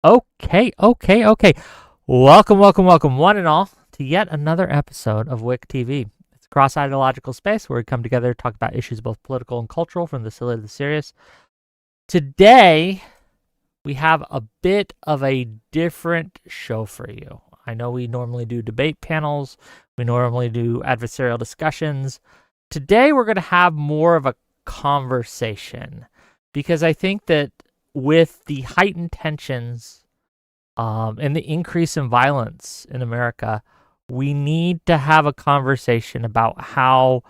Okay. Welcome, one and all, to yet another episode of WIC TV. It's a cross-ideological space where we come together to talk about issues both political and cultural, from the silly to the serious. Today, we have a bit of a different show for you. I know we normally do debate panels, we normally do adversarial discussions. Today, we're going to have more of a conversation because I think that with the heightened tensions and the increase in violence in America, we need to have a conversation about how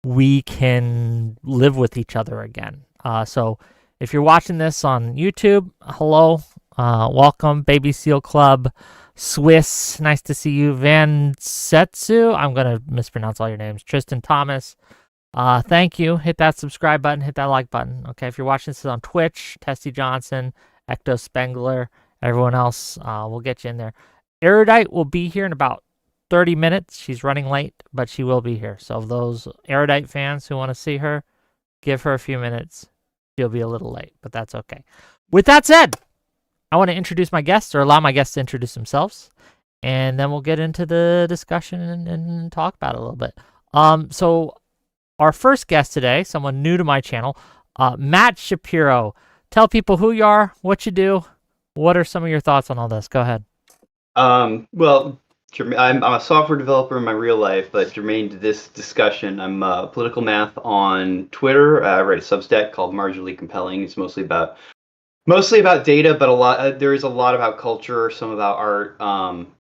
we can live with each other again. So if you're watching this on YouTube, hello, welcome, Baby Seal Club, Swiss, nice to see you, Van Setsu, I'm going to mispronounce all your names, Tristan Thomas, thank you, hit that subscribe button, hit that like button. Okay, if you're watching this on Twitch, Testy Johnson, Ecto Spengler, everyone else, we'll get you in there. Erudite will be here in about 30 minutes. She's running late, but she will be here. So those Erudite fans who want to see her, give her a few minutes. She'll be a little late, but that's okay. With that said, I want to introduce my guests, or allow my guests to introduce themselves, and then we'll get into the discussion and talk about it a little bit. So our first guest today, someone new to my channel, Matt Shapiro. Tell people who you are, what you do. What are some of your thoughts on all this? Go ahead. Well, I'm a software developer in my real life, but germane to this discussion, I'm political math on Twitter. I write a Substack called Marginally Compelling. It's mostly about data, but there is a lot about culture, some about art,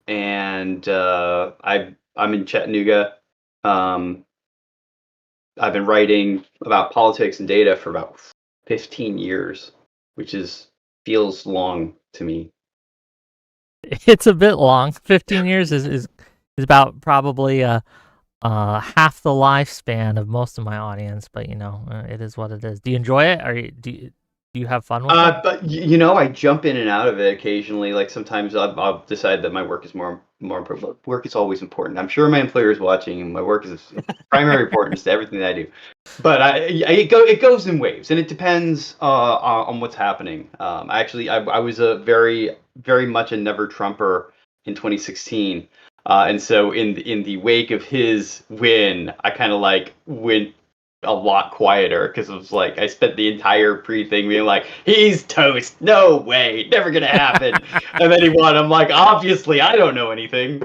and I'm in Chattanooga. I've been writing about politics and data for about 15 years, which feels long to me. It's a bit long. 15 years is about probably half the lifespan of most of my audience, but it is what it is. Do you enjoy it? Or do you have fun with it? But I jump in and out of it occasionally. Like sometimes I'll decide that my work is more important. Work is always important. I'm sure my employer is watching, and my work is of primary importance to everything that I do. But it goes in waves, and it depends on what's happening. I was a very much a never Trumper in 2016, and so in the wake of his win, I kind of went a lot quieter because it was like I spent the entire pre-thing being like, he's toast, no way, never gonna happen. And then he won. I'm like, obviously I don't know anything.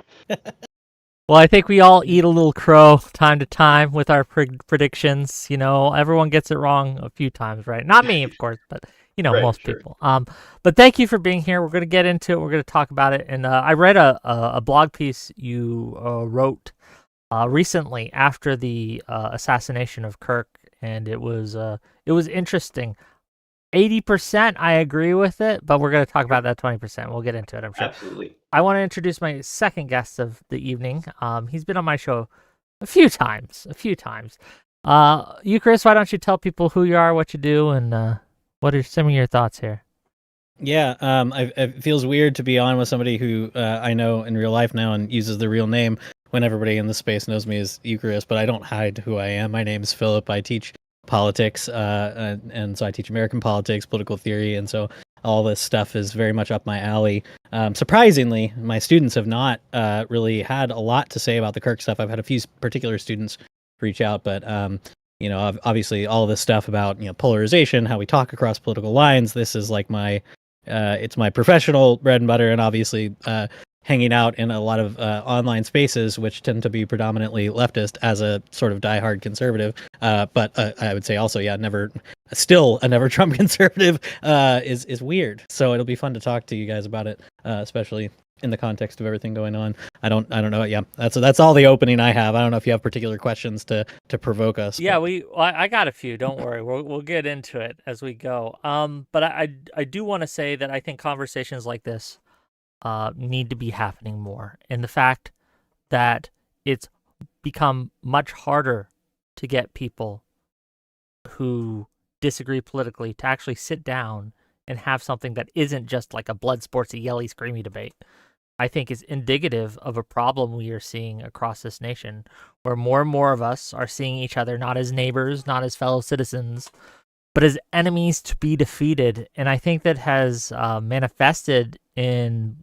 Well, I think we all eat a little crow time to time with our predictions. Everyone gets it wrong a few times, right? Not me, of course, but Right, most sure. people. But thank you for being here. We're going to get into it. We're going to talk about it. And I read a blog piece you wrote recently after the assassination of Kirk, and it was interesting. 80% I agree with it, but we're going to talk about that 20%. We'll get into it, I'm sure. Absolutely. I want to introduce my second guest of the evening. He's been on my show a few times. You, Chris, why don't you tell people who you are, what you do, and what are some of your thoughts here? Yeah, it feels weird to be on with somebody who I know in real life now and uses their real name when everybody in the space knows me as Eucharist, but I don't hide who I am. My name is Philip. I teach politics, and so I teach American politics, political theory, and so all this stuff is very much up my alley. Surprisingly, my students have not really had a lot to say about the Kirk stuff. I've had a few particular students reach out, but obviously all this stuff about polarization, how we talk across political lines. This is like it's my professional bread and butter, and obviously hanging out in a lot of online spaces, which tend to be predominantly leftist, as a sort of diehard conservative. But I would say also, still a never Trump conservative is weird. So it'll be fun to talk to you guys about it, especially in the context of everything going on. I don't know. Yeah, that's all the opening I have. I don't know if you have particular questions to provoke us. Yeah, I got a few. Don't worry, we'll get into it as we go. But I do want to say that I think conversations like this need to be happening more, and the fact that it's become much harder to get people who disagree politically to actually sit down and have something that isn't just like a blood sportsy, yelly, screamy debate, I think is indicative of a problem we are seeing across this nation, where more and more of us are seeing each other not as neighbors, not as fellow citizens, but as enemies to be defeated. And I think that has manifested in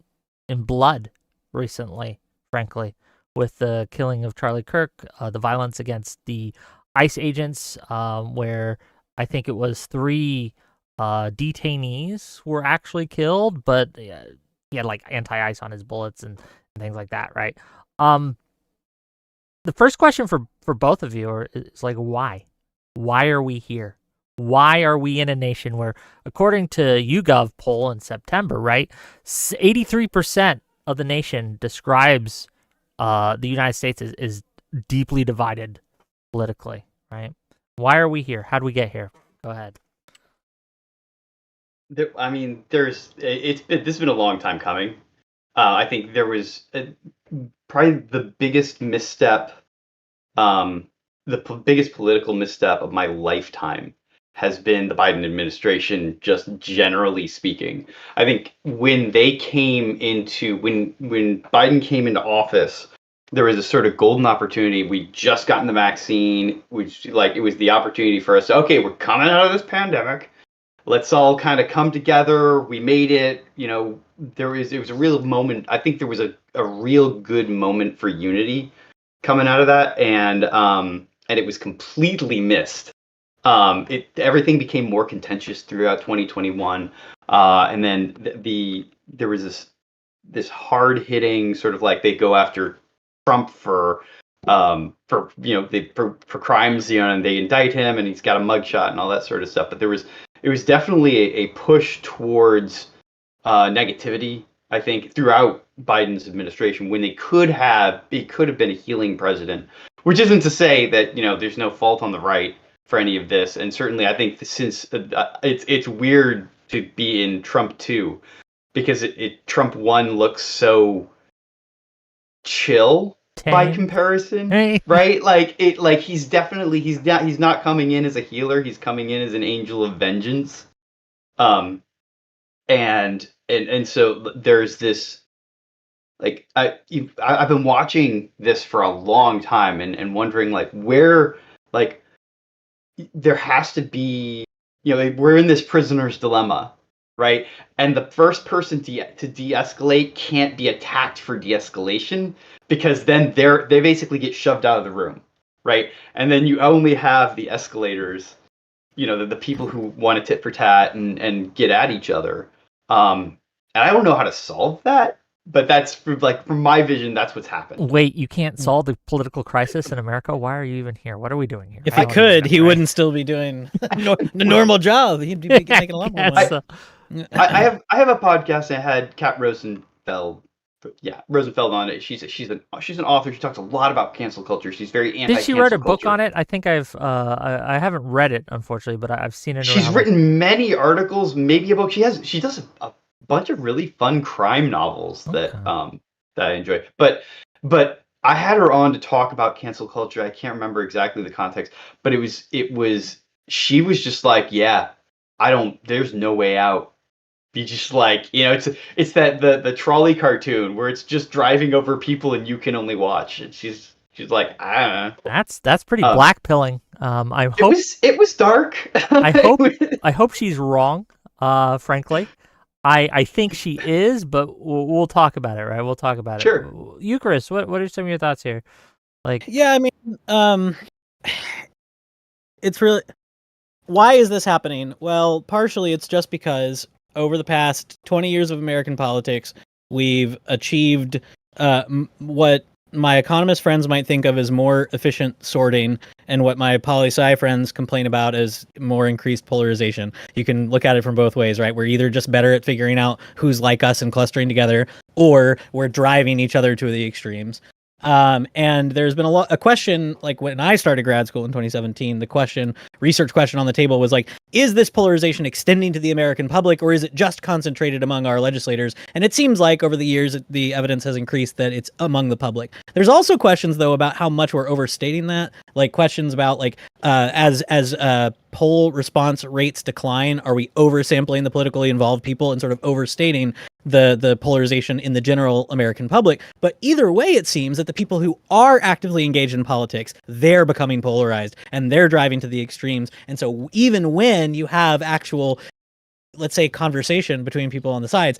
blood recently, frankly, with the killing of Charlie Kirk, the violence against the ICE agents, where I think it was 3 detainees were actually killed, but he had like anti-ice on his bullets and things like that, right? The first question for both of you is like, why? Why are we here? Why are we in a nation where, according to YouGov poll in September, right, 83% of the nation describes the United States as deeply divided politically, right? Why are we here? How do we get here? Go ahead. I mean, this has been a long time coming. I think there was probably the biggest misstep, biggest political misstep of my lifetime has been the Biden administration, just generally speaking. I think when Biden came into office, there was a sort of golden opportunity. We just gotten the vaccine, which it was the opportunity for us. Okay, we're coming out of this pandemic. Let's all kind of come together. We made it. It was a real moment. I think there was a real good moment for unity coming out of that, and it was completely missed. Everything became more contentious throughout 2021, and then there was this hard hitting sort of they go after Trump for crimes, and they indict him, and he's got a mugshot and all that sort of stuff. But it was definitely a push towards negativity, I think, throughout Biden's administration, when he could have been a healing president. Which isn't to say that there's no fault on the right for any of this, and certainly I think since it's weird to be in Trump 2, because Trump 1 looks so chill by comparison, right? He's not coming in as a healer. He's coming in as an angel of vengeance. And so there's this, I've been watching this for a long time and wondering where, there has to be, we're in this prisoner's dilemma, right? And the first person to de-escalate can't be attacked for de-escalation, because then they basically get shoved out of the room, right? And then you only have the escalators, the people who want to tit for tat and get at each other. And I don't know how to solve that, but that's from my vision, that's what's happened. Wait, you can't solve the political crisis in America? Why are you even here? What are we doing here? If he could, he wouldn't still be doing the normal job. He'd be making a lot more money. I have a podcast, and I had Kat Rosenfeld on it. She's an author. She talks a lot about cancel culture. She's very anti. Did she write a book on it? I think I haven't read it, unfortunately, but I've seen it. She's written many articles, maybe a book. She does a bunch of really fun crime novels that I enjoy. But I had her on to talk about cancel culture. I can't remember exactly the context, but she was just like, yeah, there's no way out. Be just it's that the trolley cartoon where it's just driving over people and you can only watch. And she's like, I don't know. That's pretty blackpilling. I hope it was dark. I hope she's wrong. Frankly, I think she is, but we'll talk about it, right? We'll talk about it. Sure. Eucharist, what are some of your thoughts here? Yeah, I mean, it's really, why is this happening? Well, partially it's just because over the past 20 years of American politics, we've achieved what my economist friends might think of as more efficient sorting, and what my poli-sci friends complain about as more increased polarization. You can look at it from both ways, right? We're either just better at figuring out who's like us and clustering together, or we're driving each other to the extremes. And there's been a question, when I started grad school in 2017, the research question on the table was is this polarization extending to the American public, or is it just concentrated among our legislators? And it seems like over the years, the evidence has increased that it's among the public. There's also questions, though, about how much we're overstating that, questions about as poll response rates decline, are we oversampling the politically involved people and sort of overstating the polarization in the general American public. But either way, it seems that the people who are actively engaged in politics, they're becoming polarized and they're driving to the extremes. And so even when you have actual, let's say, conversation between people on the sides,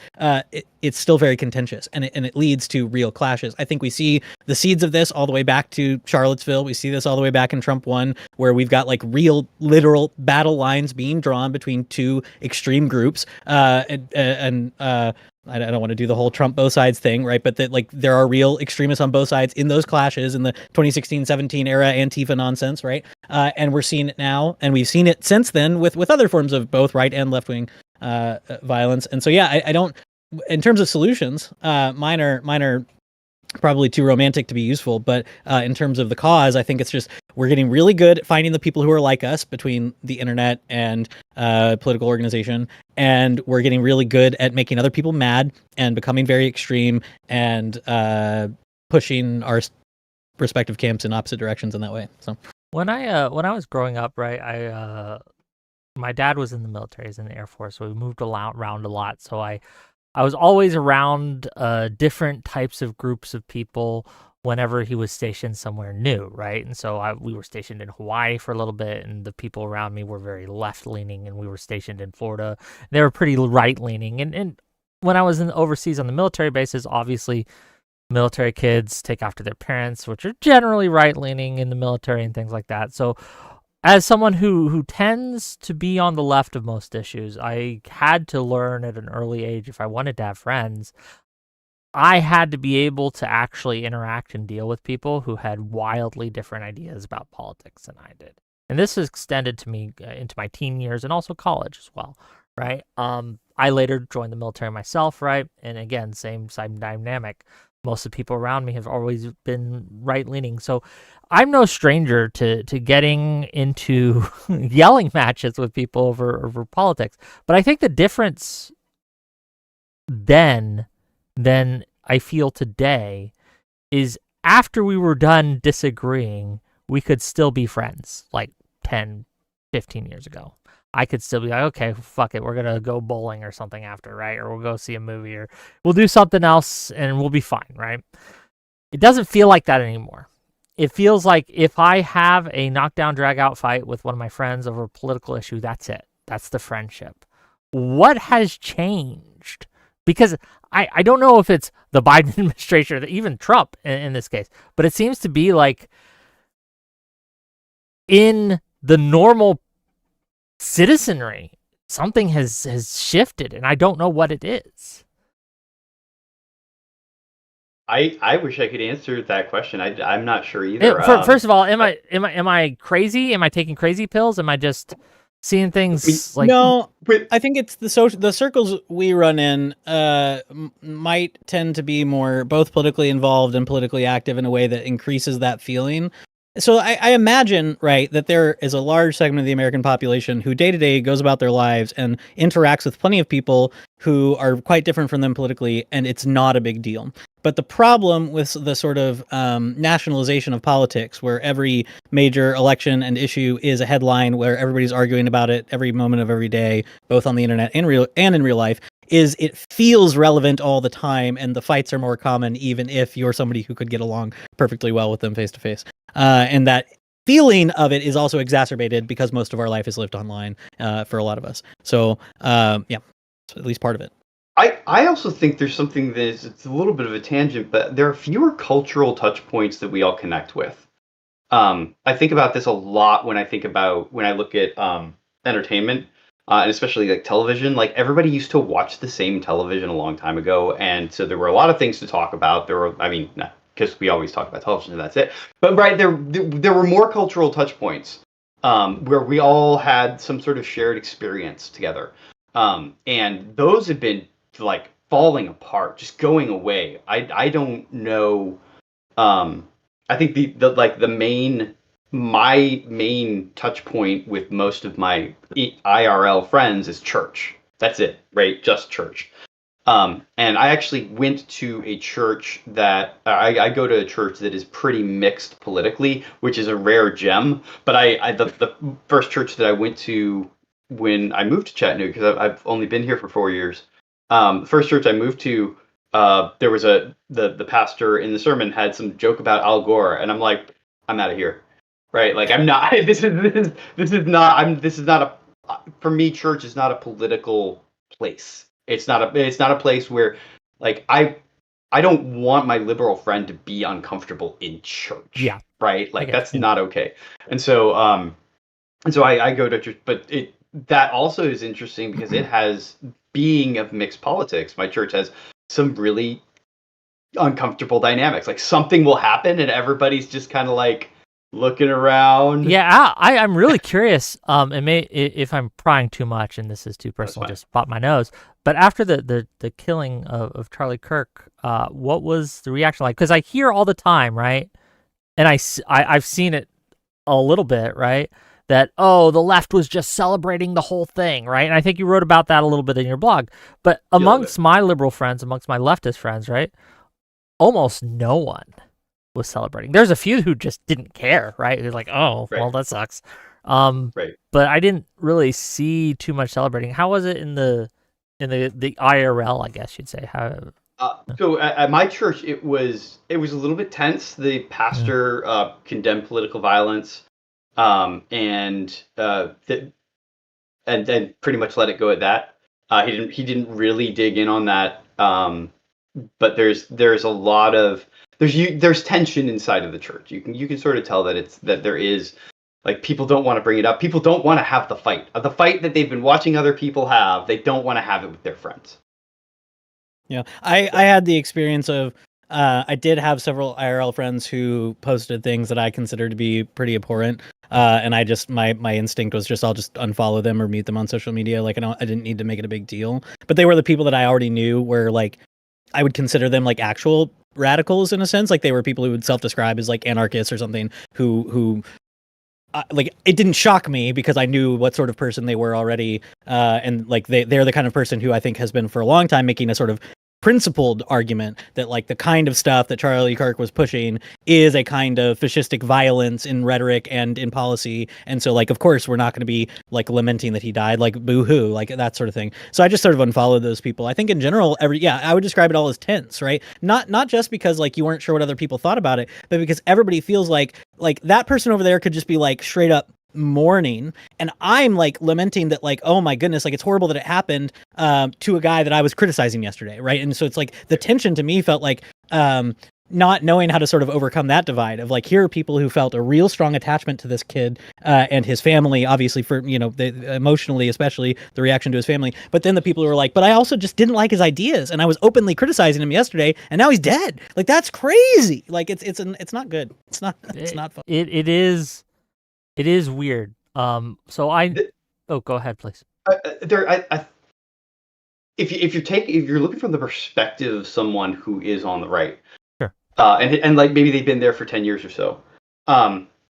it's still very contentious, and it leads to real clashes. I think we see the seeds of this all the way back to Charlottesville. We see this all the way back in Trump 1, where we've got like real, literal battle lines being drawn between two extreme groups. I don't want to do the whole Trump both sides thing, right? But that like there are real extremists on both sides in those clashes in the 2016-17 era Antifa nonsense, right? And we're seeing it now, and we've seen it since then with other forms of both right and left wing violence. And so, yeah, I don't. In terms of solutions, mine are probably too romantic to be useful. But in terms of the cause, I think it's just we're getting really good at finding the people who are like us between the internet and political organization, and we're getting really good at making other people mad and becoming very extreme and pushing our respective camps in opposite directions in that way. So when I was growing up, right, my dad was in the military, he's in the Air Force, so we moved around a lot. So I was always around different types of groups of people whenever he was stationed somewhere new, right? And so we were stationed in Hawaii for a little bit, and the people around me were very left-leaning, and we were stationed in Florida. They were pretty right-leaning. And when I was overseas on the military bases, obviously military kids take after their parents, which are generally right-leaning in the military and things like that. So as someone who tends to be on the left of most issues, I had to learn at an early age, if I wanted to have friends, I had to be able to actually interact and deal with people who had wildly different ideas about politics than I did. And this has extended to me into my teen years and also college as well, right? I later joined the military myself, right? And again, same dynamic. Most of the people around me have always been right-leaning. So I'm no stranger to getting into yelling matches with people over politics. But I think the difference then than I feel today is after we were done disagreeing, we could still be friends like 10, 15 years ago. I could still be like, okay, fuck it, we're going to go bowling or something after, right? Or we'll go see a movie, or we'll do something else and we'll be fine, right? It doesn't feel like that anymore. It feels like if I have a knockdown, drag out fight with one of my friends over a political issue, that's it. That's the friendship. What has changed? Because I don't know if it's the Biden administration or even Trump in this case, but it seems to be like in the normal citizenry, something has shifted, and I don't know what it is. I wish I could answer that question. I'm not sure either. First of all, am I crazy? Am I taking crazy pills? Am I just seeing things like no? I think it's the circles we run in might tend to be more both politically involved and politically active in a way that increases that feeling. So I imagine, right, that there is a large segment of the American population who day to day goes about their lives and interacts with plenty of people who are quite different from them politically, and it's not a big deal. But the problem with the sort of nationalization of politics, where every major election and issue is a headline, where everybody's arguing about it every moment of every day, both on the internet and in real life, is it feels relevant all the time, and the fights are more common, even if you're somebody who could get along perfectly well with them face to face. And that feeling of it is also exacerbated because most of our life is lived online for a lot of us. So, yeah, at least part of it. I also think there's something it's a little bit of a tangent, but there are fewer cultural touch points that we all connect with. I think about this a lot when I look at entertainment, and especially like television. Like everybody used to watch the same television a long time ago, and so there were a lot of things to talk about. Because we always talk about television and that's it. But right there were more cultural touch points where we all had some sort of shared experience together, and those have been like falling apart, just going away. I don't know. I think my main touch point with most of my IRL friends is church. That's it, right? Just church. And I actually went to a church that I go to a church that is pretty mixed politically, which is a rare gem. But the first church that I went to when I moved to Chattanooga, because I've only been here for 4 years, First church I moved to, there was the pastor in the sermon had some joke about Al Gore, and I'm like, I'm out of here, right? Like I'm not. This is not a. For me, church is not a political place. It's not a place where, like I don't want my liberal friend to be uncomfortable in church. Yeah. Right. Like that's not okay. And so I go to church, but that also is interesting because it has, being of mixed politics, my church has some really uncomfortable dynamics. Like something will happen and everybody's just kind of like looking around. Yeah, I'm really curious. If I'm prying too much and this is too personal, just pop my nose. But after the killing of Charlie Kirk, what was the reaction like? Because I hear all the time, right? And I've seen it a little bit, right? That, oh, the left was just celebrating the whole thing, right? And I think you wrote about that a little bit in your blog. But amongst my liberal friends, amongst my leftist friends, right, almost no one was celebrating. There's a few who just didn't care, right? Who's like, oh, well, that sucks. But I didn't really see too much celebrating. How was it in the IRL, I guess you'd say? How? So at my church, it was a little bit tense. The pastor condemned political violence, and pretty much let it go at that. He didn't really dig in on that. But there's a lot of there's tension inside of the church. You can sort of tell that there is, like, people don't want to bring it up. People don't want to have the fight that they've been watching other people have. They don't want to have it with their friends. Yeah, I had the experience of I did have several IRL friends who posted things that I consider to be pretty abhorrent, and I just my instinct was just I'll just unfollow them or mute them on social media. Like I didn't need to make it a big deal. But they were the people that I already knew were like I would consider them like actual radicals in a sense. Like they were people who would self-describe as like anarchists or something. Who like it didn't shock me because I knew what sort of person they were already, and like they're the kind of person who I think has been for a long time making a sort of principled argument that like the kind of stuff that Charlie Kirk was pushing is a kind of fascistic violence in rhetoric and in policy, and so like of course we're not going to be like lamenting that he died, like boo-hoo, like that sort of thing. So I just sort of unfollowed those people. I think in general I would describe it all as tense, right? Not just because like you weren't sure what other people thought about it, but because everybody feels like that person over there could just be like straight up mourning, and I'm like lamenting that like, oh my goodness, like it's horrible that it happened to a guy that I was criticizing yesterday, right? And so it's like the tension to me felt like not knowing how to sort of overcome that divide of like, here are people who felt a real strong attachment to this kid and his family, obviously for, you know, emotionally, especially the reaction to his family. But then the people who were like, but I also just didn't like his ideas and I was openly criticizing him yesterday and now he's dead. Like, that's crazy. Like it's not good. It's not fun. It is weird. So go ahead, please. If you're looking from the perspective of someone who is on the right, sure, and like maybe they've been there for 10 years or so,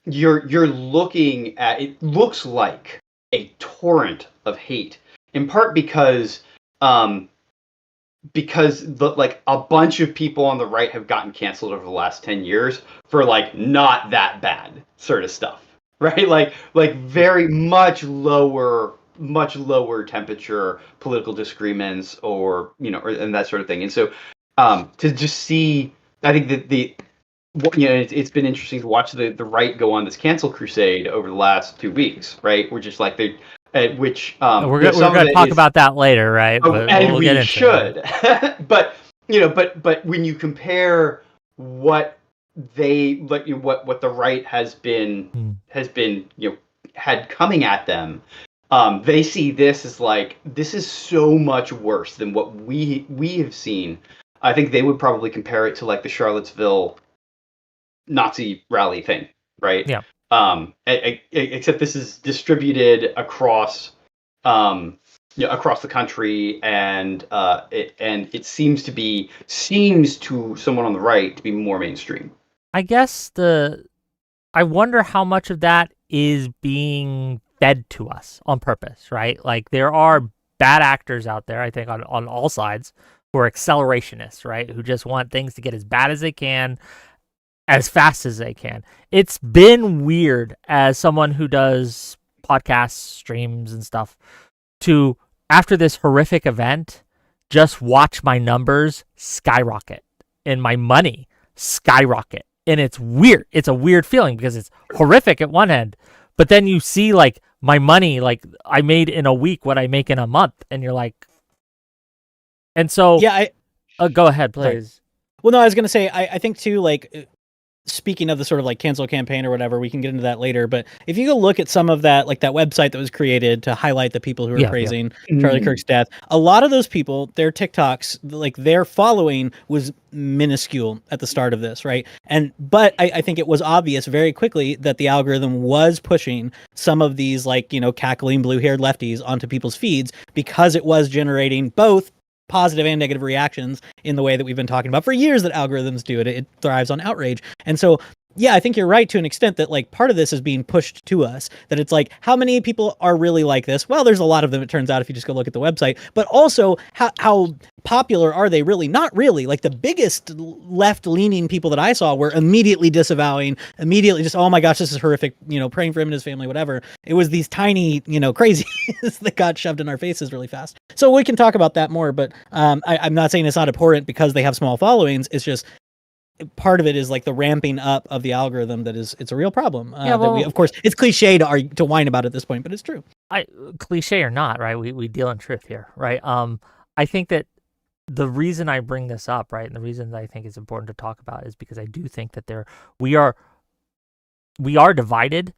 you're looking at, it looks like a torrent of hate, in part because like a bunch of people on the right have gotten canceled over the last 10 years for like not that bad sort of stuff. Right, like very much lower temperature political disagreements, or and that sort of thing. And so, to just see, I think that it's been interesting to watch the right go on this cancel crusade over the last 2 weeks. Right, we're just like at which we're going to talk about that later, right? But and we should, but when you compare what they what the right has been had coming at them, they see this as like, this is so much worse than what we have seen. I think they would probably compare it to like the Charlottesville Nazi rally thing, right? Yeah. Except this is distributed across across the country, and it seems to someone on the right to be more mainstream. I guess I wonder how much of that is being fed to us on purpose, right? Like there are bad actors out there, I think, on all sides, who are accelerationists, right? Who just want things to get as bad as they can, as fast as they can. It's been weird as someone who does podcasts, streams, and stuff, to, after this horrific event, just watch my numbers skyrocket and my money skyrocket. And it's weird. It's a weird feeling because it's horrific at one end, but then you see like my money, like I made in a week what I make in a month, and you're like, and so Yeah, go ahead, please. Sorry. Well, no, I was gonna say I think too, like, speaking of the sort of like cancel campaign or whatever, we can get into that later. But if you go look at some of that, like that website that was created to highlight the people who are praising Charlie Kirk's death, a lot of those people, their TikToks, like their following was minuscule at the start of this, right? But I think it was obvious very quickly that the algorithm was pushing some of these like, cackling blue-haired lefties onto people's feeds because it was generating both positive and negative reactions in the way that we've been talking about for years that algorithms do it. It thrives on outrage. And so, yeah, I think you're right to an extent that like part of this is being pushed to us, that it's like, how many people are really like this? Well, there's a lot of them, it turns out, if you just go look at the website, but also how popular are they really? Not really. Like the biggest left leaning people that I saw were immediately disavowing, immediately just, oh my gosh, this is horrific, praying for him and his family, whatever. It was these tiny, crazies that got shoved in our faces really fast. So we can talk about that more, but I'm not saying it's not important because they have small followings. It's just, part of it is like the ramping up of the algorithm it's a real problem. That we, of course, it's cliche to whine about at this point, but it's true. Cliche or not, right? We deal in truth here, right? I think that the reason I bring this up, right, and the reason that I think it's important to talk about is because I do think that we are divided,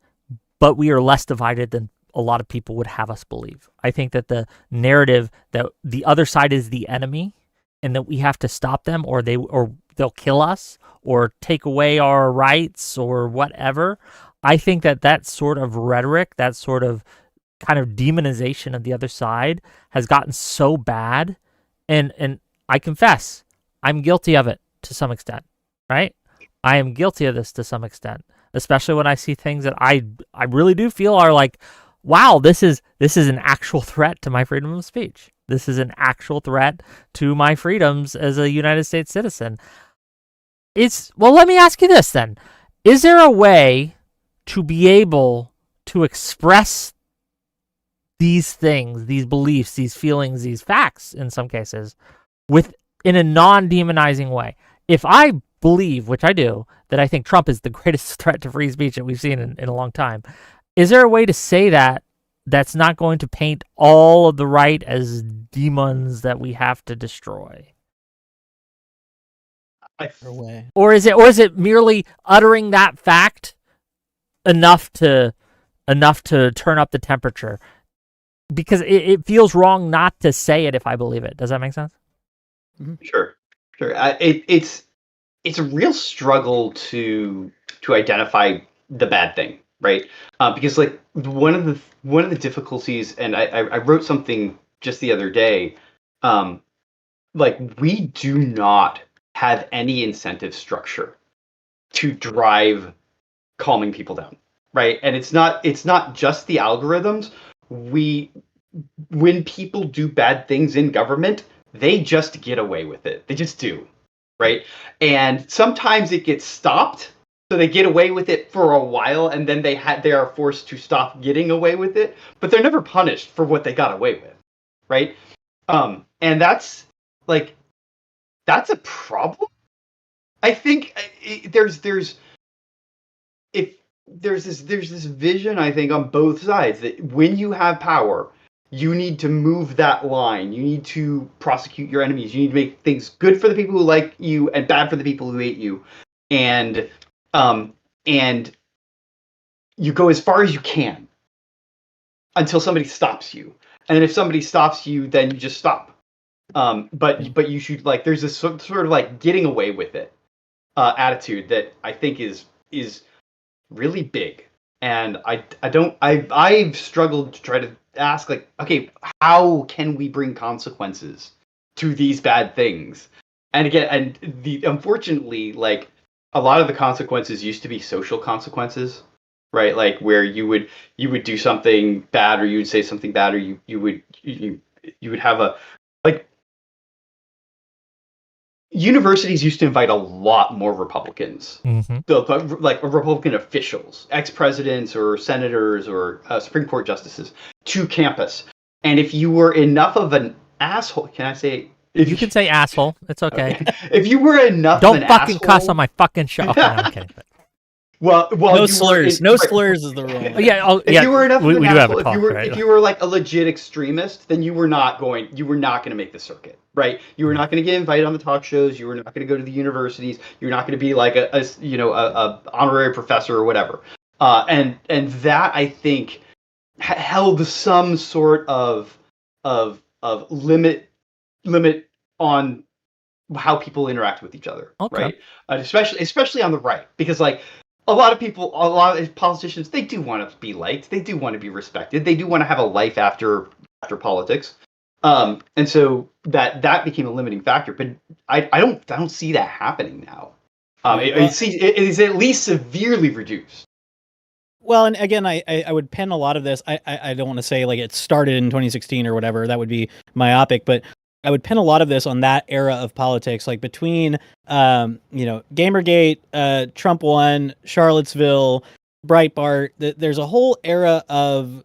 but we are less divided than a lot of people would have us believe. I think that the narrative that the other side is the enemy and that we have to stop them or they'll kill us or take away our rights or whatever. I think that sort of rhetoric, that sort of kind of demonization of the other side has gotten so bad. And I confess, I'm guilty of it to some extent, right? I am guilty of this to some extent, especially when I see things that I really do feel are like, wow, this is an actual threat to my freedom of speech. This is an actual threat to my freedoms as a United States citizen. Well, let me ask you this then. Is there a way to be able to express these things, these beliefs, these feelings, these facts in some cases in a non-demonizing way? If I believe, which I do, that I think Trump is the greatest threat to free speech that we've seen in a long time, is there a way to say that's not going to paint all of the right as demons that we have to destroy? Or is it merely uttering that fact enough to turn up the temperature? Because it feels wrong not to say it if I believe it. Does that make sense? Mm-hmm. Sure. It's a real struggle to identify the bad thing, right? Because like one of the difficulties, and I wrote something just the other day, like we do not have any incentive structure to drive calming people down, right? And it's not just the algorithms. When people do bad things in government, they just get away with it. They just do, right? And sometimes it gets stopped, so they get away with it for a while, and then they are forced to stop getting away with it, but they're never punished for what they got away with, right? And that's a problem. I think there's this vision, I think, on both sides that when you have power, you need to move that line. You need to prosecute your enemies. You need to make things good for the people who like you and bad for the people who hate you. And you go as far as you can until somebody stops you. And then if somebody stops you, then you just stop. But you should, like, there's this sort of like getting away with it attitude that I think is really big. And I've struggled to try to ask, like, okay, how can we bring consequences to these bad things? And again, unfortunately, like, a lot of the consequences used to be social consequences, right? Like where you would do something bad, or you would say something bad, or you would have a, like, universities used to invite a lot more Republicans, like Republican officials, ex-presidents or senators or Supreme Court justices, to campus. And if you were enough of an asshole, can I say If You can say asshole. It's okay. If you were enough Don't of an fucking asshole, cuss on my fucking show. Okay, no, I'm kidding. But well, No you slurs. No slurs is the rule. If you were enough of an we do have a asshole, talk, right? if you were like a legit extremist, then you were not going to make the circuit, right? You were not going to get invited on the talk shows. You were not going to go to the universities. You're not going to be like a honorary professor or whatever. And that, I think, held some sort of limit on how people interact with each other, Okay. right? Especially on the right, because like a lot of politicians, they do want to be liked, they do want to be respected, they do want to have a life after politics, and so that became a limiting factor. But I don't see that happening now. It is at least severely reduced. Well, and again, I would pin a lot of this. I don't want to say like it started in 2016 or whatever. That would be myopic, but I would pin a lot of this on that era of politics, like between, Gamergate, Trump won, Charlottesville, Breitbart. There's a whole era of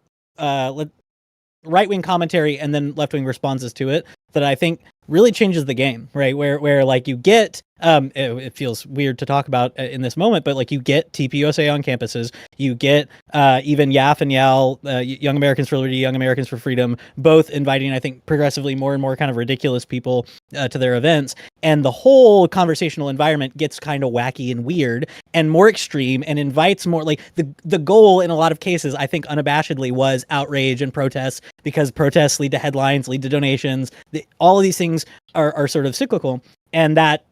right-wing commentary and then left-wing responses to it that I think really changes the game, right? Where like you get, it feels weird to talk about in this moment, but like you get TPUSA on campuses, you get even YAF and YAL, Young Americans for Liberty, Young Americans for Freedom, both inviting, I think, progressively more and more kind of ridiculous people to their events. And the whole conversational environment gets kind of wacky and weird and more extreme and invites more, like the goal in a lot of cases, I think unabashedly, was outrage and protests, because protests lead to headlines, lead to donations. All of these things are sort of cyclical, and that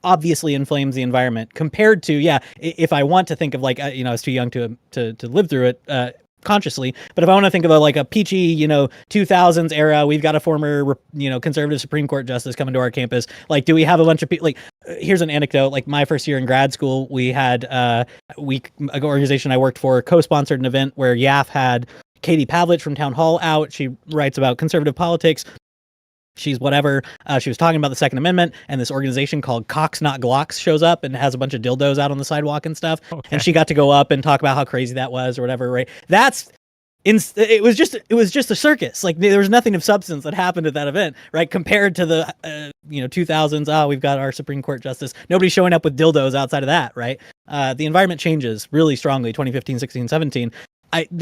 obviously inflames the environment compared to, if I want to think of like, I was too young to live through it consciously, but if I want to think of a peachy, 2000s era, we've got a former, conservative Supreme Court justice coming to our campus. Like, do we have a bunch of people? Like, here's an anecdote. Like, my first year in grad school, we had an organization I worked for co-sponsored an event where YAF had Katie Pavlich from Town Hall out. She writes about conservative politics. She's whatever. She was talking about the Second Amendment, and this organization called Cocks Not Glocks shows up and has a bunch of dildos out on the sidewalk and stuff. Okay. And she got to go up and talk about how crazy that was or whatever, right? It was just a circus. Like, there was nothing of substance that happened at that event, right? Compared to the 2000s. We've got our Supreme Court justice. Nobody's showing up with dildos outside of that, right? The environment changes really strongly. 2015, 16, 17.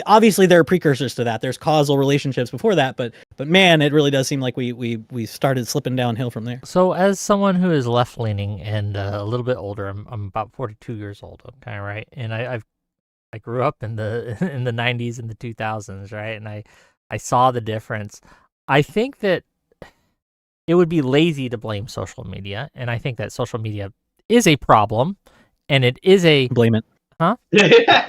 Obviously there are precursors to that. There's causal relationships before that, but man, it really does seem like we started slipping downhill from there. So, as someone who is left leaning and a little bit older, I'm about 42 years old. Okay, right, and I grew up in the 90s and the 2000s, right, and I saw the difference. I think that it would be lazy to blame social media, and I think that social media is a problem, and it is a blame it. Huh?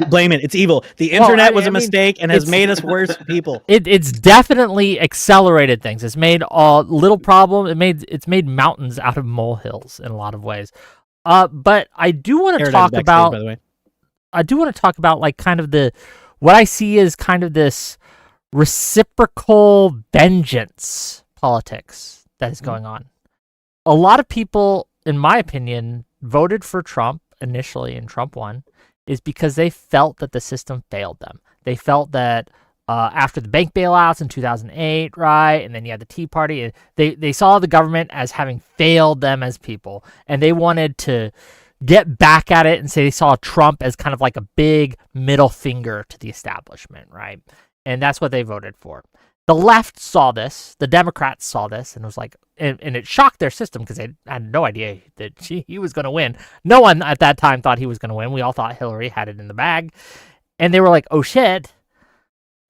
Blame it. It's evil. The internet was a mistake and has made us worse people. It's definitely accelerated things. It's made a little problem. It's made mountains out of molehills in a lot of ways. But I do want to talk about. By the way, I do want to talk about like kind of what I see as kind of this reciprocal vengeance politics that is going on. A lot of people, in my opinion, voted for Trump initially, and Trump won, is because they felt that the system failed them. They felt that after the bank bailouts in 2008, right, and then you had the Tea Party, they saw the government as having failed them as people, and they wanted to get back at it and say they saw Trump as kind of like a big middle finger to the establishment, right? And that's what they voted for. The left saw this, the Democrats saw this, and was like, and it shocked their system because they had no idea that he was going to win. No one at that time thought he was going to win. We all thought Hillary had it in the bag. And they were like, oh shit,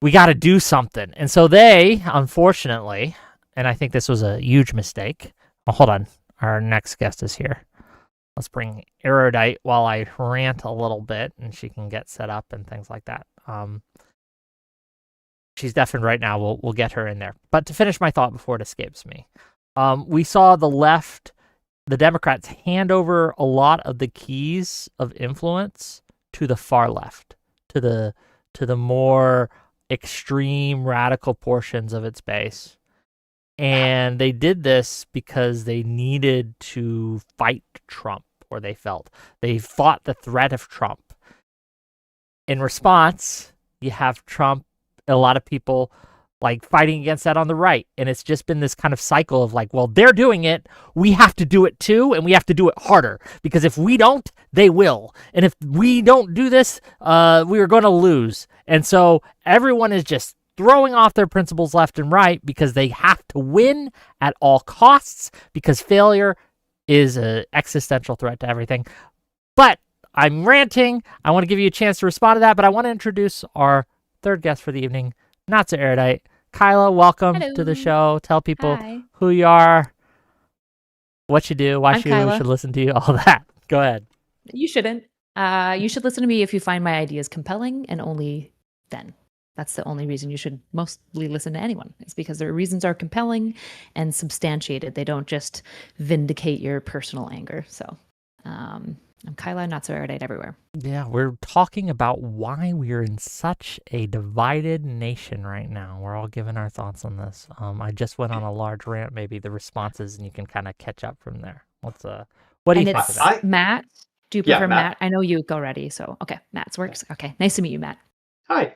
we got to do something. And so they, unfortunately, and I think this was a huge mistake. Oh, hold on. Our next guest is here. Let's bring Erudite while I rant a little bit and she can get set up and things like that. She's deafened right now. We'll get her in there. But to finish my thought before it escapes me, we saw the left, the Democrats, hand over a lot of the keys of influence to the far left, to the more extreme radical portions of its base. And they did this because they needed to fight Trump, or they fought the threat of Trump. In response, you have Trump. A lot of people like fighting against that on the right. And it's just been this kind of cycle of like, well, they're doing it, we have to do it too, and we have to do it harder, because if we don't, they will. And if we don't do this, we are going to lose. And so everyone is just throwing off their principles left and right because they have to win at all costs, because failure is an existential threat to everything. But I'm ranting. I want to give you a chance to respond to that, but I want to introduce our third guest for the evening, not so erudite. Kyla, welcome to the show. Tell people who you are, what you do, why we should listen to you, all that. Go ahead. You shouldn't. You should listen to me if you find my ideas compelling, and only then. That's the only reason you should mostly listen to anyone. It's because their reasons are compelling and substantiated. They don't just vindicate your personal anger. So I'm Kyla, not so erudite everywhere. Yeah, we're talking about why we're in such a divided nation right now. We're all giving our thoughts on this. I just went on a large rant, maybe the responses, and you can kind of catch up from there. What do you think of that? Matt? Do you prefer Matt? I know you go ready, so okay, Matt's works. Okay, nice to meet you, Matt. Hi.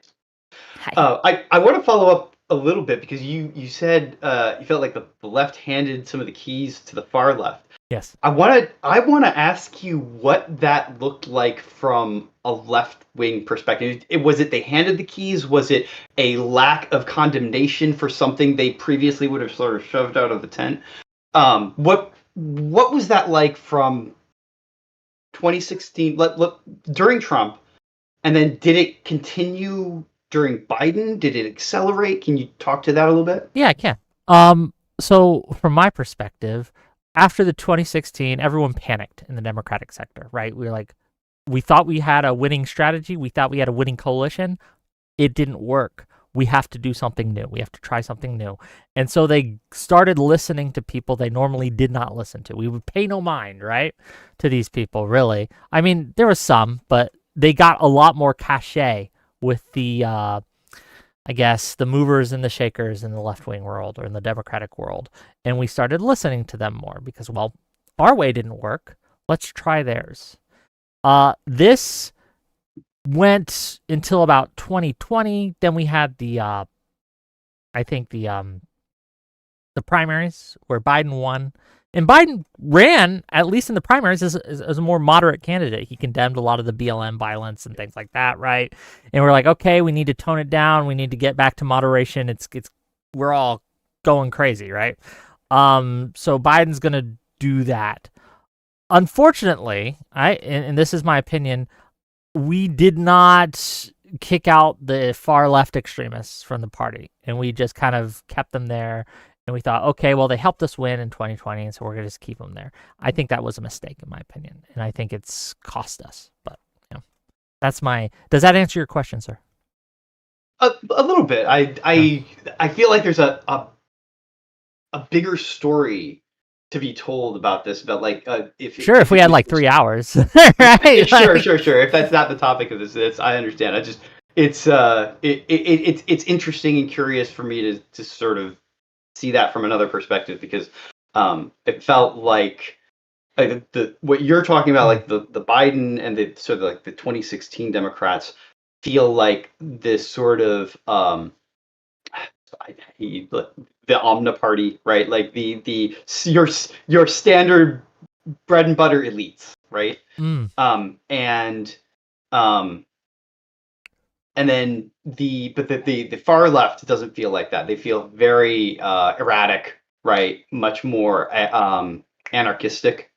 Hi. I want to follow up a little bit, because you said you felt like the left handed some of the keys to the far left. Yes. I want to ask you what that looked like from a left-wing perspective. Was it they handed the keys? Was it a lack of condemnation for something they previously would have sort of shoved out of the tent? What was that like from 2016 during Trump, and then did it continue during Biden? Did it accelerate? Can you talk to that a little bit? Yeah, I can. So from my perspective, after the 2016, everyone panicked in the Democratic sector, right? We thought we had a winning strategy. We thought we had a winning coalition. It didn't work. We have to do something new. We have to try something new. And so they started listening to people they normally did not listen to. We would pay no mind, right, to these people, really. I mean, there was some, but they got a lot more cachet with the, I guess, the movers and the shakers in the left-wing world, or in the Democratic world. And we started listening to them more because, well, our way didn't work. Let's try theirs. This went until about 2020. Then we had the primaries where Biden won. And Biden ran, at least in the primaries, as a more moderate candidate. He condemned a lot of the BLM violence and things like that, right? And we're like, okay, we need to tone it down. We need to get back to moderation. We're all going crazy, right? So Biden's gonna do that. Unfortunately, and this is my opinion, we did not kick out the far left extremists from the party, and we just kind of kept them there. And we thought, okay, well, they helped us win in 2020, and so we're going to just keep them there. I think that was a mistake, in my opinion, and I think it's cost us. But, that's my... Does that answer your question, sir? A little bit. I feel like there's a bigger story to be told about this, but like if we had like 3 hours, right? Sure. If that's not the topic of this, I understand. It's interesting and curious for me to sort of see that from another perspective, because it felt like what you're talking about, like the Biden and the sort of like the 2016 Democrats feel like this sort of the omniparty, right? Like your standard bread and butter elites, right? And then the far left doesn't feel like that. They feel very erratic, right? Much more anarchistic,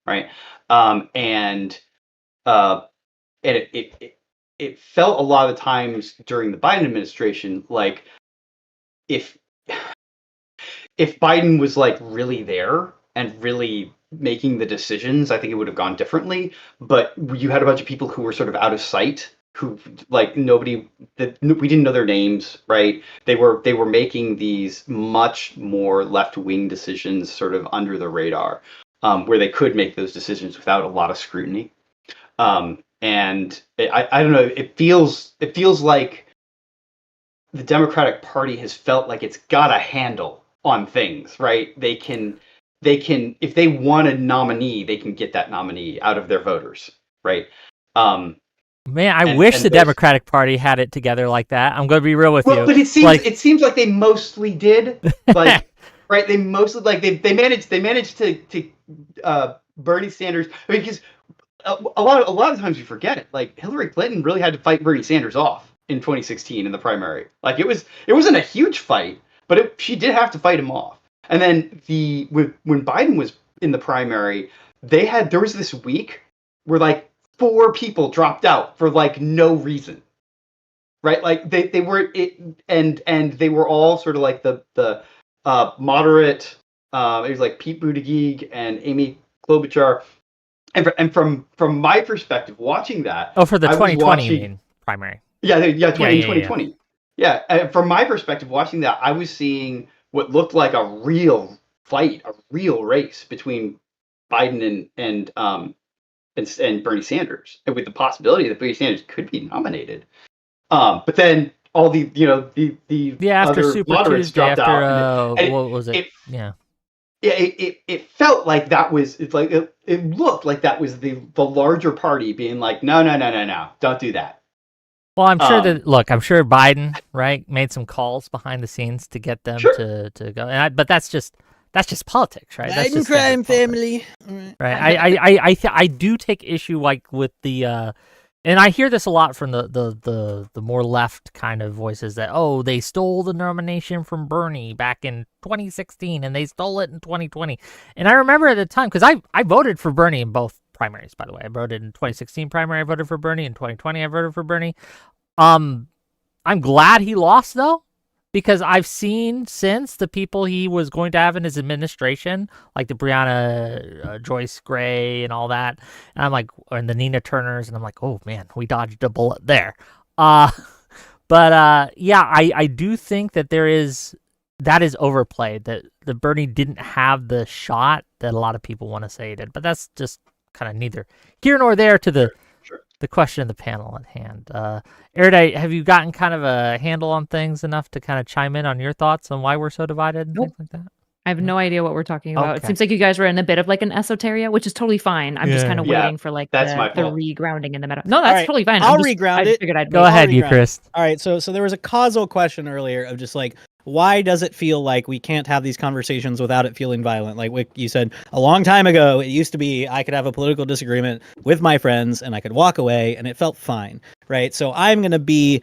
right? And it felt a lot of times during the Biden administration like if Biden was like really there and really making the decisions, I think it would have gone differently. But you had a bunch of people who were sort of out of sight, who like we didn't know their names, right? They were making these much more left-wing decisions sort of under the radar, where they could make those decisions without a lot of scrutiny. And I don't know, it feels like the Democratic Party has felt like it's got a handle on things, right? They can, if they want a nominee, they can get that nominee out of their voters, right? Man, I and wish the those. Democratic Party had it together like that. I'm going to be real with Well, you. but Like, it seems like they mostly did. Like, right? They mostly like they managed to Bernie Sanders. I mean, because a lot of times you forget it. Like Hillary Clinton really had to fight Bernie Sanders off in 2016 in the primary. Like it wasn't a huge fight, but she did have to fight him off. And then when Biden was in the primary, there was this week where like 4 people dropped out for like no reason, right? Like they were it, and they were all sort of like the moderate. It was like Pete Buttigieg and Amy Klobuchar. And from my perspective, watching that, oh, for the I was 2020, you watching. mean, primary? Yeah, Yeah, 20 in yeah, yeah. 2020. Yeah, and from my perspective, watching that, I was seeing what looked like a real fight, a real race between Biden and Bernie Sanders, and with the possibility that Bernie Sanders could be nominated. But then all the Yeah, after other Super moderates Tuesday, dropped after, out, and what was it? it Yeah. yeah, it felt like that was it's like it looked like that was the larger party being like, no, no, no, no, no, don't do that. Well, I'm sure Um, that, look, I'm sure Biden, right, made some calls behind the scenes to get them sure. to go. But that's just politics, right? That's Biden just crime standard politics. family. All right. Right. I do take issue like with the and I hear this a lot from the more left kind of voices that, oh, they stole the nomination from Bernie back in 2016 and they stole it in 2020. And I remember at the time, because I voted for Bernie in both primaries, by the way. I voted in 2016 primary, I voted for Bernie. In 2020, I voted for Bernie. Um, I'm glad he lost though, because I've seen since the people he was going to have in his administration, like the Brianna Joyce Gray and all that, and I'm like, and the Nina Turners, and I'm like, oh man, we dodged a bullet there. Uh, but yeah, I do think that that is overplayed. That the Bernie didn't have the shot that a lot of people want to say he did, but that's just kind of neither here nor there to Sure. the question of the panel at hand. Erudite, have you gotten kind of a handle on things enough to kind of chime in on your thoughts on why we're so divided and Nope. things like that? I have no idea what we're talking about. It Okay. seems like you guys were in a bit of like an esoteria, which is totally fine. I'm just kind of Yeah, waiting for like that's my the fault. regrounding in the meta. No, All that's right, totally fine. I'll I reground it. figured I'd Go wait. ahead, I'll reground Eucharist. All right, so there was a causal question earlier of just like, why does it feel like we can't have these conversations without it feeling violent? Like you said, a long time ago, it used to be I could have a political disagreement with my friends and I could walk away and it felt fine, right? So I'm going to be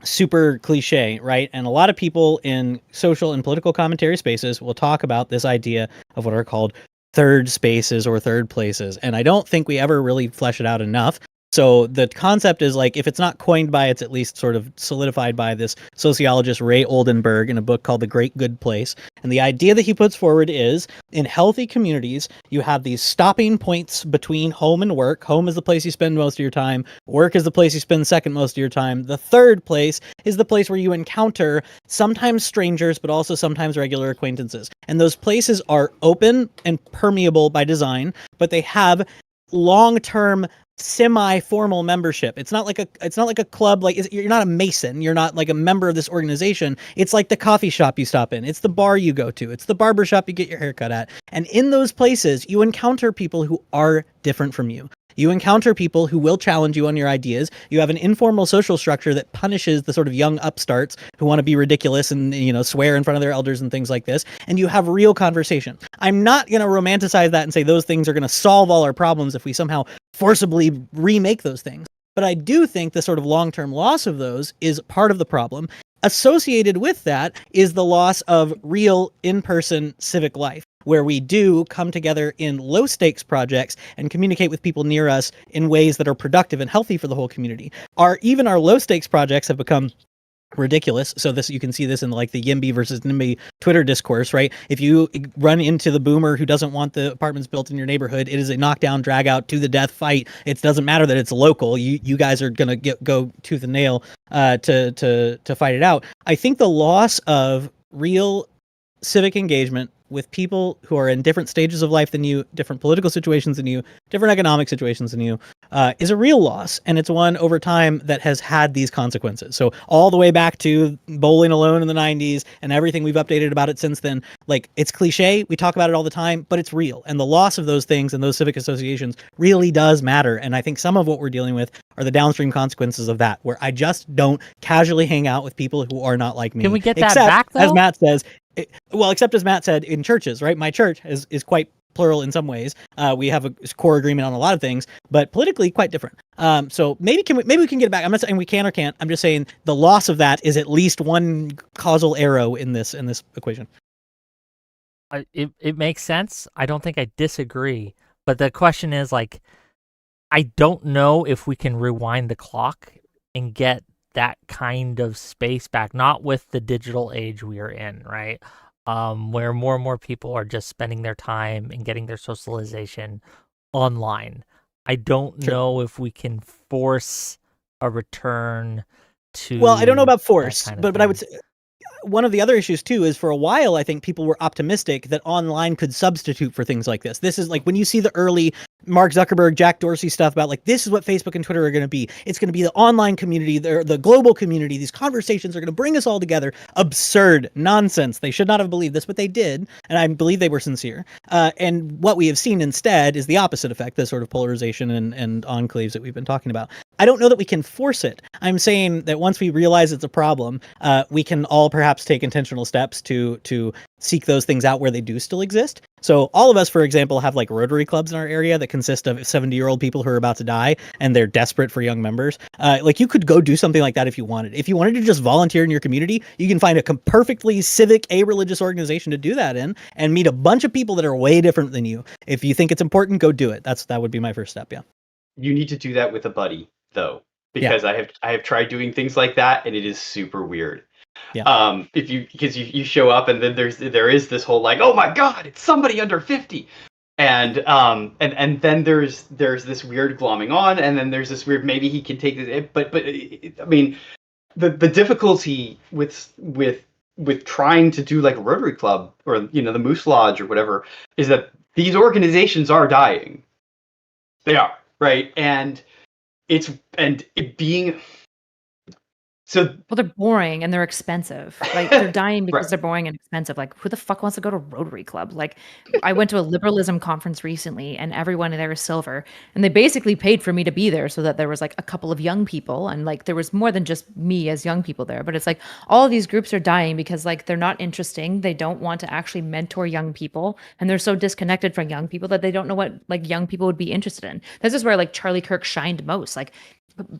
super cliche, right? And a lot of people in social and political commentary spaces will talk about this idea of what are called third spaces or third places. And I don't think we ever really flesh it out enough. So the concept is like, if it's not coined by, it's at least sort of solidified by this sociologist Ray Oldenburg in a book called The Great Good Place. And the idea that he puts forward is, in healthy communities, you have these stopping points between home and work. Home is the place you spend most of your time. Work is the place you spend second most of your time. The third place is the place where you encounter sometimes strangers, but also sometimes regular acquaintances. And those places are open and permeable by design, but they have long-term semi-formal membership. It's not like a club. Like you're not a Mason. You're not like a member of this organization. It's like the coffee shop you stop in. It's the bar you go to. It's the barber shop you get your haircut at. And in those places, you encounter people who are different from you. You encounter people who will challenge you on your ideas. You have an informal social structure that punishes the sort of young upstarts who want to be ridiculous and, swear in front of their elders and things like this. And you have real conversation. I'm not going to romanticize that and say those things are going to solve all our problems if we somehow forcibly remake those things. But I do think the sort of long-term loss of those is part of the problem. Associated with that is the loss of real in-person civic life, where we do come together in low-stakes projects and communicate with people near us in ways that are productive and healthy for the whole community. Even our low-stakes projects have become ridiculous. So you can see this in like the YIMBY versus NIMBY Twitter discourse, right? If you run into the boomer who doesn't want the apartments built in your neighborhood, it is a knockdown, drag out to the death fight. It doesn't matter that it's local. You guys are gonna go tooth and nail to fight it out. I think the loss of real civic engagement with people who are in different stages of life than you, different political situations than you, different economic situations than you, is a real loss. And it's one over time that has had these consequences. So all the way back to Bowling Alone in the 90s and everything we've updated about it since then, like, it's cliche, we talk about it all the time, but it's real. And the loss of those things and those civic associations really does matter. And I think some of what we're dealing with are the downstream consequences of that, where I just don't casually hang out with people who are not like me. Can we get that back, though? As Matt says, except as Matt said, in churches, right? My church is quite plural in some ways. We have a core agreement on a lot of things, but politically quite different. So maybe we can get it back. I'm not saying we can or can't. I'm just saying the loss of that is at least one causal arrow in this equation. It makes sense. I don't think I disagree, but the question is, like, I don't know if we can rewind the clock and get that kind of space back, not with the digital age we are in, right? Where more and more people are just spending their time and getting their socialization online. I don't know if we can force a return to. Well, I don't know about force, kind of but I would say one of the other issues too is, for a while, I think people were optimistic that online could substitute for things like this. This is like when you see the early Mark Zuckerberg, Jack Dorsey stuff about, like, this is what Facebook and Twitter are going to be. It's going to be the online community, the global community. These conversations are going to bring us all together. Absurd nonsense. They should not have believed this, but they did. And I believe they were sincere. And what we have seen instead is the opposite effect, the sort of polarization and enclaves that we've been talking about. I don't know that we can force it. I'm saying that once we realize it's a problem, we can all perhaps take intentional steps to seek those things out where they do still exist. So all of us, for example, have like Rotary clubs in our area that consist of 70-year-old people who are about to die and they're desperate for young members. Like, you could go do something like that if you wanted. If you wanted to just volunteer in your community, you can find a perfectly civic, a-religious organization to do that in and meet a bunch of people that are way different than you. If you think it's important, go do it. That would be my first step. Yeah. You need to do that with a buddy, though, because I have tried doing things like that and it is super weird. Yeah. Because you show up and then there is this whole, like, oh my God, it's somebody under 50. And then there's this weird glomming on, and then there's this weird, maybe he can take this, but I mean, the difficulty with trying to do like a Rotary Club or, the Moose Lodge or whatever, is that these organizations are dying. They are, right? And it being so, well, they're boring and they're expensive. Like, they're dying because they're boring and expensive. Like, who the fuck wants to go to Rotary Club? Like, I went to a liberalism conference recently and everyone there is silver. And they basically paid for me to be there so that there was like a couple of young people. And like, there was more than just me as young people there. But it's like, all of these groups are dying because, like, they're not interesting. They don't want to actually mentor young people. And they're so disconnected from young people that they don't know what, like, young people would be interested in. This is where, like, Charlie Kirk shined most. Like,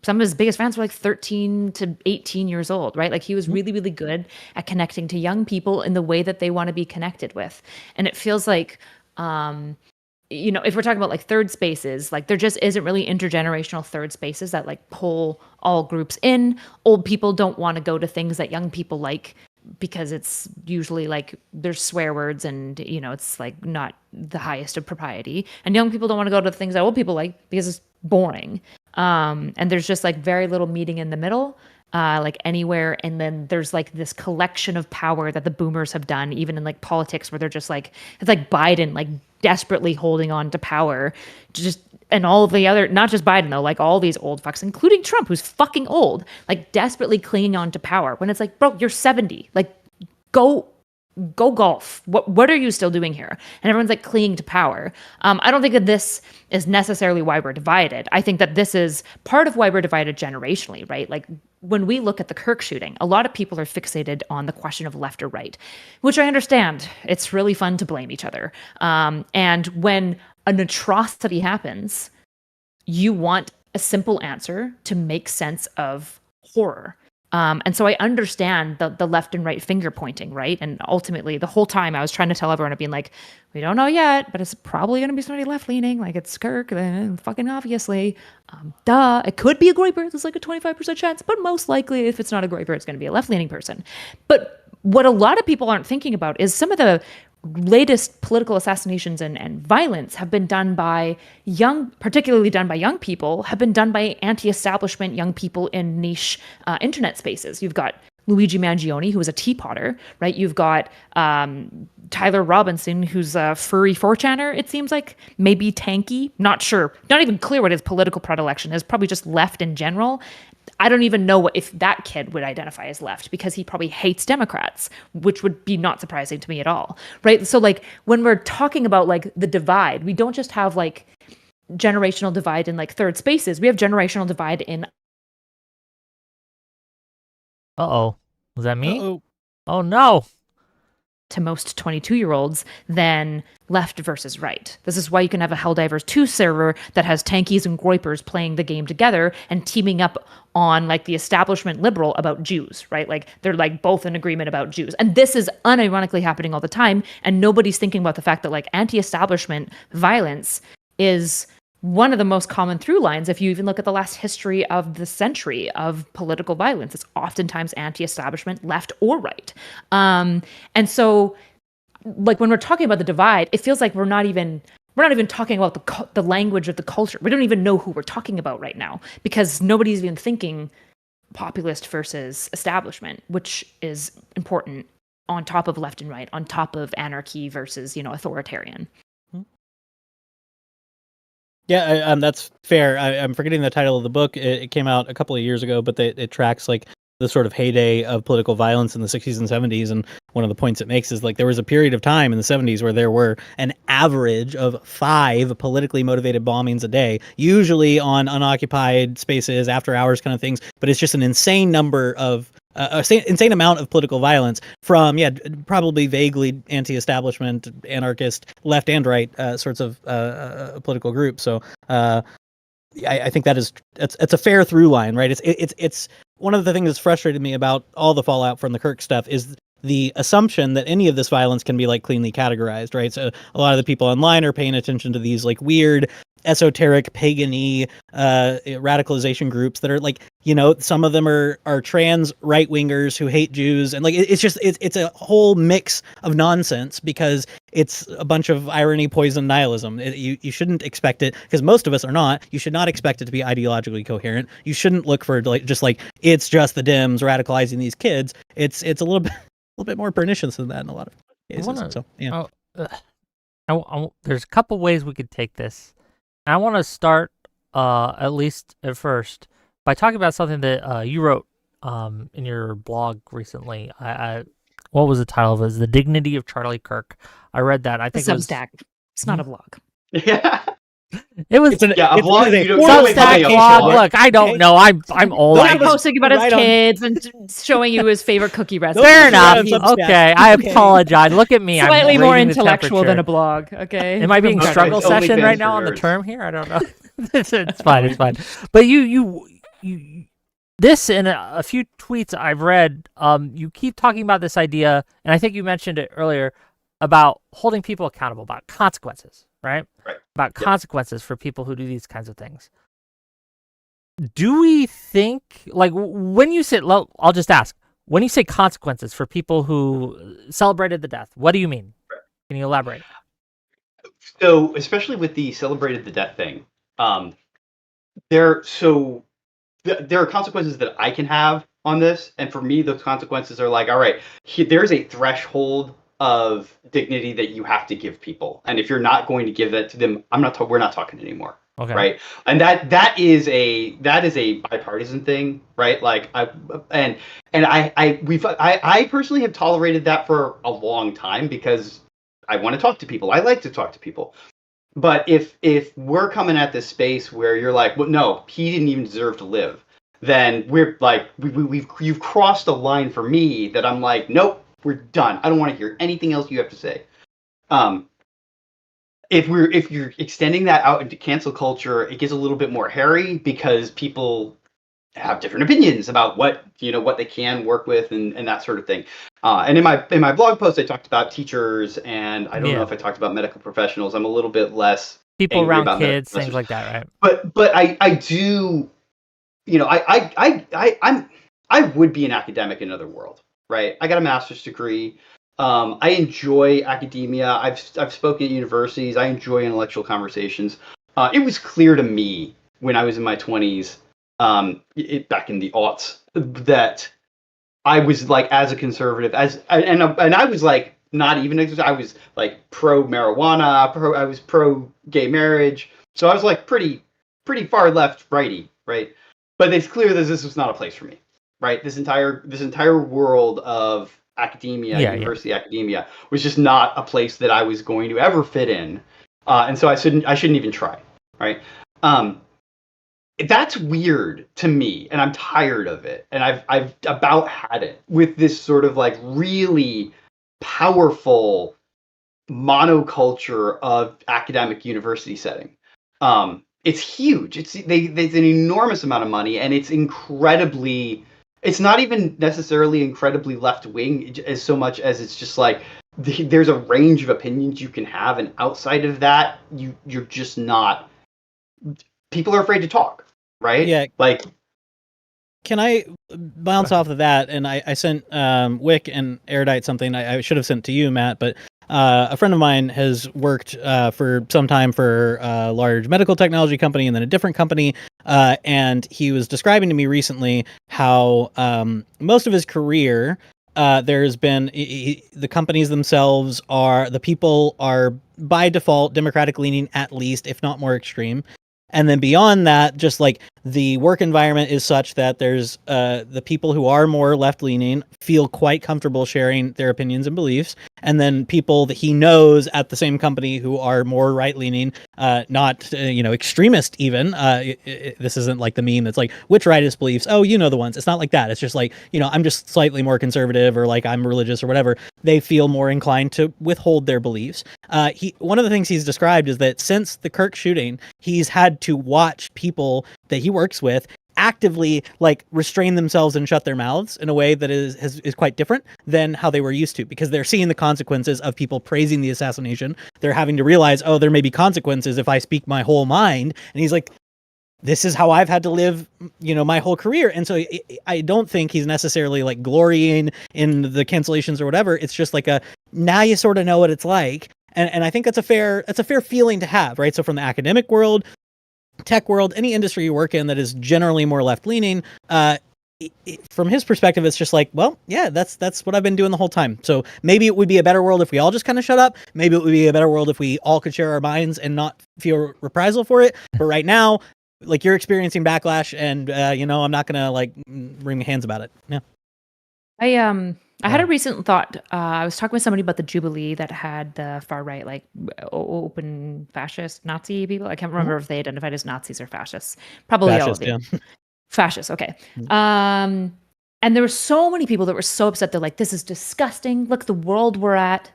some of his biggest fans were like 13 to 18 years old, right? Like, he was really, really good at connecting to young people in the way that they want to be connected with. And it feels like, if we're talking about like third spaces, like, there just isn't really intergenerational third spaces that like pull all groups in. Old people don't want to go to things that young people like, because it's usually like there's swear words and, it's like not the highest of propriety. And young people don't want to go to the things that old people like because it's boring. And there's just like very little meeting in the middle, like anywhere. And then there's like this collection of power that the boomers have done, even in like politics, where they're just like, it's like Biden, like desperately holding on to power, and all of the other, not just Biden though, like all these old fucks, including Trump, who's fucking old, like desperately clinging on to power when it's like, bro, you're 70, like go golf. What are you still doing here? And everyone's like clinging to power. I don't think that this is necessarily why we're divided. I think that this is part of why we're divided generationally, right? Like, when we look at the Kirk shooting, a lot of people are fixated on the question of left or right, which I understand. It's really fun to blame each other. And when an atrocity happens, you want a simple answer to make sense of horror. And so I understand the left and right finger pointing, right? And ultimately, the whole time I was trying to tell everyone, I'd been like, we don't know yet, but it's probably going to be somebody left leaning, like it's Kirk, fucking obviously. Duh. It could be a Groyper. There's like a 25% chance, but most likely, if it's not a Groyper, it's going to be a left leaning person. But what a lot of people aren't thinking about is some of the latest political assassinations and violence have been done by particularly done by young people, have been done by anti-establishment young people in niche internet spaces. You've got Luigi Mangione, who was a teapotter, right? You've got Tyler Robinson, who's a furry 4chaner, it seems like, maybe tanky, not sure, not even clear what his political predilection is, probably just left in general. I don't even know if that kid would identify as left because he probably hates Democrats, which would be not surprising to me at all, right? So like when we're talking about like the divide, we don't just have like generational divide in like third spaces. We have generational divide in. Uh-oh. Was that me? Uh-oh. Oh, no. To most 22-year-olds than left versus right. This is why you can have a Helldivers 2 server that has tankies and groypers playing the game together and teaming up on like the establishment liberal about Jews, right? Like they're like both in agreement about Jews. And this is unironically happening all the time. And nobody's thinking about the fact that like anti-establishment violence is one of the most common through lines. If you even look at the last history of the century of political violence, it's oftentimes anti-establishment, left or right. And so like when we're talking about the divide, it feels like we're not even talking about the language of the culture. We don't even know who we're talking about right now because nobody's even thinking populist versus establishment, which is important on top of left and right, on top of anarchy versus, authoritarian. Yeah, that's fair. I'm forgetting the title of the book. It came out a couple of years ago, but it tracks like the sort of heyday of political violence in the 60s and 70s. And one of the points it makes is like there was a period of time in the 70s where there were an average of 5 politically motivated bombings a day, usually on unoccupied spaces, after hours kind of things. But it's just an insane number of insane amount of political violence from, probably vaguely anti-establishment, anarchist, left and right sorts of political groups. So I think it's a fair through line, right? It's one of the things that's frustrated me about all the fallout from the Kirk stuff is the assumption that any of this violence can be like cleanly categorized, right? So a lot of the people online are paying attention to these like weird esoteric pagan-y radicalization groups that are like, some of them are trans right-wingers who hate Jews, and like it's a whole mix of nonsense because it's a bunch of irony, poison, nihilism. You shouldn't expect it, because most of us are not. You should not expect it to be ideologically coherent. You shouldn't look for like it's just the Dems radicalizing these kids. It's a little bit more pernicious than that in a lot of cases. There's a couple ways we could take this. I want to start, at least at first, by talking about something that you wrote in your blog recently. What was the title of it? It was The Dignity of Charlie Kirk. I read that. I think it was Substack. It's not a blog. Yeah. It was a blog. Substack blog. Look, I don't know. I'm old. I'm posting about his kids and showing you his favorite cookie recipe. Fair enough. Okay, I apologize. Look at me. Slightly I'm more intellectual than a blog. Okay. Am I being struggle session right now on the term here? I don't know. It's fine. It's fine. But you this and a few tweets I've read, you keep talking about this idea, and I think you mentioned it earlier, about holding people accountable, about consequences, right? About consequences for people who do these kinds of things. Do we think, like, when you say, I'll just ask, when you say consequences for people who celebrated the death, what do you mean? Can you elaborate? So, especially with the celebrated the death thing, there are consequences that I can have on this, and for me, those consequences are like, all right, there's a threshold of dignity that you have to give people, and if you're not going to give that to them, we're not talking anymore. Okay. Right, and that is a bipartisan thing, right? Like I personally have tolerated that for a long time because I want to talk to people. I like to talk to people. But if we're coming at this space where you're like, well, no, he didn't even deserve to live, then we're like, you've crossed a line for me that I'm like, nope, we're done. I don't want to hear anything else you have to say. If you're extending that out into cancel culture, it gets a little bit more hairy because people have different opinions about what they can work with and that sort of thing. And in my blog post, I talked about teachers, and I don't know if I talked about medical professionals. I'm a little bit less people around kids, things like that, right? But I do, I would be an academic in another world, right? I got a master's degree. I enjoy academia. I've spoken at universities. I enjoy intellectual conversations. It was clear to me when I was in my 20s, back in the aughts, that I was like, as a conservative, and I was like, not even, I was like pro marijuana, I was pro gay marriage. So I was like pretty far left righty, right? But it's clear that this was not a place for me, right? This entire world of academia, university academia, was just not a place that I was going to ever fit in, and so I shouldn't even try, right? That's weird to me, and I'm tired of it, and I've about had it with this sort of like really powerful monoculture of academic university setting. It's huge. There's an enormous amount of money, and it's incredibly. It's not even necessarily incredibly left wing as so much as it's just like there's a range of opinions you can have, and outside of that, you're just not. People are afraid to talk, right? Yeah. Like, can I bounce off of that? And I sent Wick and Erudite something I should have sent to you, Matt, but a friend of mine has worked for some time for a large medical technology company and then a different company. And he was describing to me recently how most of his career, there's been the companies themselves the people are by default Democratic leaning, at least, if not more extreme. And then beyond that, just like the work environment is such that there's the people who are more left-leaning feel quite comfortable sharing their opinions and beliefs. And then people that he knows at the same company who are more right-leaning, not, extremist even. This isn't like the meme that's like, which rightist beliefs? Oh, you know the ones. It's not like that. It's just like, I'm just slightly more conservative, or like I'm religious or whatever. They feel more inclined to withhold their beliefs. One of the things he's described is that since the Kirk shooting, he's had to watch people that he works with actively like restrain themselves and shut their mouths in a way that is quite different than how they were used to, because they're seeing the consequences of people praising the assassination. They're having to realize, oh, there may be consequences if I speak my whole mind. And he's like, this is how I've had to live, my whole career. And so I don't think he's necessarily like glorying in the cancellations or whatever. It's just like now you sort of know what it's like. And I think that's a fair feeling to have, right? So from the academic world, tech world, any industry you work in that is generally more left-leaning, from his perspective, it's just like, well, yeah, that's what I've been doing the whole time. So maybe it would be a better world if we all just kind of shut up. Maybe it would be a better world if we all could share our minds and not feel reprisal for it. But right now, like, you're experiencing backlash, and I'm not gonna like wring my hands about it. Yeah. I had a recent thought. I was talking with somebody about the Jubilee that had the far right, like open fascist Nazi people. I can't remember if they identified as Nazis or fascists. Probably Fascist, all of them. yeah. Fascists, okay. And there were so many people that were so upset. They're like, this is disgusting. Look, the world we're at,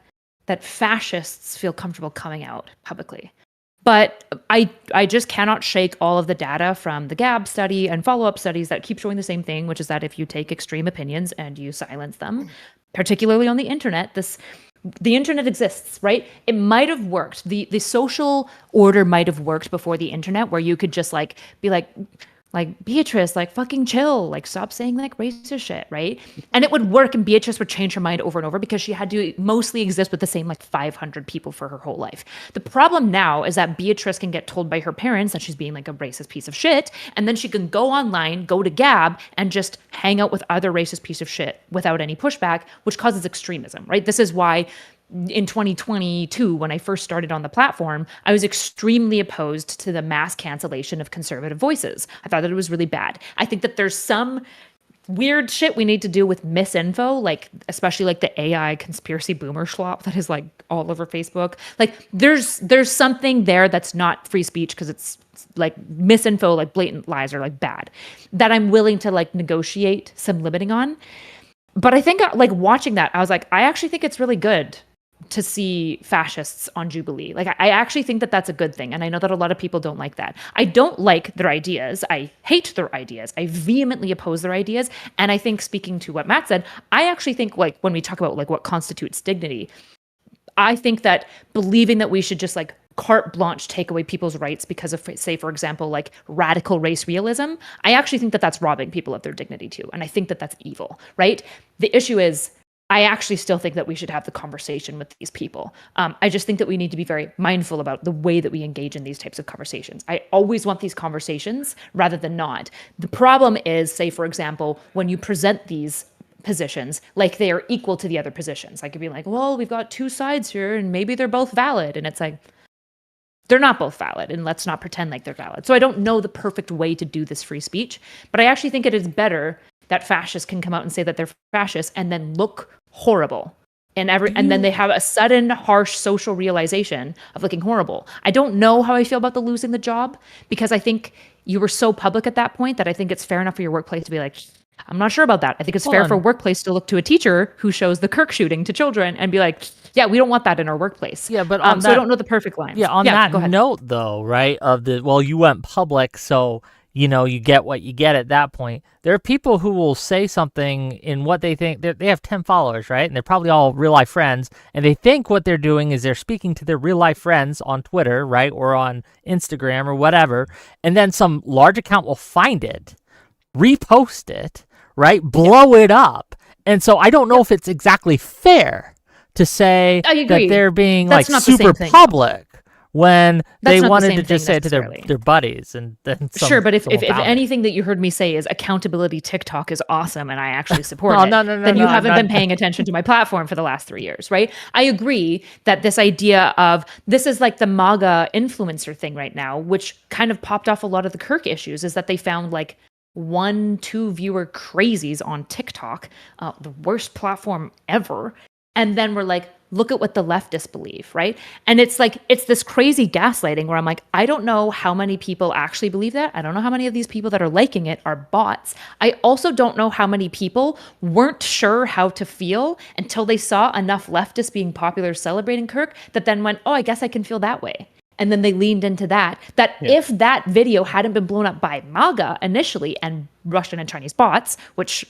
that fascists feel comfortable coming out publicly. But I just cannot shake all of the data from the Gab study and follow-up studies that keep showing the same thing, which is that if you take extreme opinions and you silence them, particularly on the internet, the internet exists, right? It might have worked. The social order might have worked before the internet, where you could just like be like Beatrice, like fucking chill, like stop saying like racist shit, right? And it would work, and Beatrice would change her mind over and over because she had to mostly exist with the same like 500 people for her whole life. The problem now is that Beatrice can get told by her parents that she's being like a racist piece of shit, and then she can go online, go to Gab, and just hang out with other racist piece of shit without any pushback, which causes extremism, right? This is why in 2022, when I first started on the platform, I was extremely opposed to the mass cancellation of conservative voices. I thought that it was really bad. I think that there's some weird shit we need to do with misinfo, like especially like the AI conspiracy boomer schlop that is like all over Facebook. Like there's something there that's not free speech, because it's like misinfo, like blatant lies are like bad, that I'm willing to like negotiate some limiting on. But I think like watching that, I was like, I actually think it's really good to see fascists on Jubilee. Like, I actually think that that's a good thing. And I know that a lot of people don't like that. I don't like their ideas. I hate their ideas. I vehemently oppose their ideas. And I think, speaking to what Matt said, I actually think, like, when we talk about like what constitutes dignity, I think that believing that we should just like carte blanche take away people's rights because of, say, for example, like radical race realism, I actually think that that's robbing people of their dignity too. And I think that that's evil, right? The issue is, I actually still think that we should have the conversation with these people. I just think that we need to be very mindful about the way that we engage in these types of conversations. I always want these conversations rather than not. The problem is, say, for example, when you present these positions like they are equal to the other positions. I could be like, well, we've got two sides here and maybe they're both valid. And it's like, they're not both valid, and let's not pretend like they're valid. So I don't know the perfect way to do this free speech, but I actually think it is better that fascists can come out and say that they're fascists and then look horrible. And then they have a sudden harsh social realization of looking horrible. I don't know how I feel about the losing the job, because I think you were so public at that point that I think it's fair enough for your workplace to be like, I'm not sure about that. I think it's fair for a workplace to look to a teacher who shows the Kirk shooting to children and be like, yeah, we don't want that in our workplace. Yeah, but so I don't know the perfect line. Yeah, on that note, though, right, you went public, so, you get what you get at that point. There are people who will say something in what they think, they have 10 followers, right, and they're probably all real-life friends, and they think what they're doing is they're speaking to their real-life friends on Twitter, right, or on Instagram or whatever, and then some large account will find it, repost it, right, blow it up, and so I don't know if it's exactly fair to say that they're being super public when they wanted to just say it to their buddies, and then sure. But if anything that you heard me say is accountability TikTok is awesome and I actually support it, then you haven't been paying attention to my platform for the last 3 years, right? I agree that this idea of this is like the MAGA influencer thing right now, which kind of popped off a lot of the Kirk issues, is that they found like 1-2 viewer crazies on TikTok, the worst platform ever. And then we're like, look at what the leftists believe, right? And it's like, it's this crazy gaslighting where I'm like, I don't know how many people actually believe that. I don't know how many of these people that are liking it are bots. I also don't know how many people weren't sure how to feel until they saw enough leftists being popular celebrating Kirk that then went, oh, I guess I can feel that way. And then they leaned into that. If that video hadn't been blown up by MAGA initially and Russian and Chinese bots, which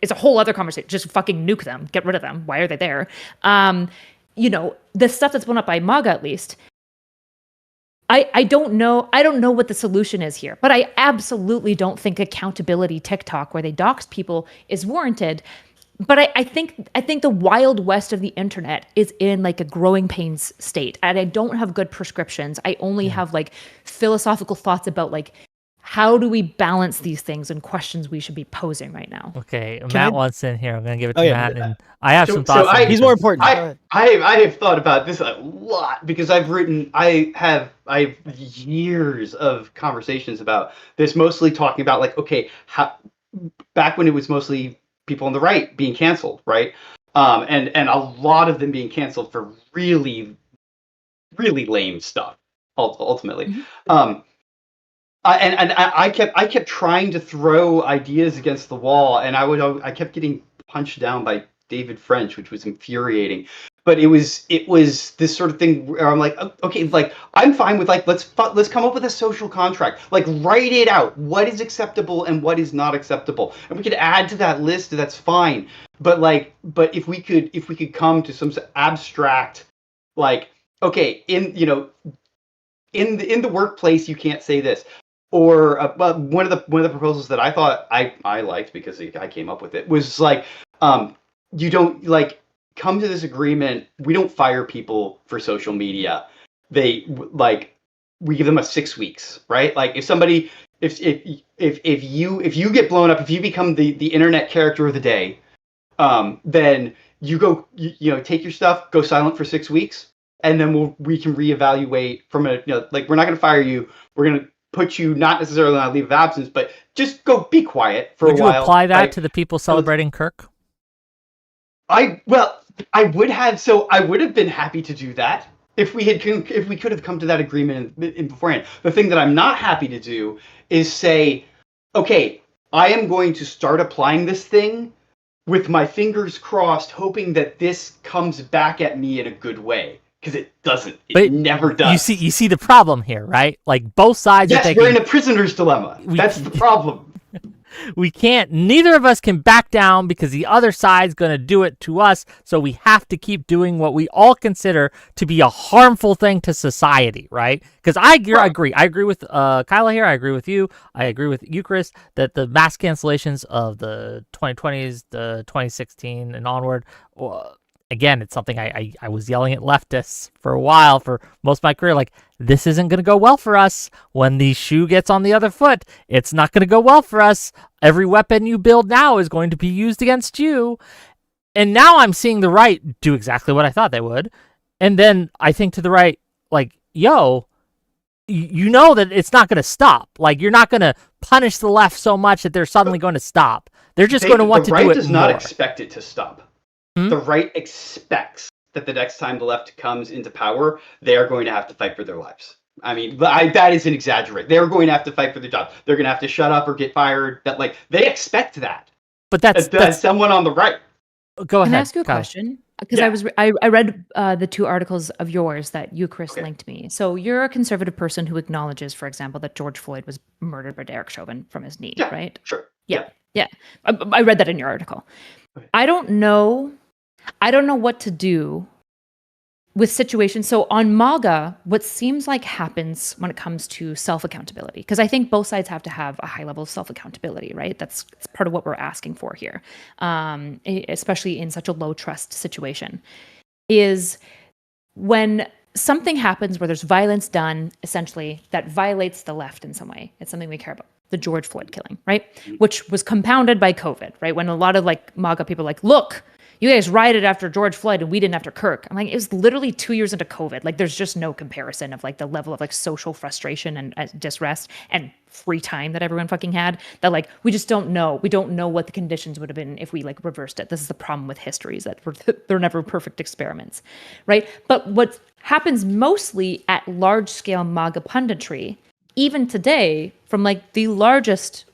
is a whole other conversation, just fucking nuke them, get rid of them. Why are they there? The stuff that's blown up by MAGA, at least, I don't know. I don't know what the solution is here, but I absolutely don't think accountability TikTok, where they dox people, is warranted. But I think the wild west of the internet is in like a growing pains state, and I don't have good prescriptions. I only have like philosophical thoughts about like, how do we balance these things and questions we should be posing right now? Okay, Matt wants in here. I'm going to give it to Matt, and I have some thoughts. He's more important. I have thought about this a lot because I have years of conversations about this, mostly talking about like, okay, how back when it was mostly people on the right being canceled, right? And a lot of them being canceled for really, really lame stuff, ultimately. Mm-hmm. I kept trying to throw ideas against the wall, and I kept getting punched down by David French, which was infuriating. But it was this sort of thing where I'm like, okay, like I'm fine with like let's come up with a social contract, like write it out, what is acceptable and what is not acceptable, and we could add to that list. That's fine. But if we could come to some abstract, like, okay, in the workplace you can't say this. Or one of the proposals that I thought I liked because I came up with it was like, you don't like come to this agreement. We don't fire people for social media. They like we give them a 6 weeks, right? Like if somebody if you get blown up, if you become the internet character of the day, then you go take your stuff, go silent for 6 weeks, and then we can reevaluate from a like we're not going to fire you. We're going to put you not necessarily on a leave of absence, but just go be quiet for a while. Would you apply that to the people celebrating Kirk? I would have been happy to do that if we could have come to that agreement in beforehand. The thing that I'm not happy to do is say, okay, I am going to start applying this thing with my fingers crossed, hoping that this comes back at me in a good way. Because it doesn't. It never does. You see the problem here, right? Like both sides are thinking, we're in a prisoner's dilemma. That's the problem. Neither of us can back down because the other side's going to do it to us. So we have to keep doing what we all consider to be a harmful thing to society, right? Because I agree. I agree with Kyla here. I agree with you. I agree with you, Chris, that the mass cancellations of the 2020s, the 2016 and onward, again, it's something I was yelling at leftists for a while, for most of my career, like, this isn't going to go well for us. When the shoe gets on the other foot, it's not going to go well for us. Every weapon you build now is going to be used against you. And now I'm seeing the right do exactly what I thought they would. And then I think to the right, like, yo, you know that it's not going to stop. Like, you're not going to punish the left so much that they're suddenly going to stop. They're just going to want to do it more. The right does not expect it to stop. The right expects that the next time the left comes into power, they are going to have to fight for their lives. I mean, that is an exaggerate. They're going to have to fight for their job. They're going to have to shut up or get fired. That, like, they expect that. But that's someone on the right. Go ahead. Can I ask you a question? Because I read the 2 articles of yours that you, Chris, linked me. So you're a conservative person who acknowledges, for example, that George Floyd was murdered by Derek Chauvin from his knee, right? Sure. Yeah. I read that in your article. Okay. I don't know what to do with situations. So on MAGA, what seems like happens when it comes to self-accountability, because I think both sides have to have a high level of self-accountability, right? That's part of what we're asking for here, especially in such a low trust situation, is when something happens where there's violence done, essentially, that violates the left in some way. It's something we care about. The George Floyd killing, right? Which was compounded by COVID, right? When a lot of like MAGA people are like, look, you guys rioted after George Floyd and we didn't after Kirk. I'm like, it was literally 2 years into COVID. Like, there's just no comparison of like the level of like social frustration and disrest and free time that everyone fucking had, that like, we just don't know. We don't know what the conditions would have been if we like reversed it. This is the problem with history, is that they're never perfect experiments, right? But what happens mostly at large scale MAGA punditry, even today, from like the largest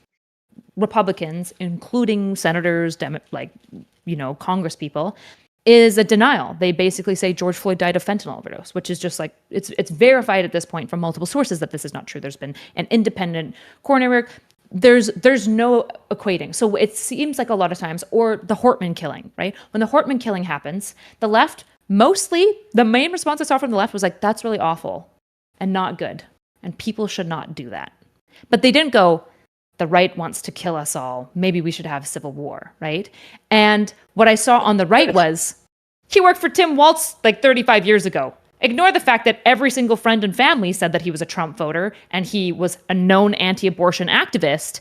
Republicans, including senators, Congress people, is a denial. They basically say George Floyd died of fentanyl overdose, which is just like, it's verified at this point from multiple sources that this is not true. There's been an independent coroner work. There's no equating. So it seems like a lot of times, or the Hortman killing, right? When the Hortman killing happens, the left, mostly the main response I saw from the left was like, that's really awful and not good. And people should not do that. But they didn't go, the right wants to kill us all. Maybe we should have civil war, right? And what I saw on the right was, he worked for Tim Walz like 35 years ago. Ignore the fact that every single friend and family said that he was a Trump voter and he was a known anti-abortion activist.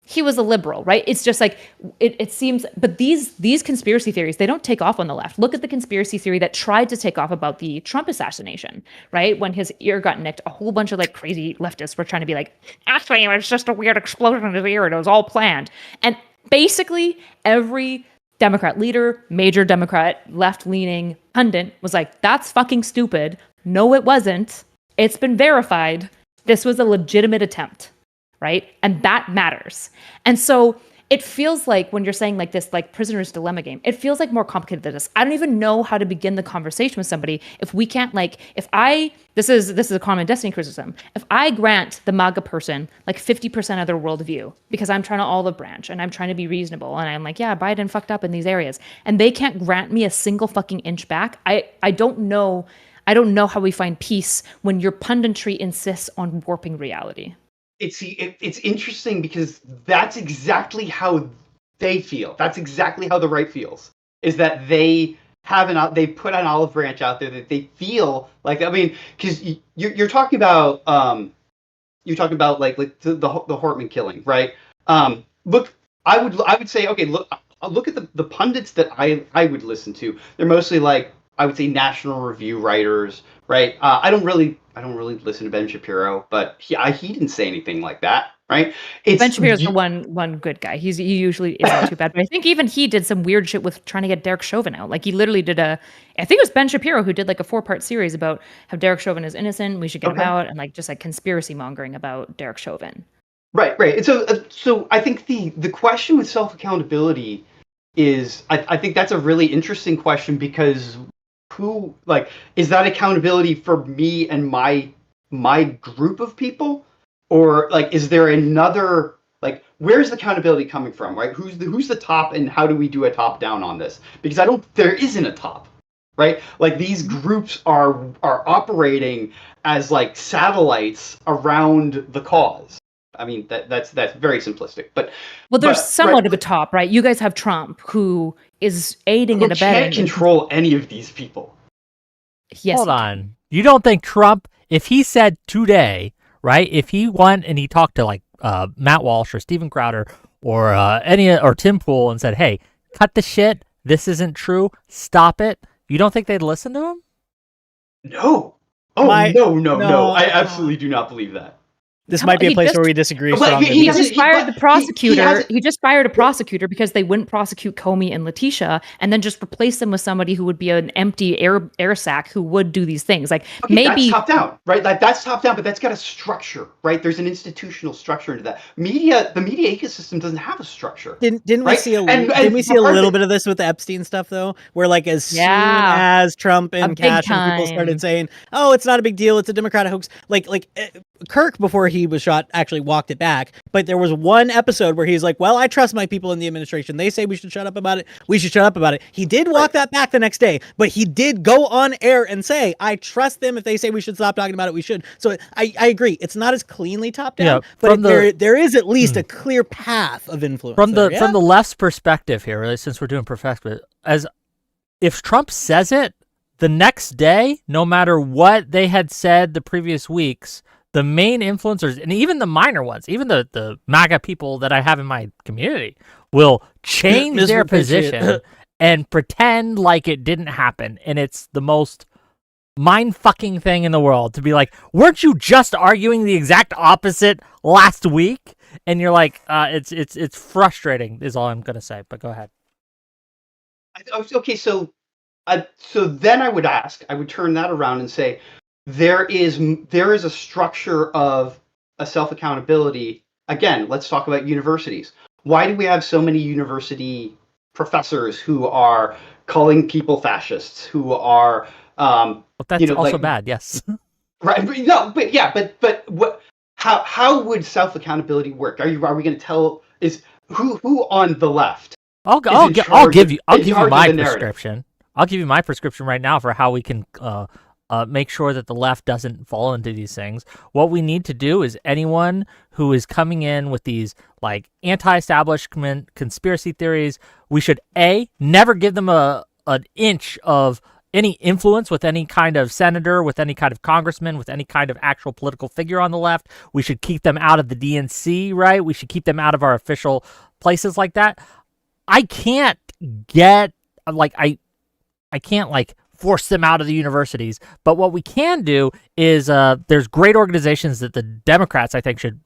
He was a liberal, right? It's just like, it seems, but these conspiracy theories, they don't take off on the left. Look at the conspiracy theory that tried to take off about the Trump assassination, right? When his ear got nicked, a whole bunch of like crazy leftists were trying to be like, actually, it was just a weird explosion in his ear and it was all planned. And basically every Democrat leader, major Democrat, left-leaning pundit was like, that's fucking stupid. No, it wasn't. It's been verified. This was a legitimate attempt. Right? And that matters. And so it feels like when you're saying like this, like prisoner's dilemma game, it feels like more complicated than this. I don't even know how to begin the conversation with somebody if we can't like, this is a common destiny criticism. If I grant the MAGA person like 50% of their worldview because I'm trying to olive branch and I'm trying to be reasonable and I'm like, yeah, Biden fucked up in these areas, and they can't grant me a single fucking inch back, I don't know how we find peace when your punditry insists on warping reality. It's interesting because that's exactly how they feel. That's exactly how the right feels. Is that they put an olive branch out there that they feel like. I mean, because you're talking about like the Hortman killing, right? Look, I would say, okay, look at the pundits that I would listen to. They're mostly like, I would say, National Review writers, right? I don't really listen to Ben Shapiro, but he didn't say anything like that, right? Ben Shapiro's the one good guy. He usually isn't too bad, but I think even he did some weird shit with trying to get Derek Chauvin out. Like, he literally did I think it was Ben Shapiro who did like a 4-part series about how Derek Chauvin is innocent, we should get him out, and like just like conspiracy mongering about Derek Chauvin. Right. And so I think the question with self-accountability is, I think that's a really interesting question, because who, like, is that accountability for me and my group of people, or like, is there another, like, where's the accountability coming from, right? Who's the top, and how do we do a top down on this? Because there isn't a top, right? Like, these groups are operating as like satellites around the cause. I mean, that's very simplistic, but there's somewhat of a top, right? You guys have Trump, who is aiding You and can't abetting. control any of these people. Yes, Hold on. You don't think Trump, if he said today, right? If he went and he talked to like Matt Walsh or Steven Crowder or or Tim Pool and said, "Hey, cut the shit. This isn't true. Stop it." You don't think they'd listen to him? No. Oh, no. I absolutely do not believe that. This might be a place where we disagree strongly. He just fired the prosecutor. He just fired a prosecutor because they wouldn't prosecute Comey and Letitia, and then just replace them with somebody who would be an empty air sack who would do these things. Like, okay, maybe that's top down, right? Like, that's top down, but that's got a structure, right? There's an institutional structure into that. The media ecosystem doesn't have a structure. Didn't we right? see a little bit of this with the Epstein stuff though, where like as soon as Trump and Cash and people started saying, "Oh, it's not a big deal, it's a Democratic hoax," like Kirk, before he was shot, actually walked it back. But there was one episode where he's like, "Well, I trust my people in the administration. They say we should shut up about it. We should shut up about it." He did walk that back the next day, but he did go on air and say, "I trust them. If they say we should stop talking about it, we should." So I agree. It's not as cleanly top down, but there is at least a clear path of influence. From the left's perspective here, really, since we're doing perspective, as if Trump says it, the next day, no matter what they had said the previous weeks, the main influencers, and even the minor ones, even the MAGA people that I have in my community, will change their position and pretend like it didn't happen. And it's the most mind-fucking thing in the world to be like, weren't you just arguing the exact opposite last week? And you're like, it's frustrating is all I'm going to say, but go ahead. Okay, so then I would turn that around and say, there is a structure of a self-accountability. Again, let's talk about universities. Why do we have so many university professors who are calling people fascists, who are that's also bad, yes. Right. But what how would self-accountability work? Are we going to tell who on the left? I'll give you my prescription. I'll give you my prescription right now for how we can make sure that the left doesn't fall into these things. What we need to do is anyone who is coming in with these like anti-establishment conspiracy theories, we should never give them an inch of any influence with any kind of senator, with any kind of congressman, with any kind of actual political figure on the left. We should keep them out of the DNC, right? We should keep them out of our official places like that. I can't force them out of the universities. But what we can do is there's great organizations that the Democrats, I think, should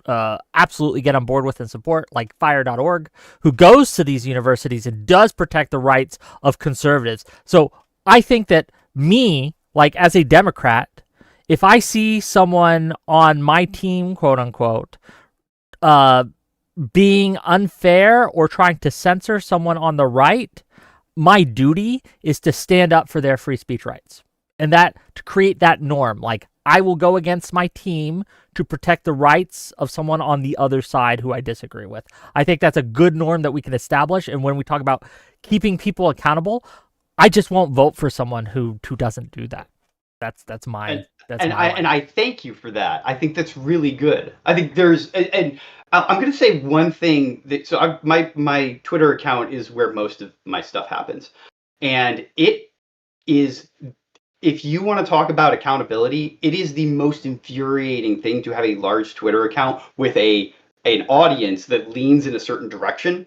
absolutely get on board with and support, like fire.org, who goes to these universities and does protect the rights of conservatives. So I think that like as a Democrat, if I see someone on my team, quote unquote, being unfair or trying to censor someone on the right, my duty is to stand up for their free speech rights, and that to create that norm. Like, I will go against my team to protect the rights of someone on the other side who I disagree with. I think that's a good norm that we can establish. And when we talk about keeping people accountable, I just won't vote for someone who doesn't do that. That's my and I thank you for that. I think that's really good. I think there's and I'm going to say one thing that my Twitter account is where most of my stuff happens, and it is, if you want to talk about accountability, it is the most infuriating thing to have a large Twitter account with an audience that leans in a certain direction.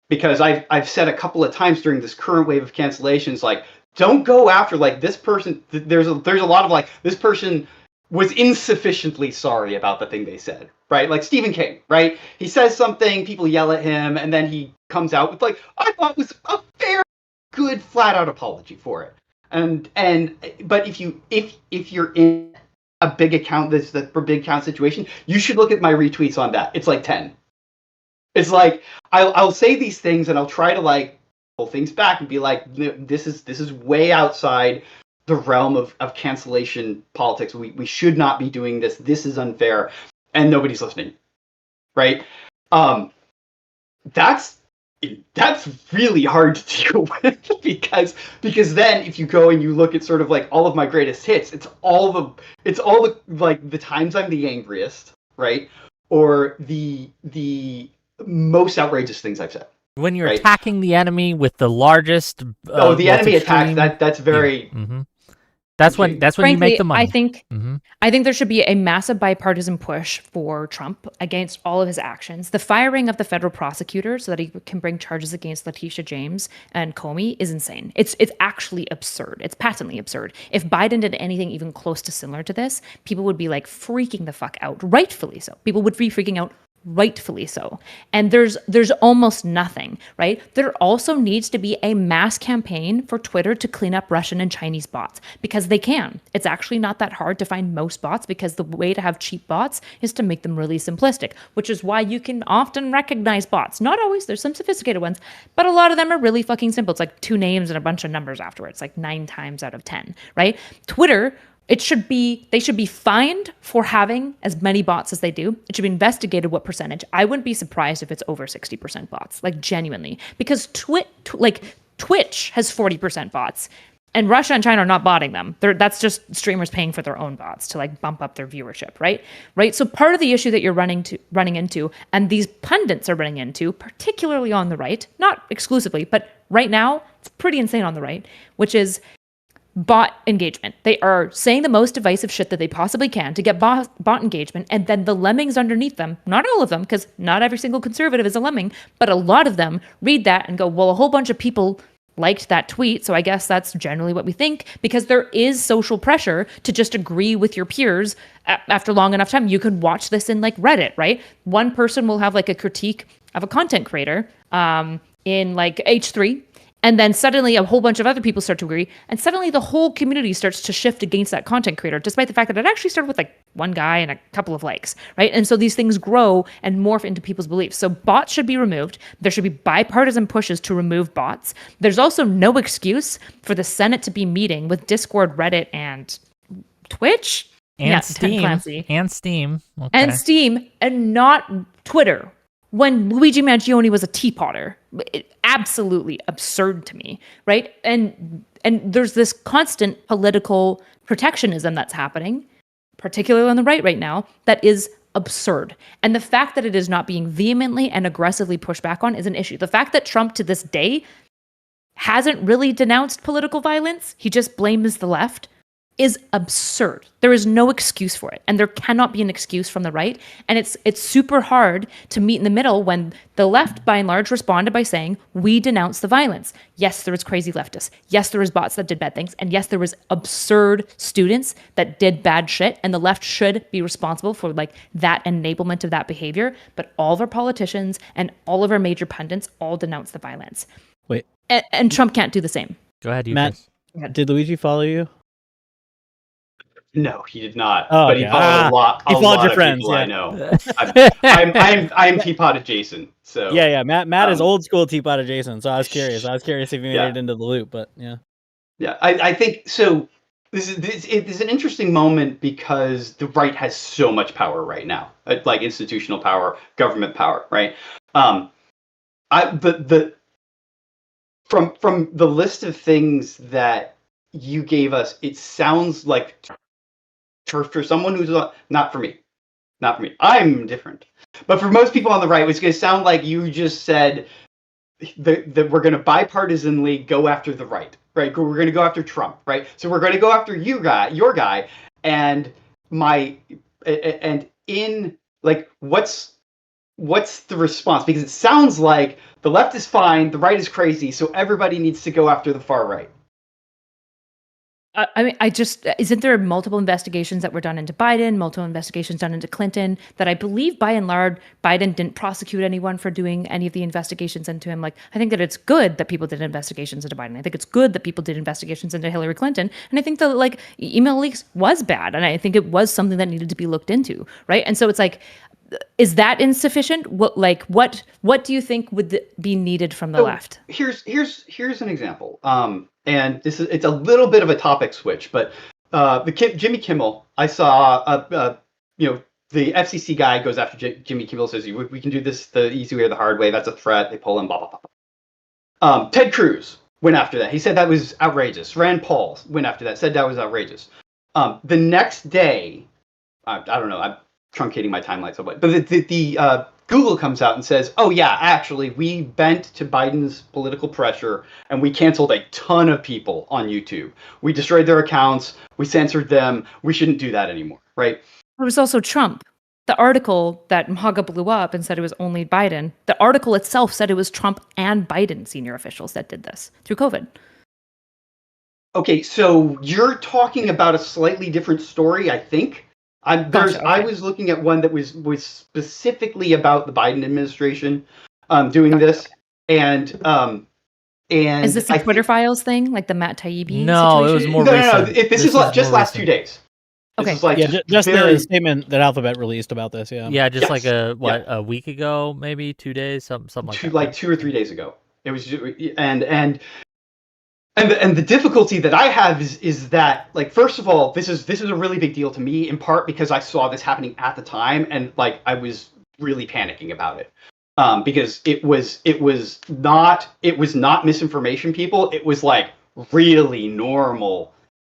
Because I've said a couple of times during this current wave of cancellations, like, don't go after like this person. There's a lot of like, this person was insufficiently sorry about the thing they said, right? Like Stephen King, right? He says something, people yell at him, and then he comes out with like, I thought was a very good flat out apology for it. But if you're in a big account, for big account situation, you should look at my retweets on that. It's like 10. It's like I'll say these things and I'll try to like pull things back and be like, this is way outside the realm of cancellation politics. We should not be doing this. This is unfair, and nobody's listening, right? That's really hard to deal with because then if you go and you look at sort of like all of my greatest hits, it's all the like the times I'm the angriest, right? Or the most outrageous things I've said, When you're right? attacking the enemy with the largest, The enemy extreme, attacks. That's very. That's when you make Frankly, the money. I think there should be a massive bipartisan push for Trump against all of his actions. The firing of the federal prosecutor so that he can bring charges against Letitia James and Comey is insane. It's actually absurd. It's patently absurd. If Biden did anything even close to similar to this, people would be like freaking the fuck out, rightfully so. People would be freaking out, rightfully so. And there's almost nothing, right? There also needs to be a mass campaign for Twitter to clean up Russian and Chinese bots, because they can. It's actually not that hard to find most bots, because the way to have cheap bots is to make them really simplistic, which is why you can often recognize bots. Not always, there's some sophisticated ones, but a lot of them are really fucking simple. It's like 2 names and a bunch of numbers afterwards, like 9 times out of 10, right? Twitter, they should be fined for having as many bots as they do. It should be investigated what percentage. I wouldn't be surprised if it's over 60% bots, like genuinely, because Twitch has 40% bots, and Russia and China are not botting them. That's just streamers paying for their own bots to like bump up their viewership, right? Right. So part of the issue that you're running into, and these pundits are running into, particularly on the right, not exclusively, but right now it's pretty insane on the right, which is bot engagement. They are saying the most divisive shit that they possibly can to get bot engagement, and then the lemmings underneath them, not all of them, because not every single conservative is a lemming, but a lot of them read that and go, well, a whole bunch of people liked that tweet, so I guess that's generally what we think, because there is social pressure to just agree with your peers after long enough time. You can watch this in like Reddit, right? One person will have like a critique of a content creator in like H3, and then suddenly a whole bunch of other people start to agree, and suddenly the whole community starts to shift against that content creator, despite the fact that it actually started with like one guy and a couple of likes, right? And so these things grow and morph into people's beliefs. So bots should be removed. There should be bipartisan pushes to remove bots. There's also no excuse for the Senate to be meeting with Discord, Reddit, and Twitch? And Steam. And Steam. Okay. And Steam, and not Twitter. When Luigi Mangione was a teapotter. Absolutely absurd to me, right? And there's this constant political protectionism that's happening, particularly on the right now, that is absurd. And the fact that it is not being vehemently and aggressively pushed back on is an issue. The fact that Trump to this day hasn't really denounced political violence, he just blames the left, is absurd. There is no excuse for it, and there cannot be an excuse from the right. And it's super hard to meet in the middle when the left, by and large, responded by saying, we denounce the violence. Yes, there was crazy leftists. Yes, there was bots that did bad things. And yes, there was absurd students that did bad shit, and the left should be responsible for like that enablement of that behavior. But all of our politicians and all of our major pundits all denounce the violence. Wait. And Trump can't do the same. Go ahead, Matt. Did Luigi follow you? No, he did not. Oh, but he followed a lot. He followed your friends. People yeah. I know. I'm teapot adjacent. So yeah. Matt is old school teapot adjacent. So I was curious. If you made it into the loop, but yeah. Yeah, I think so. This is an interesting moment because the right has so much power right now, like institutional power, government power, right? From the list of things that you gave us, it sounds like for someone who's not for me. I'm different. But for most people on the right, it's going to sound like you just said that we're going to bipartisanly go after the right. We're going to go after Trump, right? So we're going to go after your guy, and in like what's the response? Because it sounds like the left is fine, the right is crazy, so everybody needs to go after the far right. I mean, isn't there multiple investigations that were done into Biden, multiple investigations done into Clinton, that I believe by and large, Biden didn't prosecute anyone for doing any of the investigations into him. Like, I think that it's good that people did investigations into Biden. I think it's good that people did investigations into Hillary Clinton. And I think the like email leaks was bad. And I think it was something that needed to be looked into. Right. And so it's like, is that insufficient? What do you think would be needed from the left? Here's an example. And it's a little bit of a topic switch, but Jimmy Kimmel, I saw the FCC guy goes after Jimmy Kimmel, says we can do this the easy way or the hard way. That's a threat. They pull him. Blah blah blah. Ted Cruz went after that. He said that was outrageous. Rand Paul went after that. Said that was outrageous. The next day, I don't know. I'm truncating my timeline so much, but the Google comes out and says, oh yeah, actually we bent to Biden's political pressure and we canceled a ton of people on YouTube. We destroyed their accounts, we censored them, we shouldn't do that anymore, right? It was also Trump. The article that MAGA blew up and said it was only Biden, the article itself said it was Trump and Biden senior officials that did this through COVID. Okay, so you're talking about a slightly different story, I think. Gotcha, okay. I was looking at one that was specifically about the Biden administration doing this, and is this the Twitter files thing, like the Matt Taibbi No, situation? it was more no, recent. This is like just last 2 days. Okay. This is like just the statement that Alphabet released about this. Yeah, just like a week ago, maybe 2 days, something like that. Like 2 or 3 days ago. It was and the difficulty that I have is that, like, first of all, this is a really big deal to me, in part because I saw this happening at the time, and like I was really panicking about it, because it was not misinformation, people. It was like really normal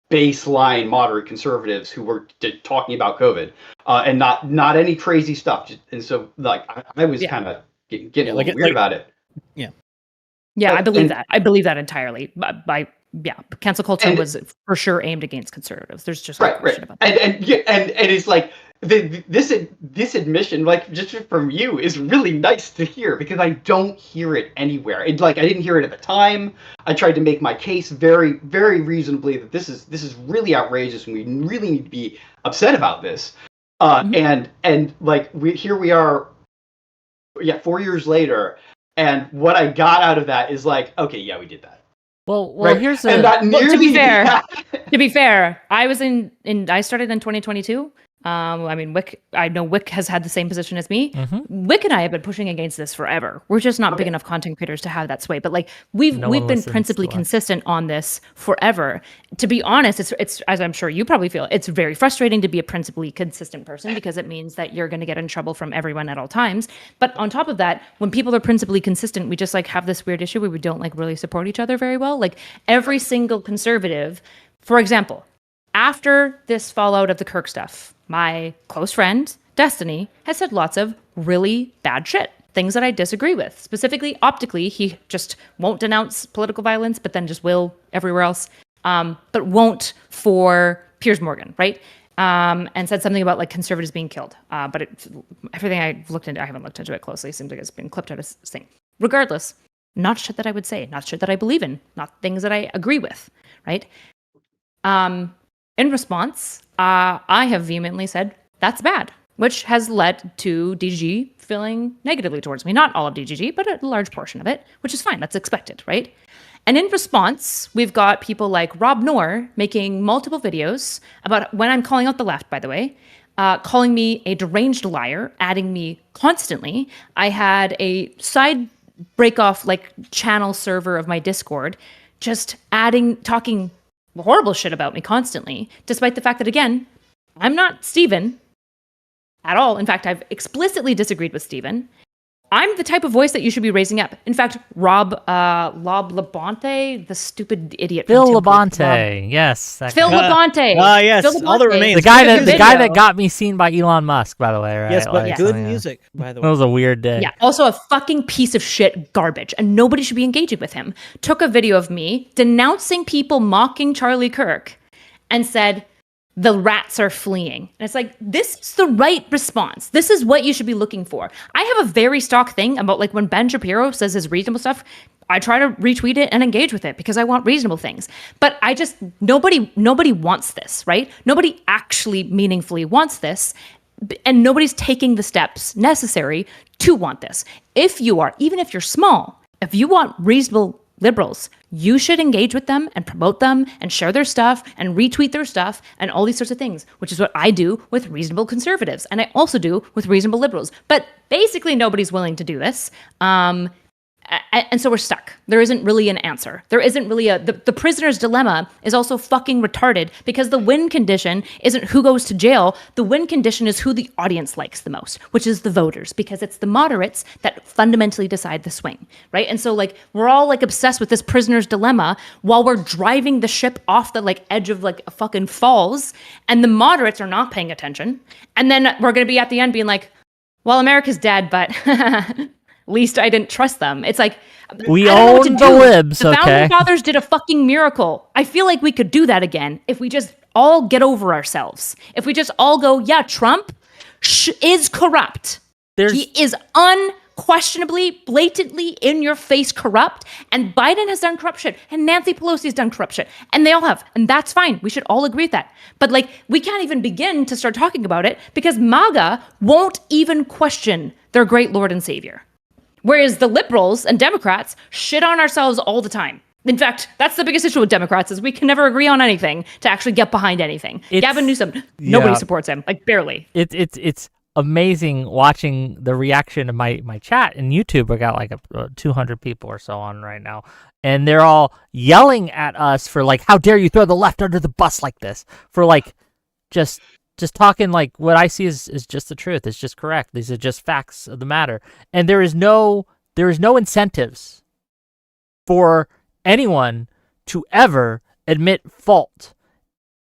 baseline moderate conservatives who were talking about COVID, and not any crazy stuff. And so like I was kind of getting a little weird about it. Yeah, I believe that. I believe that entirely. Cancel culture was for sure aimed against conservatives. There's just no question about that. And it's like this admission, like just from you, is really nice to hear, because I don't hear it anywhere. I didn't hear it at the time. I tried to make my case very, very reasonably that this is really outrageous and we really need to be upset about this. And like here we are, 4 years later. And what I got out of that is like, okay, yeah, we did that. Well, right? Here's to be fair, I was I started in 2022. I mean, I know Wick has had the same position as me. Mm-hmm. Wick and I have been pushing against this forever. We're just not big enough content creators to have that sway. But like we've been principally consistent on this forever. To be honest, it's as I'm sure you probably feel, it's very frustrating to be a principally consistent person, because it means that you're going to get in trouble from everyone at all times. But on top of that, when people are principally consistent, we just like have this weird issue where we don't like really support each other very well. Like every single conservative, for example, after this fallout of the Kirk stuff, my close friend, Destiny, has said lots of really bad shit, things that I disagree with. Specifically, optically, he just won't denounce political violence, but then just will everywhere else, but won't for Piers Morgan, right? And said something about like conservatives being killed. But everything I looked into, I haven't looked into it closely. It seems like it's been clipped out of this thing. Regardless, not shit that I would say, not shit that I believe in, not things that I agree with, right? In response, I have vehemently said, that's bad, which has led to DGG feeling negatively towards me. Not all of DGG, but a large portion of it, which is fine. That's expected, right? And in response, we've got people like Rob Noor making multiple videos about when I'm calling out the left, by the way, calling me a deranged liar, adding me constantly. I had a side break-off like channel server of my Discord just talking horrible shit about me constantly, despite the fact that, again, I'm not Steven at all. In fact, I've explicitly disagreed with Steven. I'm the type of voice that you should be raising up. In fact, Lob Labonte, the stupid idiot. Phil Labonte, yes. Phil Labonte. Yes, Phil Labonte. all that remains. The guy that got me seen by Elon Musk, by the way, right? Yes, but like, good music, by the way. That was a weird day. Yeah, also a fucking piece of shit garbage, and nobody should be engaging with him. Took a video of me denouncing people mocking Charlie Kirk and said, the rats are fleeing. And it's like, this is the right response. This is what you should be looking for. I have a very stock thing about like when Ben Shapiro says his reasonable stuff, I try to retweet it and engage with it because I want reasonable things. But nobody wants this, right? Nobody actually meaningfully wants this. And nobody's taking the steps necessary to want this. Even if you're small, if you want reasonable liberals, you should engage with them and promote them and share their stuff and retweet their stuff and all these sorts of things, which is what I do with reasonable conservatives. And I also do with reasonable liberals. But basically nobody's willing to do this. And so we're stuck. There isn't really an answer. There isn't really the prisoner's dilemma is also fucking retarded, because the win condition isn't who goes to jail. The win condition is who the audience likes the most, which is the voters, because it's the moderates that fundamentally decide the swing, right? And so like we're all like obsessed with this prisoner's dilemma while we're driving the ship off the like edge of like a fucking falls, and the moderates are not paying attention. And then we're going to be at the end being like, Well, America's dead, but at least I didn't trust them. It's like, We I don't know what to own the do. libs, The founding okay? fathers did a fucking miracle. I feel like we could do that again if we just all get over ourselves. If we just all go, yeah, Trump is corrupt. He is unquestionably, blatantly in your face corrupt. And Biden has done corrupt shit. And Nancy Pelosi has done corrupt shit. And they all have. And that's fine. We should all agree with that. But like, we can't even begin to start talking about it because MAGA won't even question their great Lord and Savior. Whereas the liberals and Democrats shit on ourselves all the time. In fact, that's the biggest issue with Democrats is we can never agree on anything to actually get behind anything. Gavin Newsom, nobody supports him, like barely. It's amazing watching the reaction of my chat in YouTube. I got like 200 people or so on right now, and they're all yelling at us for like, how dare you throw the left under the bus like this, for like just talking like what I see is just the truth. It's just correct. These are just facts of the matter, and there is no incentives for anyone to ever admit fault,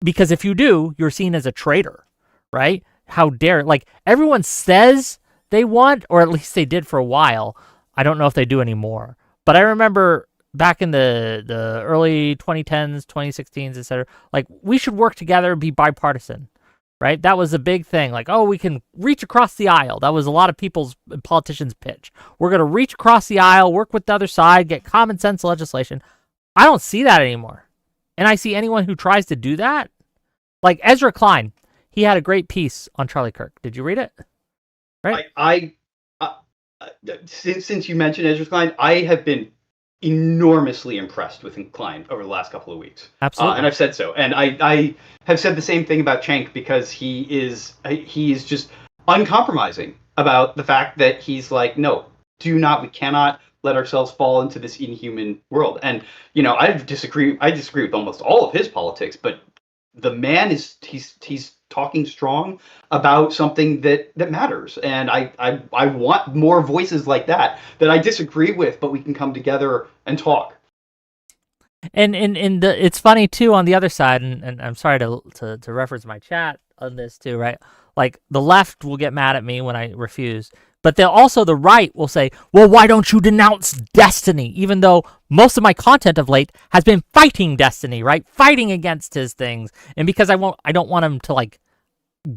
because if you do, you're seen as a traitor, right? How dare, like, everyone says they want, or at least they did for a while. I don't know if they do anymore, but I remember back in the early 2010s, 2016s, etc., like, we should work together and be bipartisan, right? That was a big thing. Like, oh, we can reach across the aisle. That was a lot of people's politicians' pitch. We're going to reach across the aisle, work with the other side, get common sense legislation. I don't see that anymore. And I see anyone who tries to do that, like Ezra Klein, he had a great piece on Charlie Kirk. Did you read it? Right. Since you mentioned Ezra Klein, I have been enormously impressed with Klein over the last couple of weeks. Absolutely. And I've said so. And I have said the same thing about Cenk, because he is just uncompromising about the fact that he's like, no, we cannot let ourselves fall into this inhuman world. And, I disagree with almost all of his politics, but the man he's talking strong about something that matters, and I want more voices like that I disagree with, but we can come together and talk. And it's funny too on the other side, and I'm sorry to reference my chat on this too, right? Like, the left will get mad at me when I refuse, but the right will say, well, why don't you denounce Destiny? Even though most of my content of late has been fighting Destiny, right? Fighting against his things. And because I don't want him to like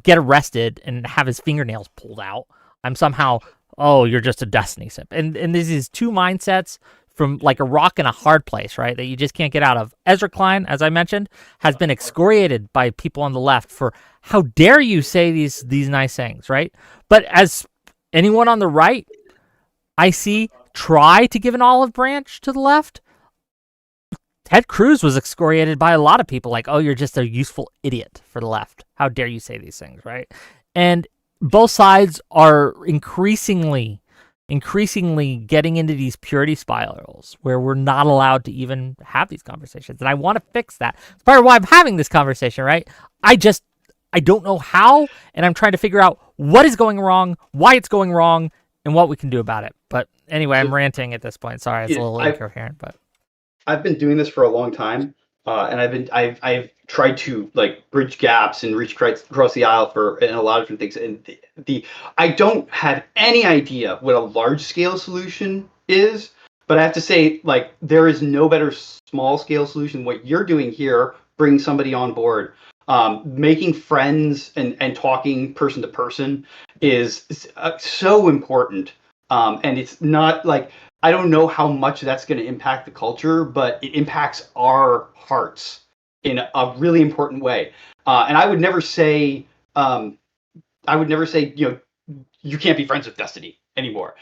get arrested and have his fingernails pulled out, I'm somehow, oh, you're just a Destiny simp. And there's these two mindsets from like a rock and a hard place, right? That you just can't get out of. Ezra Klein, as I mentioned, has been excoriated by people on the left for, how dare you say these nice things, right? But as anyone on the right I see try to give an olive branch to the left, Ted Cruz was excoriated by a lot of people, like, oh, you're just a useful idiot for the left. How dare you say these things, right? And both sides are increasingly getting into these purity spirals where we're not allowed to even have these conversations. And I want to fix that. It's part of why I'm having this conversation, right? I don't know how, and I'm trying to figure out what is going wrong, why it's going wrong, and what we can do about it. But anyway, I'm ranting at this point. Sorry, it's a little incoherent, but I've been doing this for a long time, and I've tried to like bridge gaps and reach across the aisle in a lot of different things. And I don't have any idea what a large scale solution is, but I have to say, like, there is no better small scale solution. What you're doing here, bring somebody on board. Making friends and talking person to person is so important. And it's not like, I don't know how much that's going to impact the culture, but it impacts our hearts in a really important way. And I would never say, you can't be friends with Destiny anymore,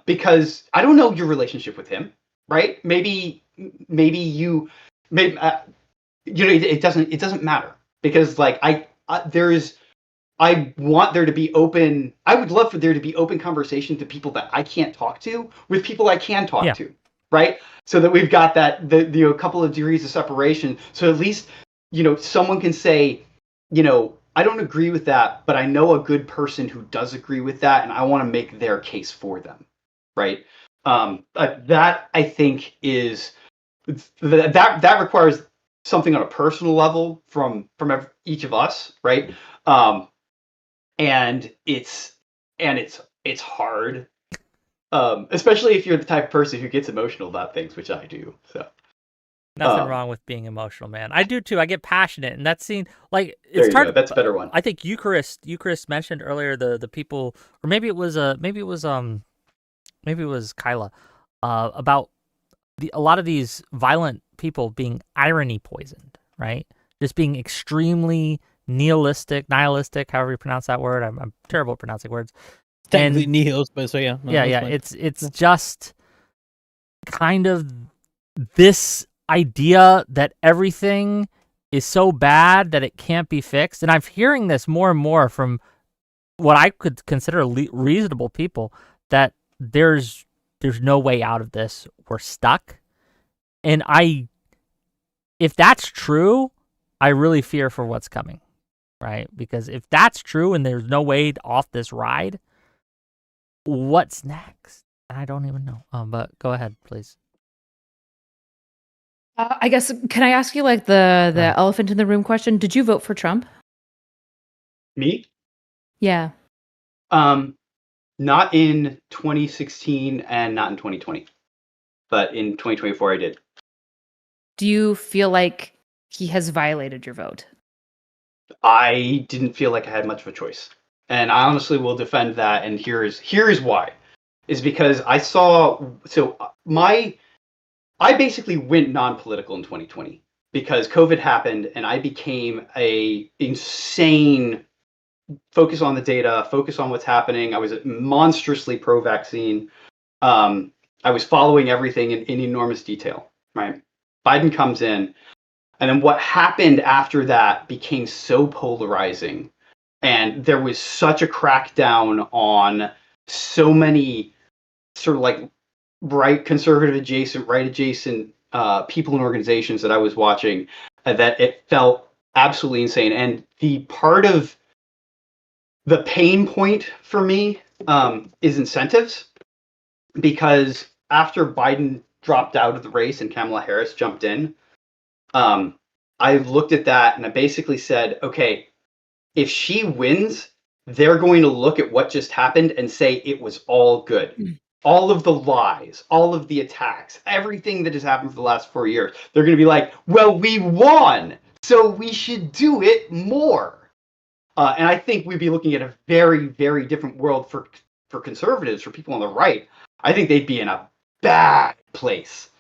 because I don't know your relationship with him, right? Maybe you, maybe it doesn't matter, because like I want there to be open. I would love for there to be open conversation to people that I can't talk to with people I can talk to, right? So that we've got a couple of degrees of separation. So at least someone can say, I don't agree with that, but I know a good person who does agree with that, and I want to make their case for them, right? That I think is that requires something on a personal level from each of us, right? And it's and it's hard. Especially if you're the type of person who gets emotional about things, which I do. So Nothing wrong with being emotional, man. I do too. I get passionate, and that scene, like, there it's you hard. go. That's a better one. I think Eucharist mentioned earlier the people, or maybe it was Kyla, about a lot of these violent people being irony poisoned, right? Just being extremely nihilistic, however you pronounce that word. I'm terrible at pronouncing words. Technically nihilist, but so yeah. No, yeah. fine. It's just kind of this idea that everything is so bad that it can't be fixed. And I'm hearing this more and more from what I could consider reasonable people, that there's no way out of this. We're stuck. And if that's true, I really fear for what's coming, right? Because if that's true and there's no way off this ride, what's next? I don't even know. But go ahead, please. I guess, can I ask you like the elephant in the room question? Did you vote for Trump? Me? Yeah. Not in 2016 and not in 2020, but in 2024 I did. Do you feel like he has violated your vote? I didn't feel like I had much of a choice, and I honestly will defend that. And here's why: is because I saw I basically went non-political in 2020 because COVID happened, and I became a insane focus on the data, focus on what's happening. I was monstrously pro-vaccine. I was following everything in enormous detail. Right, Biden comes in, and then what happened after that became so polarizing, and there was such a crackdown on so many sort of like right adjacent people and organizations that I was watching, that it felt absolutely insane. And the part of the pain point for me is incentives, because after Biden dropped out of the race and Kamala Harris jumped in, I looked at that and I basically said, okay, if she wins, they're going to look at what just happened and say it was all good. All of the lies, all of the attacks, everything that has happened for the last 4 years, they're going to be like, well, we won, so we should do it more. And I think we'd be looking at a very, very different world for conservatives, for people on the right. I think they'd be in a bad place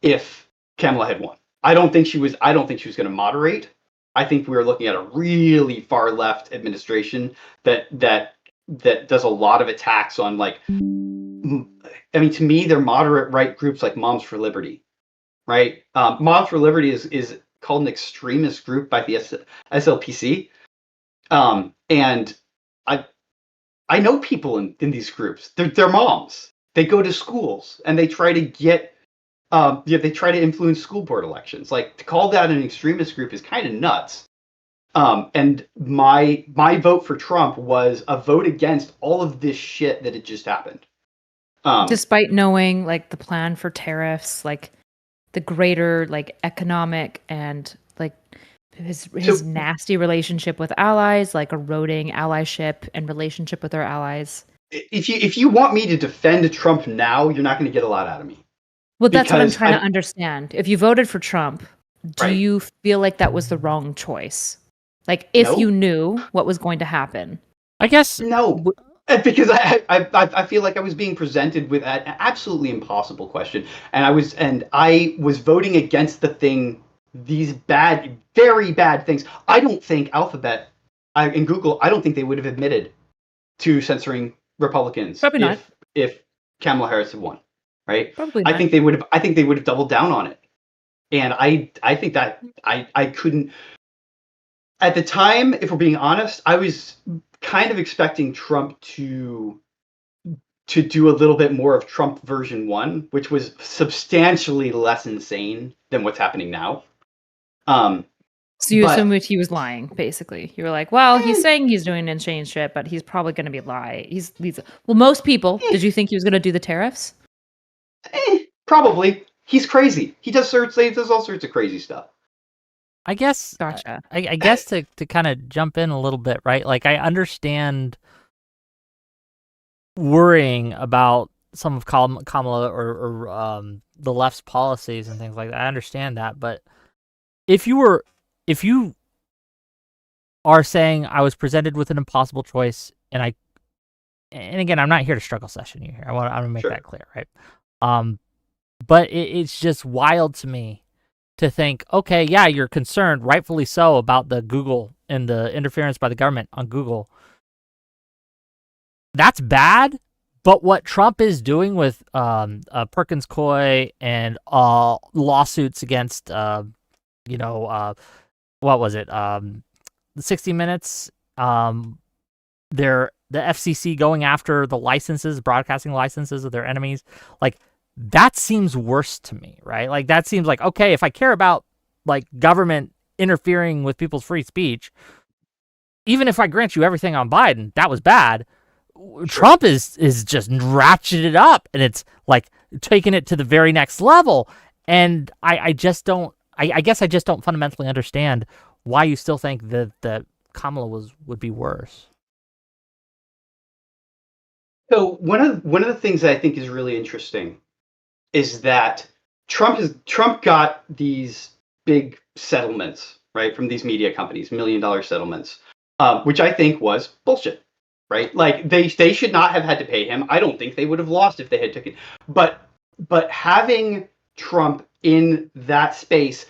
if Kamala had won. I don't think she was going to moderate. I think we were looking at a really far left administration that does a lot of attacks on, like, I mean, to me, they're moderate right groups like Moms for Liberty, right? Moms for Liberty is called an extremist group by the SLPC, and I know people in these groups. They're moms. They go to schools and they try to get they try to influence school board elections. Like, to call that an extremist group is kind of nuts. And my vote for Trump was a vote against all of this shit that had just happened. Despite knowing like the plan for tariffs, like the greater like economic and like his nasty relationship with allies, like eroding allyship and relationship with our allies. If you want me to defend Trump now, you're not going to get a lot out of me. Well, that's what I'm trying to understand. If you voted for Trump, do you feel like that was the wrong choice? Like, if you knew what was going to happen? I guess no, because I feel like I was being presented with an absolutely impossible question, and I was voting against these bad, very bad things. I don't think Alphabet and Google, I don't think they would have admitted to censoring Republicans if Kamala Harris had won. Right? Probably not. I think they would have doubled down on it. And I think that I couldn't at the time, if we're being honest, I was kind of expecting Trump to do a little bit more of Trump version 1, which was substantially less insane than what's happening now. So you assumed he was lying, basically. You were like, well, he's saying he's doing insane shit, but he's probably going to be lying. Well, most people, did you think he was going to do the tariffs? Probably. He's crazy. He does all sorts of crazy stuff. I guess. Gotcha. I guess to kind of jump in a little bit, right? Like, I understand worrying about some of Kamala or the left's policies and things like that. I understand that, but if you are saying I was presented with an impossible choice, and again, I'm not here to struggle session you here. I want to make that clear, right? But it's just wild to me to think, okay, yeah, you're concerned, rightfully so, about the Google and the interference by the government on Google. That's bad. But what Trump is doing with Perkins Coie and lawsuits against, what was it? The 60 Minutes, the FCC going after the licenses, broadcasting licenses of their enemies, like that seems worse to me, right? Like that seems like, okay, if I care about like government interfering with people's free speech, even if I grant you everything on Biden, that was bad. Sure. Trump is just ratcheted it up, and it's like taking it to the very next level. And I just don't. I guess I just don't fundamentally understand why you still think that Kamala would be worse. So one of the things that I think is really interesting is that Trump got these big settlements, right, from these media companies, $1 million settlements, which I think was bullshit. Right, like they should not have had to pay him. I don't think they would have lost if they had taken. But having Trump in that space,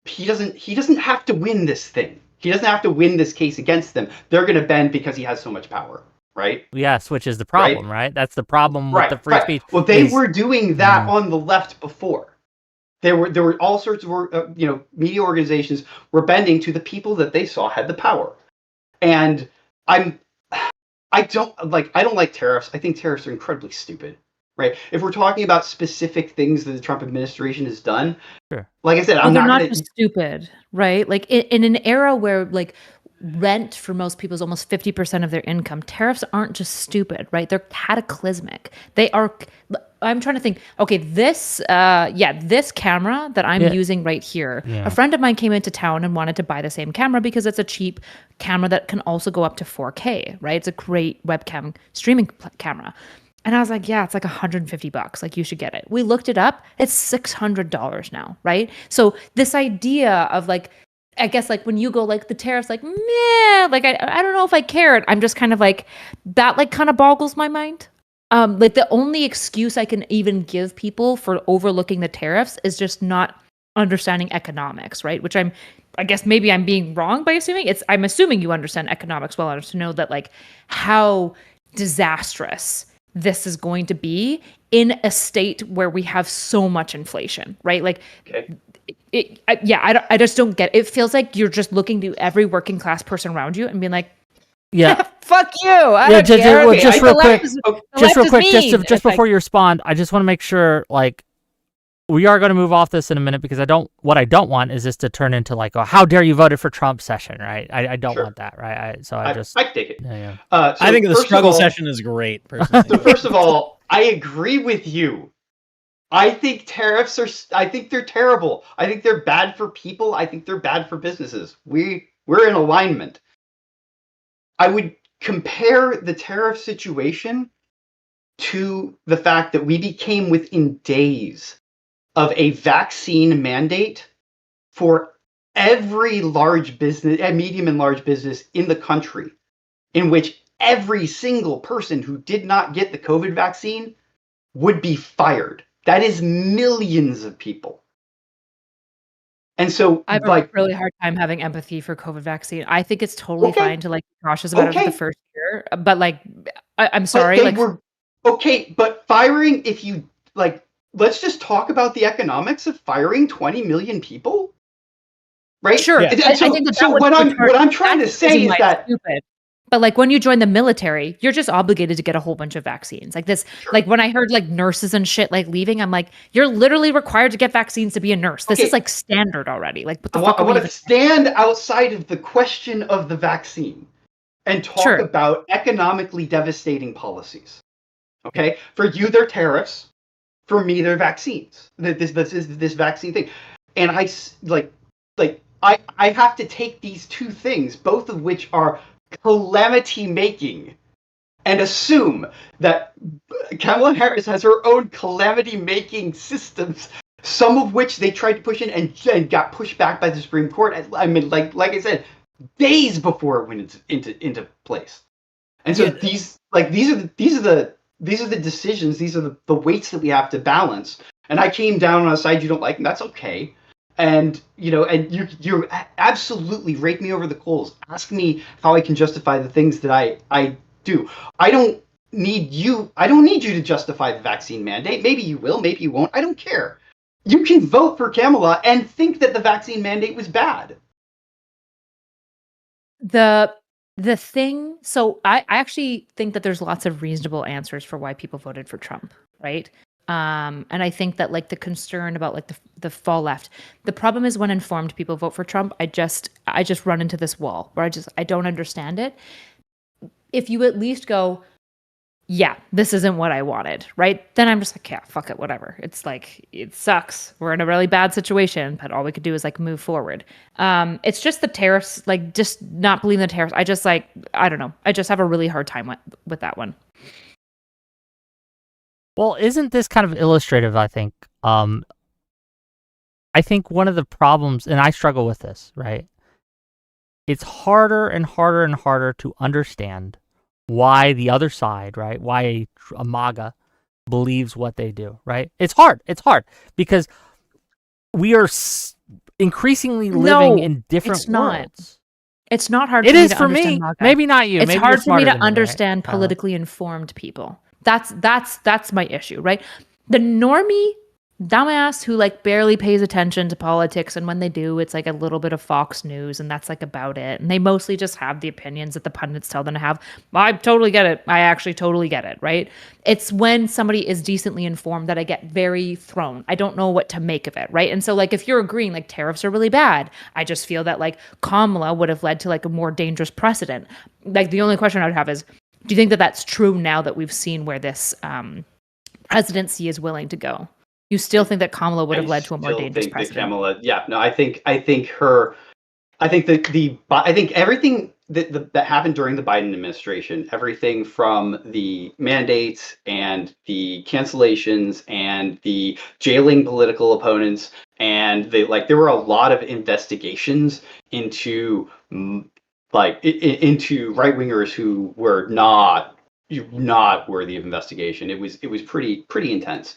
he doesn't have to win this thing. He doesn't have to win this case against them. They're going to bend because he has so much power, right? Yes, which is the problem, right? That's the problem with the free speech. Well, they were doing that on the left before. There were all sorts of media organizations were bending to the people that they saw had the power, and I don't like tariffs. I think tariffs are incredibly stupid, right? If we're talking about specific things that the Trump administration has done, sure. Like I said, they're not just stupid, right? Like in an era where like rent for most people is almost 50% of their income, tariffs aren't just stupid, right? They're cataclysmic. They are. I'm trying to think. Okay, this camera that I'm using right here. Yeah. A friend of mine came into town and wanted to buy the same camera because it's a cheap camera that can also go up to 4K, right? It's a great webcam streaming camera. And I was like, yeah, it's like $150. Like, you should get it. We looked it up. It's $600 now, right? So this idea of like, I guess like when you go like the tariffs, like, meh, like I don't know if I cared. I'm just kind of like, that like kind of boggles my mind. Like the only excuse I can even give people for overlooking the tariffs is just not understanding economics, right? Which I guess maybe I'm being wrong by assuming. I'm assuming you understand economics well enough to know that like how disastrous this is going to be in a state where we have so much inflation, right? Like, I just don't get it. It feels like you're just looking to every working class person around you and being like, yeah, fuck you. I don't care. Well, just real quick, just before you respond, I just want to make sure, like, we are going to move off this in a minute because what I don't want is this to turn into like, oh, how dare you voted for Trump session, right? I don't want that, right? I take it. Yeah. So I think the struggle session is great, personally. So first of all, I agree with you. I think I think they're terrible. I think they're bad for people. I think they're bad for businesses. We're in alignment. I would compare the tariff situation to the fact that we became within days of a vaccine mandate for every large business, medium and large business in the country, in which every single person who did not get the COVID vaccine would be fired. That is millions of people. And so I have a really hard time having empathy for COVID vaccine. I think it's totally fine to like be cautious about it for the first year, but like, I'm sorry. But firing, if you like, let's just talk about the economics of firing 20 million people, right? Sure. Yeah. I think what I'm trying to say is that stupid. But like when you join the military, you're just obligated to get a whole bunch of vaccines. Like this, like when I heard like nurses and shit like leaving, I'm like, you're literally required to get vaccines to be a nurse. This is like standard already. Like what the fuck? I want to stand outside of the question of the vaccine and talk about economically devastating policies. Okay, for you they're tariffs. For me, they're vaccines. This vaccine thing, and I have to take these two things, both of which are calamity making and assume that Kamala Harris has her own calamity-making systems, some of which they tried to push in and got pushed back by the Supreme Court. I mean, like I said, days before it went into place. And so these are the decisions, these are the weights that we have to balance. And I came down on a side you don't like, and that's okay. And and you absolutely rake me over the coals. Ask me how I can justify the things that I do. I don't need you to justify the vaccine mandate. Maybe you will, maybe you won't. I don't care. You can vote for Kamala and think that the vaccine mandate was bad. The thing, so I actually think that there's lots of reasonable answers for why people voted for Trump, right? And I think that like the concern about like the fall left, the problem is when informed people vote for Trump, I just run into this wall where I don't understand it. If you at least go, yeah, this isn't what I wanted, right? Then I'm just like, yeah, fuck it, whatever. It's like, it sucks. We're in a really bad situation, but all we could do is like move forward. It's just the tariffs, like just not believing the tariffs. I just like, I don't know. I just have a really hard time with that one. Well, isn't this kind of illustrative, I think? I think one of the problems, and I struggle with this, right? It's harder and harder and harder to understand why the other side, right? Why a MAGA believes what they do, right? It's hard. It's hard because we are increasingly living in different worlds. It's not hard. It is for me. MAGA. Maybe not you. It's Maybe hard for me to right? understand politically informed people. That's my issue, right? The normie dumbass who like barely pays attention to politics, and when they do, it's like a little bit of Fox News, and that's like about it. And they mostly just have the opinions that the pundits tell them to have. I totally get it. I actually totally get it, right? It's when somebody is decently informed that I get very thrown. I don't know what to make of it, right? And so like if you're agreeing like tariffs are really bad, I just feel that like Kamala would have led to like a more dangerous precedent. Like the only question I would have is, do you think that that's true now that we've seen where this presidency is willing to go? You still think that Kamala would have led to a more dangerous precedent? I think everything that happened during the Biden administration, everything from the mandates and the cancellations and the jailing political opponents, and there were a lot of investigations into into right wingers who were not worthy of investigation. It was pretty intense.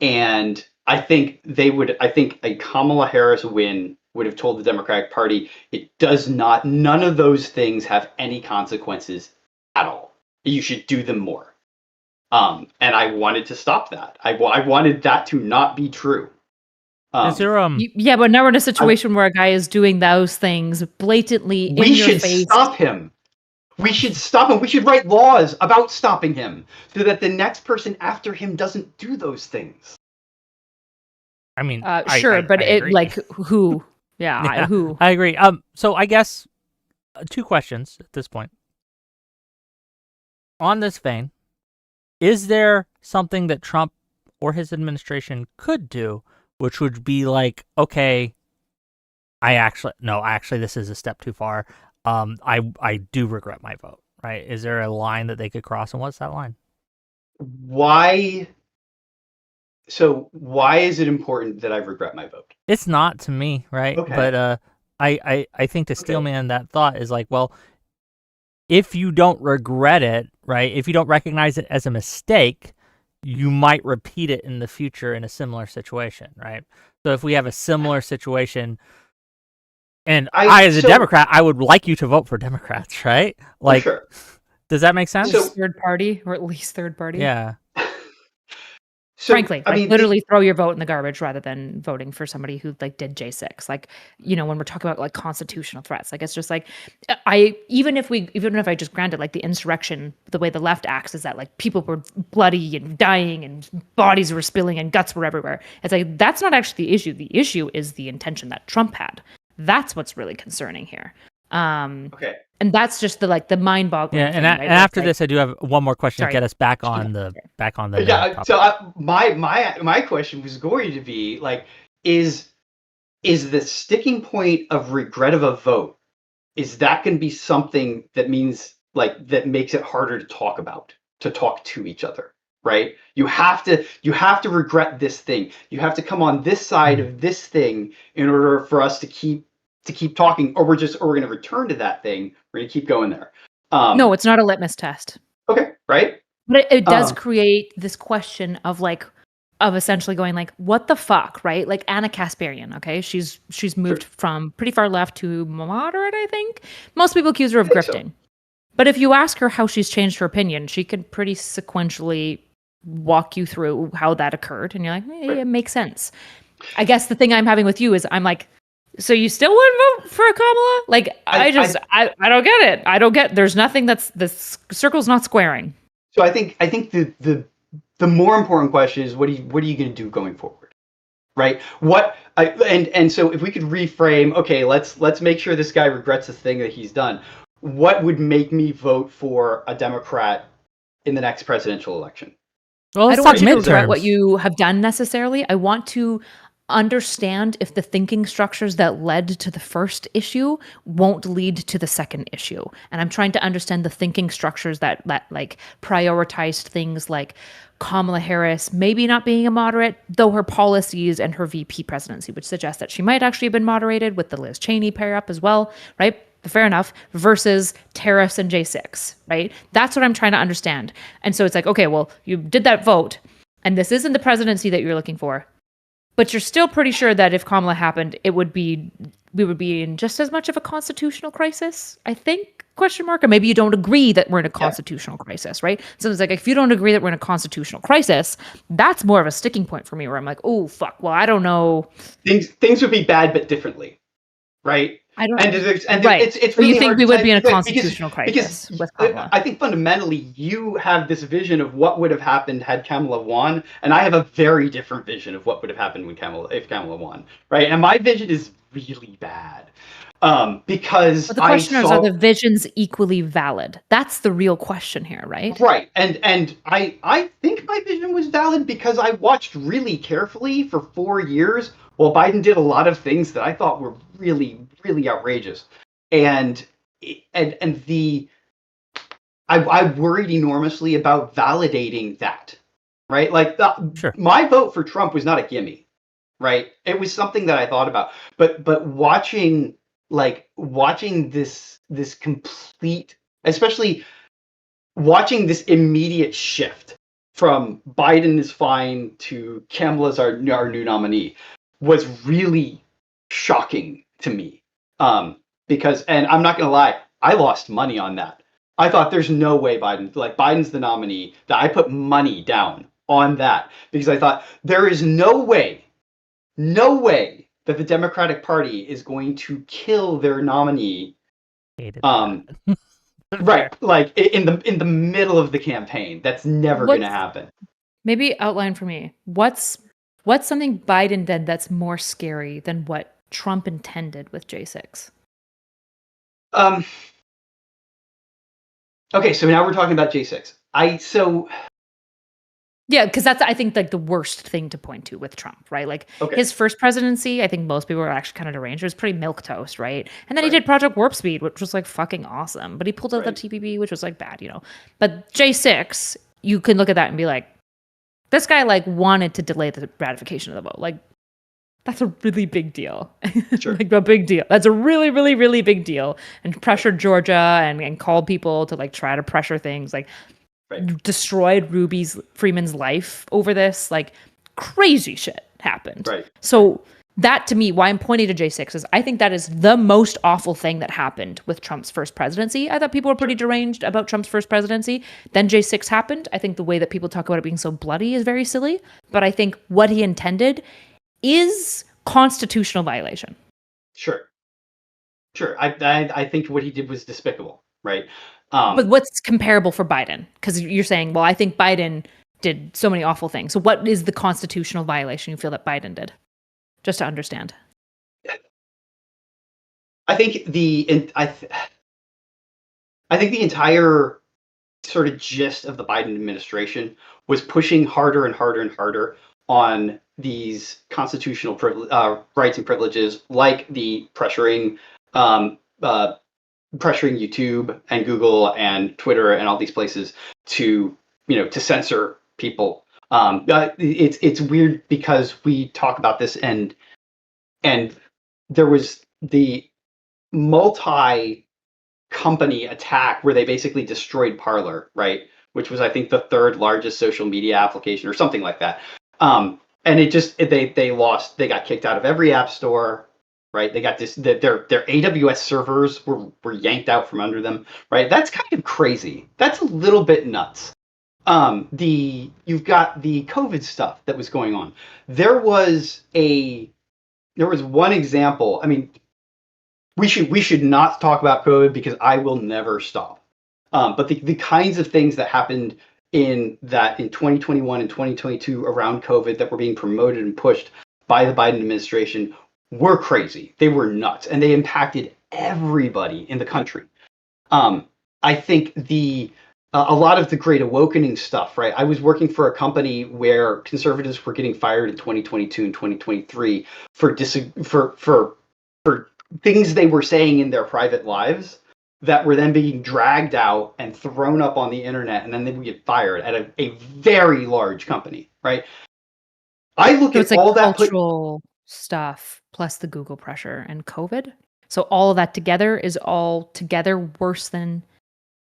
And I think a Kamala Harris win would have told the Democratic Party none of those things have any consequences at all. You should do them more. And I wanted to stop that. I wanted that to not be true. Is there, yeah, but now we're in a situation where a guy is doing those things blatantly in your face. We should stop him. We should stop him. We should write laws about stopping him so that the next person after him doesn't do those things. I mean, sure, but I agree. Like who? Yeah, who? I agree. So I guess two questions at this point. On this vein, is there something that Trump or his administration could do, which would be like, okay, actually, this is a step too far. I do regret my vote, right? Is there a line that they could cross, and what's that line? Why is it important that I regret my vote? It's not to me, right? Okay. But I think to steelman that thought is like, well, if you don't regret it, right? If you don't recognize it as a mistake, you might repeat it in the future in a similar situation, right? So if we have a similar situation, and I as a Democrat, I would like you to vote for Democrats, right? Like, sure. Does that make sense? Third party, or at least third party. Yeah. Frankly, literally throw your vote in the garbage rather than voting for somebody who like did J6. Like, when we're talking about like constitutional threats, like it's just like even if I just granted like the insurrection, the way the left acts is that like people were bloody and dying and bodies were spilling and guts were everywhere. It's like that's not actually the issue. The issue is the intention that Trump had. That's what's really concerning here. Okay. And that's just the mind-boggling. Yeah, and after this, I do have one more question to get us back on the Yeah. So my question was going to be like, is the sticking point of regret of a vote? Is that going to be something that means like that makes it harder to talk to each other, right? You have to regret this thing. You have to come on this side of this thing in order for us to keep talking, or we're going to return to that thing. We're going to keep going there. No, it's not a litmus test. Okay, right? But it does create this question of like, of essentially going like, what the fuck, right? Like Anna Kasparian, okay? She's moved from pretty far left to moderate, I think. Most people accuse her of grifting. So. But if you ask her how she's changed her opinion, she can pretty sequentially walk you through how that occurred. And you're like, hey, it makes sense. I guess the thing I'm having with you is I'm like, so you still wouldn't vote for Kamala? Like, I don't get it. I don't get, there's nothing the circle's not squaring. So I think the more important question is what are you going to do going forward, right? And so if we could reframe, okay, let's make sure this guy regrets the thing that he's done. What would make me vote for a Democrat in the next presidential election? Well, I don't want you to regret what you have done necessarily. I want to understand if the thinking structures that led to the first issue won't lead to the second issue. And I'm trying to understand the thinking structures that like prioritized things like Kamala Harris maybe not being a moderate, though her policies and her VP presidency, which suggests that she might actually have been moderated with the Liz Cheney pair up as well, right? Fair enough, versus tariffs and J6, right? That's what I'm trying to understand. And so it's like, okay, well, you did that vote, and this isn't the presidency that you're looking for, but you're still pretty sure that if Kamala happened, we would be in just as much of a constitutional crisis, I think, question mark? Or maybe you don't agree that we're in a constitutional crisis, right? So it's like, if you don't agree that we're in a constitutional crisis, that's more of a sticking point for me where I'm like, oh, fuck, well, I don't know. Things would be bad, but differently, right? I don't know. It's really you think we would be in a constitutional crisis with Kamala? I think fundamentally you have this vision of what would have happened had Kamala won, and I have a very different vision of what would have happened if Kamala won, right? And my vision is really bad because but the question is, are the visions equally valid? That's the real question here, right? Right, and I think my vision was valid because I watched really carefully for 4 years while Biden did a lot of things that I thought were really, really outrageous, and I worried enormously about validating that, right? Like my vote for Trump was not a gimme, right? It was something that I thought about, but watching this complete, especially watching this immediate shift from Biden is fine to Kamala's our new nominee was really shocking to me. Because, and I'm not going to lie, I lost money on that. I thought there's no way Biden's the nominee, that I put money down on that because I thought there is no way that the Democratic Party is going to kill their nominee. Right, like in the middle of the campaign. That's never going to happen. Maybe outline for me. What's something Biden did that's more scary than what Trump intended with J6? Okay, so now we're talking about J6. Yeah, because that's, I think, like the worst thing to point to with Trump, right? Like his first presidency, I think most people were actually kind of deranged. It was pretty milquetoast, right? And then he did Project Warp Speed, which was like fucking awesome. But he pulled out the TPP, which was like bad, you know. But J6, you can look at that and be like, this guy like wanted to delay the ratification of the vote. Like, that's a really big deal. Sure. Like a big deal. That's a really, really, really big deal. And pressured Georgia and called people to like try to pressure things. Like, destroyed Freeman's life over this. Like, crazy shit happened. Right. So that, to me, why I'm pointing to J6 is I think that is the most awful thing that happened with Trump's first presidency. I thought people were pretty deranged about Trump's first presidency. Then J6 happened. I think the way that people talk about it being so bloody is very silly. But I think what he intended is constitutional violation. Sure. I think what he did was despicable, right? But what's comparable for Biden? Because you're saying, well, I think Biden did so many awful things. So what is the constitutional violation you feel that Biden did? Just to understand. I think the entire sort of gist of the Biden administration was pushing harder and harder and harder on these constitutional rights and privileges, like the pressuring pressuring YouTube and Google and Twitter and all these places to censor people. It's weird because we talk about this and there was the multi-company attack where they basically destroyed Parler, right? Which was, I think, the third largest social media application or something like that. And they lost. They got kicked out of every app store, right? They got their AWS servers were yanked out from under them, right? That's kind of crazy. That's a little bit nuts. You've got the COVID stuff that was going on. There was one example. I mean, we should not talk about COVID because I will never stop. But the kinds of things that happened in 2021 and 2022 around COVID that were being promoted and pushed by the Biden administration were crazy. They were nuts, and they impacted everybody in the country. I think a lot of the Great Awakening stuff, right? I was working for a company where conservatives were getting fired in 2022 and 2023 for things they were saying in their private lives that were then being dragged out and thrown up on the internet, and then they would get fired at a very large company, right? I look at all that cultural stuff plus the Google pressure and COVID. So all of that together is all together worse than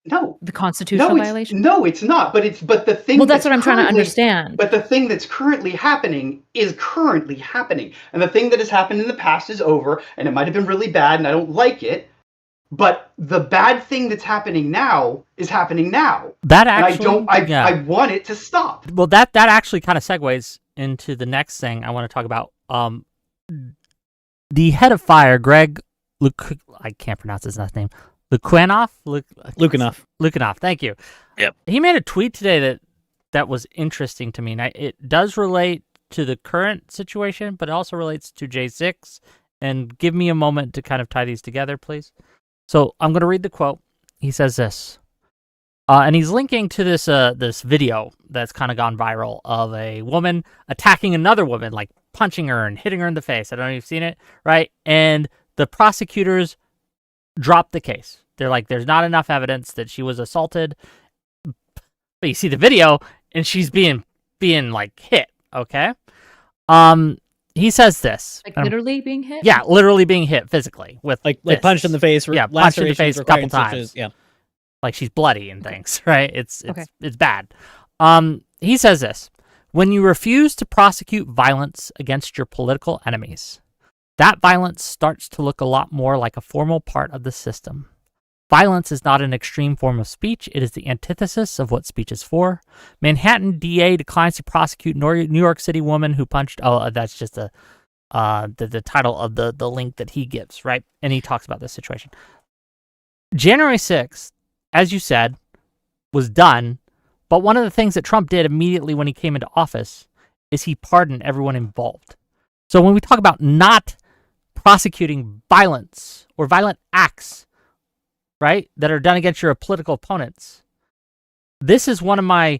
the constitutional violation. No, it's not. But the thing. Well, that's what I'm trying to understand. But the thing that's currently happening is currently happening, and the thing that has happened in the past is over, and it might have been really bad, and I don't like it. But the bad thing that's happening now is happening now. That actually, I want it to stop. Well, that actually kind of segues into the next thing I want to talk about. The head of fire, Greg, I can't pronounce his last name. Lukianoff. Thank you. Yep. He made a tweet today that was interesting to me. Now, it does relate to the current situation, but it also relates to J6. And give me a moment to kind of tie these together, please. So I'm going to read the quote. He says this, and he's linking to this video that's kind of gone viral of a woman attacking another woman, like punching her and hitting her in the face. I don't know if you've seen it, right? And the prosecutors dropped the case. They're like, there's not enough evidence that she was assaulted. But you see the video, and she's being like hit. Okay. He says this. Like literally being hit? Yeah, literally being hit physically with like punched in the face. Yeah, punched in the face a couple times. Yeah, like she's bloody and things. Right? It's bad. He says this: when you refuse to prosecute violence against your political enemies, that violence starts to look a lot more like a formal part of the system. Violence is not an extreme form of speech. It is the antithesis of what speech is for. Manhattan DA declines to prosecute New York City woman who punched... Oh, that's just the title of the link that he gives, right? And he talks about this situation. January 6th, as you said, was done. But one of the things that Trump did immediately when he came into office is he pardoned everyone involved. So when we talk about not prosecuting violence or violent acts, right, that are done against your political opponents, this is one of my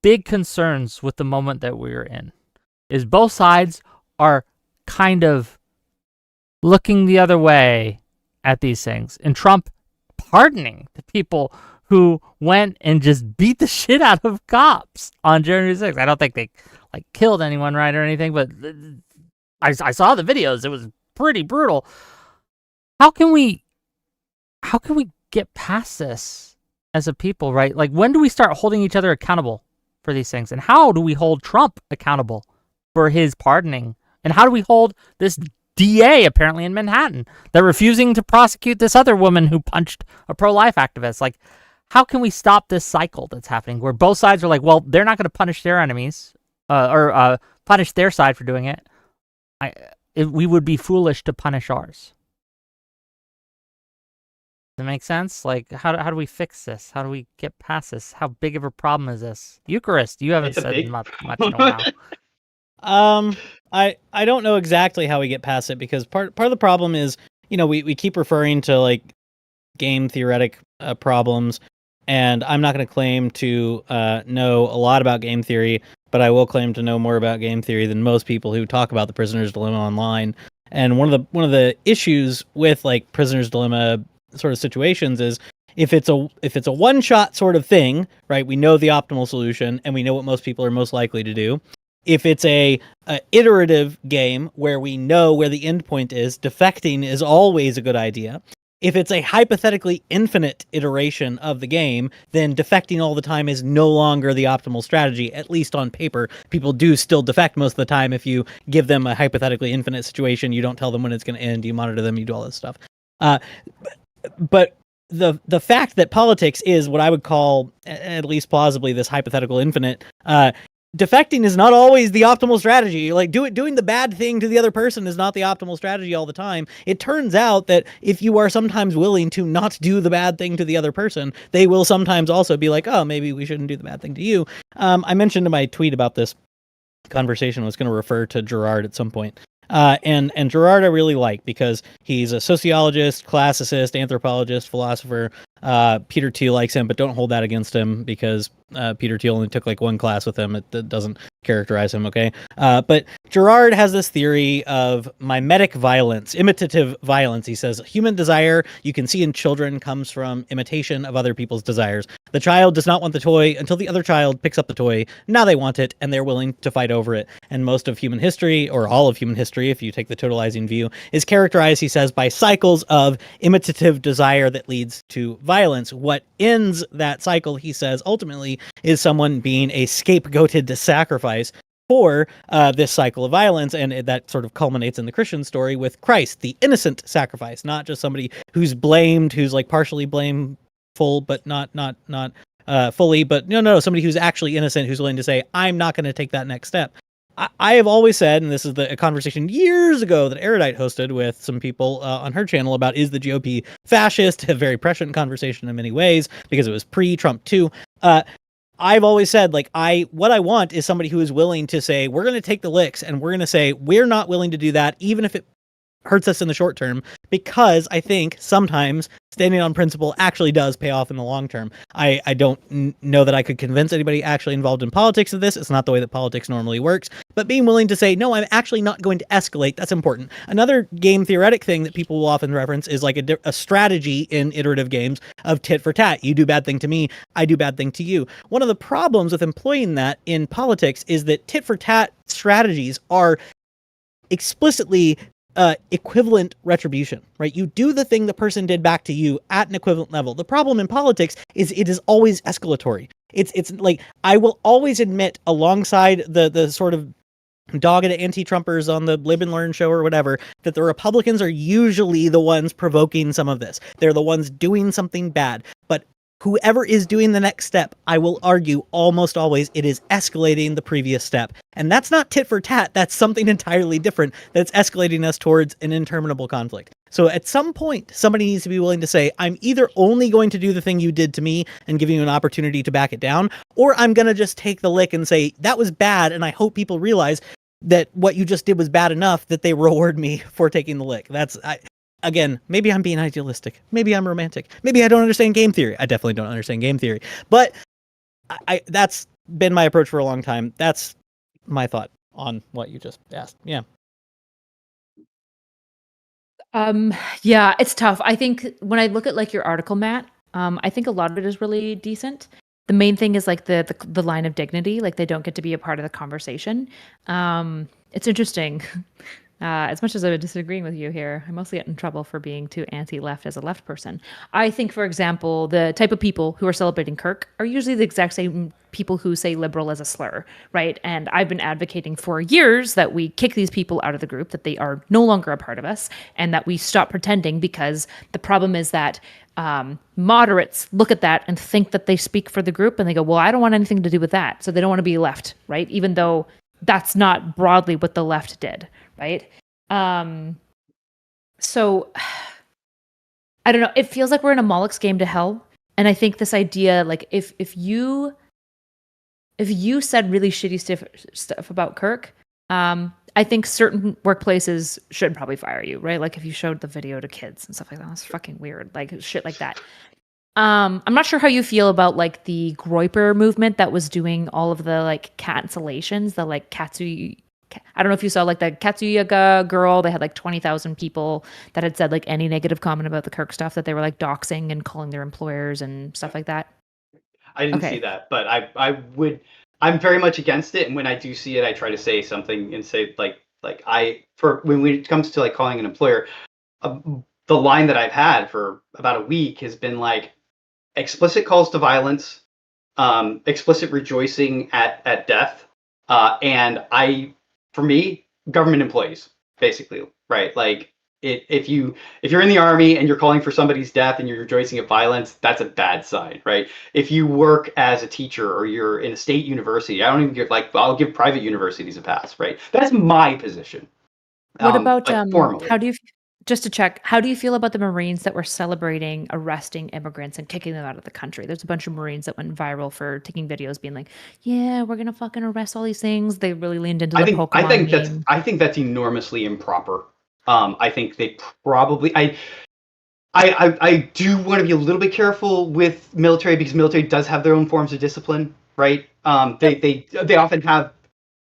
big concerns with the moment that we're in, is both sides are kind of looking the other way at these things. And Trump pardoning the people who went and just beat the shit out of cops on January 6th. I don't think they killed anyone, right, or anything, but I saw the videos. It was pretty brutal. How can we get past this as a people, right? Like, when do we start holding each other accountable for these things? And how do we hold Trump accountable for his pardoning? And how do we hold this DA, apparently in Manhattan, that refusing to prosecute this other woman who punched a pro-life activist? Like, how can we stop this cycle that's happening where both sides are like, well, they're not going to punish their enemies or punish their side for doing it. We would be foolish to punish ours. Does that make sense? Like, how do we fix this? How do we get past this? How big of a problem is this? Eucharist, you haven't said much in a while. I don't know exactly how we get past it, because part of the problem is, we keep referring to like game theoretic problems, and I'm not going to claim to know a lot about game theory, but I will claim to know more about game theory than most people who talk about the Prisoner's Dilemma online. And one of the issues with like Prisoner's Dilemma sort of situations is if it's a one shot sort of thing, right? We know the optimal solution and we know what most people are most likely to do. If it's a iterative game where we know where the end point is, defecting is always a good idea. If it's a hypothetically infinite iteration of the game, then defecting all the time is no longer the optimal strategy, at least on paper. People do still defect most of the time. If you give them a hypothetically infinite situation, you don't tell them when it's going to end, you monitor them, you do all this stuff. But the fact that politics is what I would call, at least plausibly, this hypothetical infinite, defecting is not always the optimal strategy. Like doing the bad thing to the other person is not the optimal strategy all the time. It turns out that if you are sometimes willing to not do the bad thing to the other person, they will sometimes also be like, oh, maybe we shouldn't do the bad thing to you. I mentioned in my tweet about this conversation, I was going to refer to Gerard at some point. And Gerard I really like because he's a sociologist, classicist, anthropologist, philosopher. Peter Thiel likes him, but don't hold that against him because Peter Thiel only took like one class with him. It doesn't characterize him, okay? But Gerard has this theory of mimetic violence, imitative violence. He says human desire you can see in children comes from imitation of other people's desires. The child does not want the toy until the other child picks up the toy. Now they want it, and they're willing to fight over it. And most of human history, or all of human history, if you take the totalizing view, is characterized, he says, by cycles of imitative desire that leads to violence. What ends that cycle, he says, ultimately, is someone being a scapegoated to sacrifice for this cycle of violence, and that sort of culminates in the Christian story with Christ, the innocent sacrifice, not just somebody who's blamed, who's like partially blameful, but not fully, but no, somebody who's actually innocent, who's willing to say, I'm not going to take that next step. I have always said, and this is a conversation years ago that Erudite hosted with some people on her channel about, is the GOP fascist? A very prescient conversation in many ways because it was pre-Trump too. I've always said, like, what I want is somebody who is willing to say, we're going to take the licks and we're going to say, we're not willing to do that, even if it hurts us in the short term, because I think sometimes standing on principle actually does pay off in the long term. I don't know that I could convince anybody actually involved in politics of this. It's not the way that politics normally works, but being willing to say, no, I'm actually not going to escalate, that's important. Another game theoretic thing that people will often reference is like a strategy in iterative games of tit for tat. You do bad thing to me, I do bad thing to you. One of the problems with employing that in politics is that tit for tat strategies are explicitly equivalent retribution, right? You do the thing the person did back to you at an equivalent level. The problem in politics is it is always escalatory. It's like, I will always admit, alongside the sort of dogged anti-Trumpers on the Live and Learn show or whatever, that the Republicans are usually the ones provoking some of this. They're the ones doing something bad. But whoever is doing the next step, I will argue almost always it is escalating the previous step. And that's not tit for tat. That's something entirely different that's escalating us towards an interminable conflict. So at some point, somebody needs to be willing to say, I'm either only going to do the thing you did to me and give you an opportunity to back it down, or I'm going to just take the lick and say, that was bad, and I hope people realize that what you just did was bad enough that they reward me for taking the lick. Again, maybe I'm being idealistic. Maybe I'm romantic. Maybe I don't understand game theory. I definitely don't understand game theory. But that's been my approach for a long time. That's my thought on what you just asked. Yeah. Yeah, it's tough. I think when I look at like your article, Matt, I think a lot of it is really decent. The main thing is like the line of dignity, like they don't get to be a part of the conversation. It's interesting. As much as I'm disagreeing with you here, I mostly get in trouble for being too anti-left as a left person. I think, for example, the type of people who are celebrating Kirk are usually the exact same people who say liberal as a slur, right? And I've been advocating for years that we kick these people out of the group, that they are no longer a part of us, and that we stop pretending, because the problem is that moderates look at that and think that they speak for the group, and they go, well, I don't want anything to do with that. So they don't want to be left, right? Even though that's not broadly what the left did, right? So I don't know. It feels like we're in a Moloch's game to hell. And I think this idea, like if you said really shitty stuff about Kirk, I think certain workplaces should probably fire you, right? Like if you showed the video to kids and stuff like that, that's fucking weird. Like shit like that. I'm not sure how you feel about like the Groyper movement that was doing all of the like cancellations, the like I don't know if you saw like the Katsuyaga girl. They had like 20,000 people that had said like any negative comment about the Kirk stuff that they were like doxing and calling their employers and stuff like that. I didn't see Okay. that, but I'm very much against it. And when I do see it, I try to say something and say for when it comes to like calling an employer, uh, the line that I've had for about a week has been like explicit calls to violence, explicit rejoicing at death, and for me, government employees, basically, right? Like if you're in the army and you're calling for somebody's death and you're rejoicing at violence, that's a bad sign, right? If you work as a teacher or you're in a state university, I don't even give I'll give private universities a pass, right? That's my position. What about Like formally. just to check, how do you feel about the Marines that were celebrating arresting immigrants and kicking them out of the country? There's a bunch of Marines that went viral for taking videos being like, "Yeah, we're gonna fucking arrest all these things." They really leaned into the Pokemon meme. I think that's enormously improper. I think they probably I do want to be a little bit careful with military because military does have their own forms of discipline, right? They often have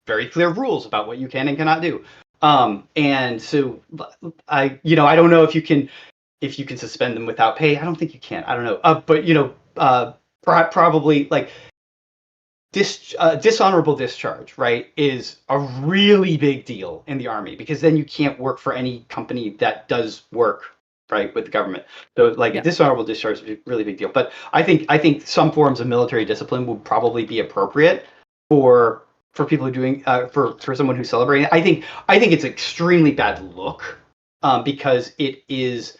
very clear rules about what you can and cannot do. And so I don't know if you can suspend them without pay. I don't think you can. I don't know. But probably like dishonorable discharge, right, is a really big deal in the Army because then you can't work for any company that does work right with the government. So like a dishonorable discharge is a really big deal. But I think some forms of military discipline would probably be appropriate for people who are doing for someone who's celebrating. I think it's an extremely bad look because it's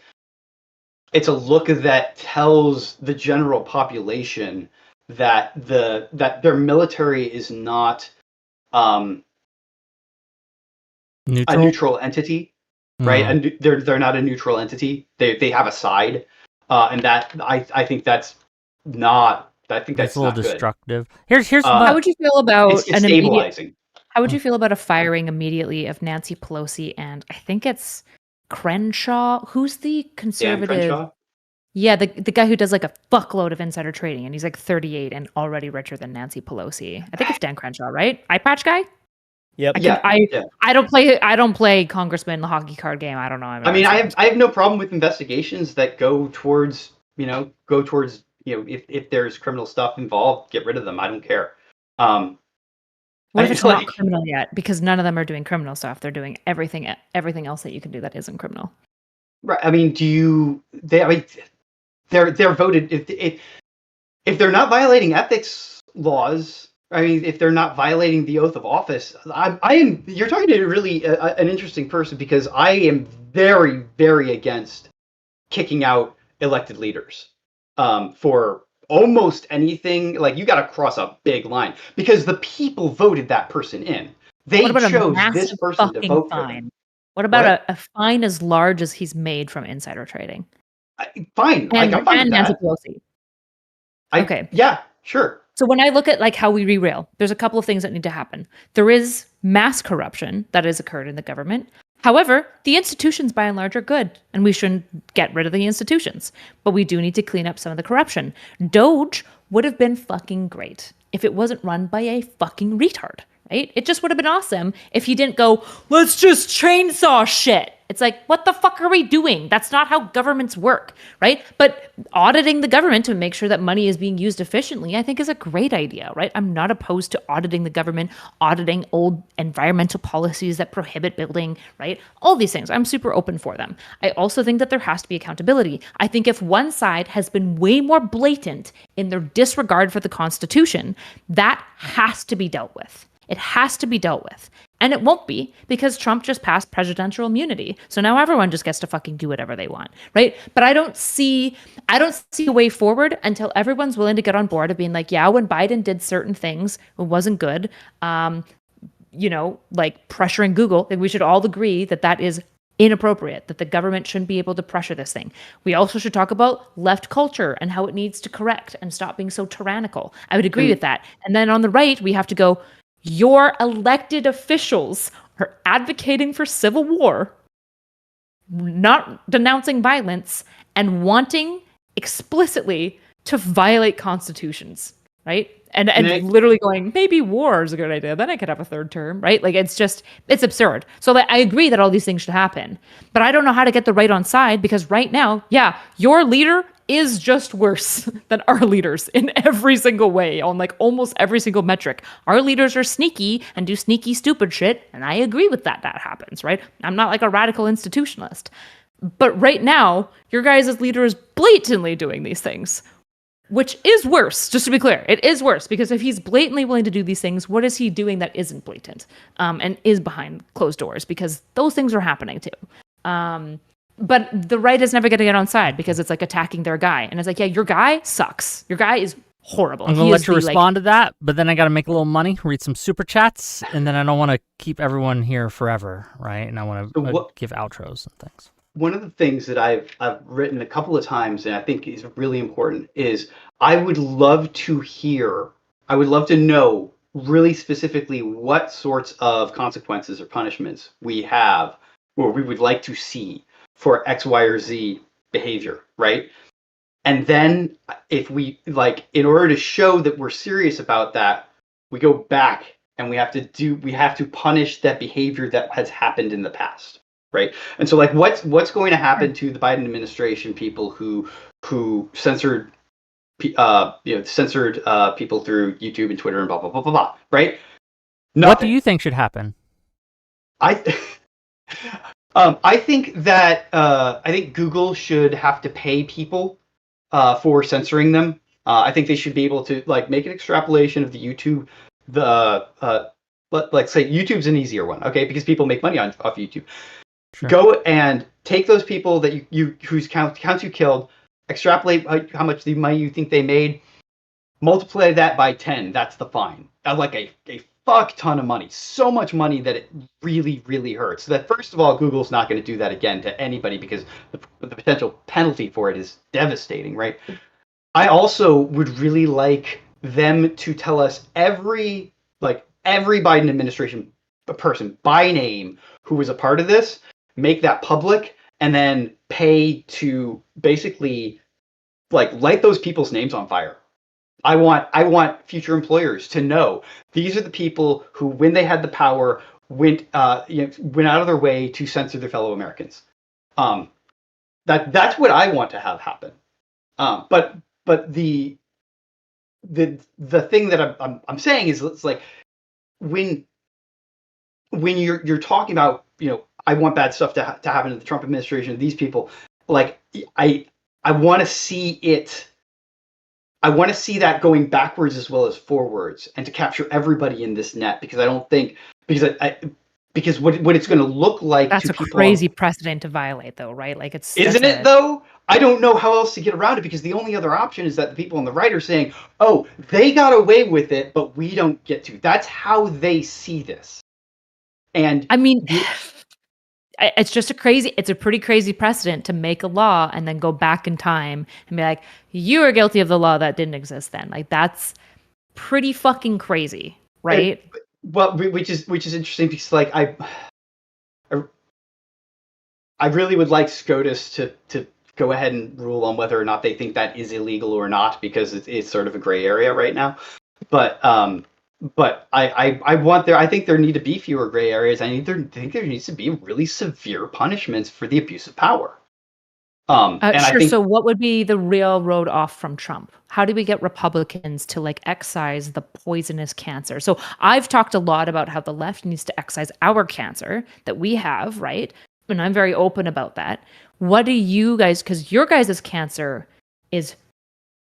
a look that tells the general population that their military is not a neutral entity, right? And they're not a neutral entity. They have a side, and that I think that's not. I think that's a little not destructive. Good. Here's how would you feel about it's stabilizing. How would you feel about a firing immediately of Nancy Pelosi and I think it's Crenshaw? Who's the conservative? Dan Crenshaw? Yeah, the guy who does like a fuckload of insider trading, and he's like 38 and already richer than Nancy Pelosi. I think it's Dan Crenshaw, right? Eye patch guy. Yep. I don't play Congressman the hockey card game. I don't know. I mean, I have no problem with investigations that go towards if there's criminal stuff involved, get rid of them. I don't care. What if it's not criminal yet? Because none of them are doing criminal stuff. They're doing everything else that you can do that isn't criminal. Right. I mean, they're voted if they're not violating ethics laws. I mean, if they're not violating the oath of office, you're talking to really an interesting person because I am very, very against kicking out elected leaders for almost anything. Like you got to cross a big line because the people voted that person in. They chose this person to vote for them. What about a fine as large as he's made from insider trading? Fine. And, I'm fine with Nancy that. Pelosi. Okay. Yeah, sure. So when I look at like how we rerail, there's a couple of things that need to happen. There is mass corruption that has occurred in the government. However, the institutions by and large are good, and we shouldn't get rid of the institutions. But we do need to clean up some of the corruption. Doge would have been fucking great if it wasn't run by a fucking retard, right? It just would have been awesome if he didn't go, let's just chainsaw shit. It's like, what the fuck are we doing? That's not how governments work, right? But auditing the government to make sure that money is being used efficiently, I think is a great idea, right? I'm not opposed to auditing the government, auditing old environmental policies that prohibit building, right? All these things, I'm super open for them. I also think that there has to be accountability. I think if one side has been way more blatant in their disregard for the Constitution, that has to be dealt with. It has to be dealt with. And it won't be because Trump just passed presidential immunity. So now everyone just gets to fucking do whatever they want, right? But I don't see a way forward until everyone's willing to get on board of being like, yeah, when Biden did certain things, it wasn't good. Like pressuring Google, like we should all agree that that is inappropriate, that the government shouldn't be able to pressure this thing. We also should talk about left culture and how it needs to correct and stop being so tyrannical. I would agree with that. And then on the right, we have to go, your elected officials are advocating for civil war, not denouncing violence, and wanting explicitly to violate constitutions, right? And And I, literally going, maybe war is a good idea. Then I could have a third term, right? Like it's absurd. So like, I agree that all these things should happen, but I don't know how to get the right on side because right now, yeah, your leader is just worse than our leaders in every single way on like almost every single metric. Our leaders are sneaky and do sneaky, stupid shit. And I agree with that. That happens, right? I'm not like a radical institutionalist. But right now, your guys' leader is blatantly doing these things, which is worse, just to be clear. It is worse because if he's blatantly willing to do these things, what is he doing that isn't blatant and is behind closed doors? Because those things are happening too. But the right is never going to get on side because it's like attacking their guy. And it's like, yeah, your guy sucks. Your guy is horrible. I'm going to let you respond to that, but then I got to make a little money, read some super chats, and then I don't want to keep everyone here forever, right? And I want to give outros and things. One of the things that I've written a couple of times, and I think is really important, is I would love to know really specifically what sorts of consequences or punishments we have or we would like to see for X, Y, or Z behavior, right? And then if we in order to show that we're serious about that, we go back and we have to punish that behavior that has happened in the past. Right. And so what's going to happen to the Biden administration people who censored people through YouTube and Twitter and blah blah blah blah blah, right? Nothing. What do you think should happen? I think that I think Google should have to pay people for censoring them. I think they should be able to make an extrapolation of the YouTube let's say YouTube's an easier one, okay, because people make money off YouTube. Sure. Go and take those people that whose counts you killed, extrapolate how much the money you think they made, multiply that by 10. That's the fine. Like a fuck ton of money, so much money that it really, really hurts. So that first of all, Google's not going to do that again to anybody because the potential penalty for it is devastating, right? I also would really like them to tell us every Biden administration person by name who was a part of this. Make that public and then pay to basically light those people's names on fire. I want future employers to know these are the people who, when they had the power, went out of their way to censor their fellow Americans. That's what I want to have happen. But the thing that I'm saying is it's like when you're talking about I want bad stuff to happen to the Trump administration. These people, I want to see it. I want to see that going backwards as well as forwards, and to capture everybody in this net. Because I don't think because what it's going to look like. That's a crazy precedent to violate, though, right? Like isn't it though? I don't know how else to get around it because the only other option is that the people on the right are saying, "Oh, they got away with it, but we don't get to." That's how they see this. And I mean, it's just it's a pretty crazy precedent to make a law and then go back in time and be like, you are guilty of the law that didn't exist then. Like, that's pretty fucking crazy, right? Well, which is interesting because I really would like SCOTUS to go ahead and rule on whether or not they think that is illegal or not, because it's sort of a gray area right now. But I think there need to be fewer gray areas. I think there needs to be really severe punishments for the abuse of power. Sure. So what would be the railroad off from Trump? How do we get Republicans to excise the poisonous cancer? So I've talked a lot about how the left needs to excise our cancer that we have, right? And I'm very open about that. What do you guys, because your guys' cancer is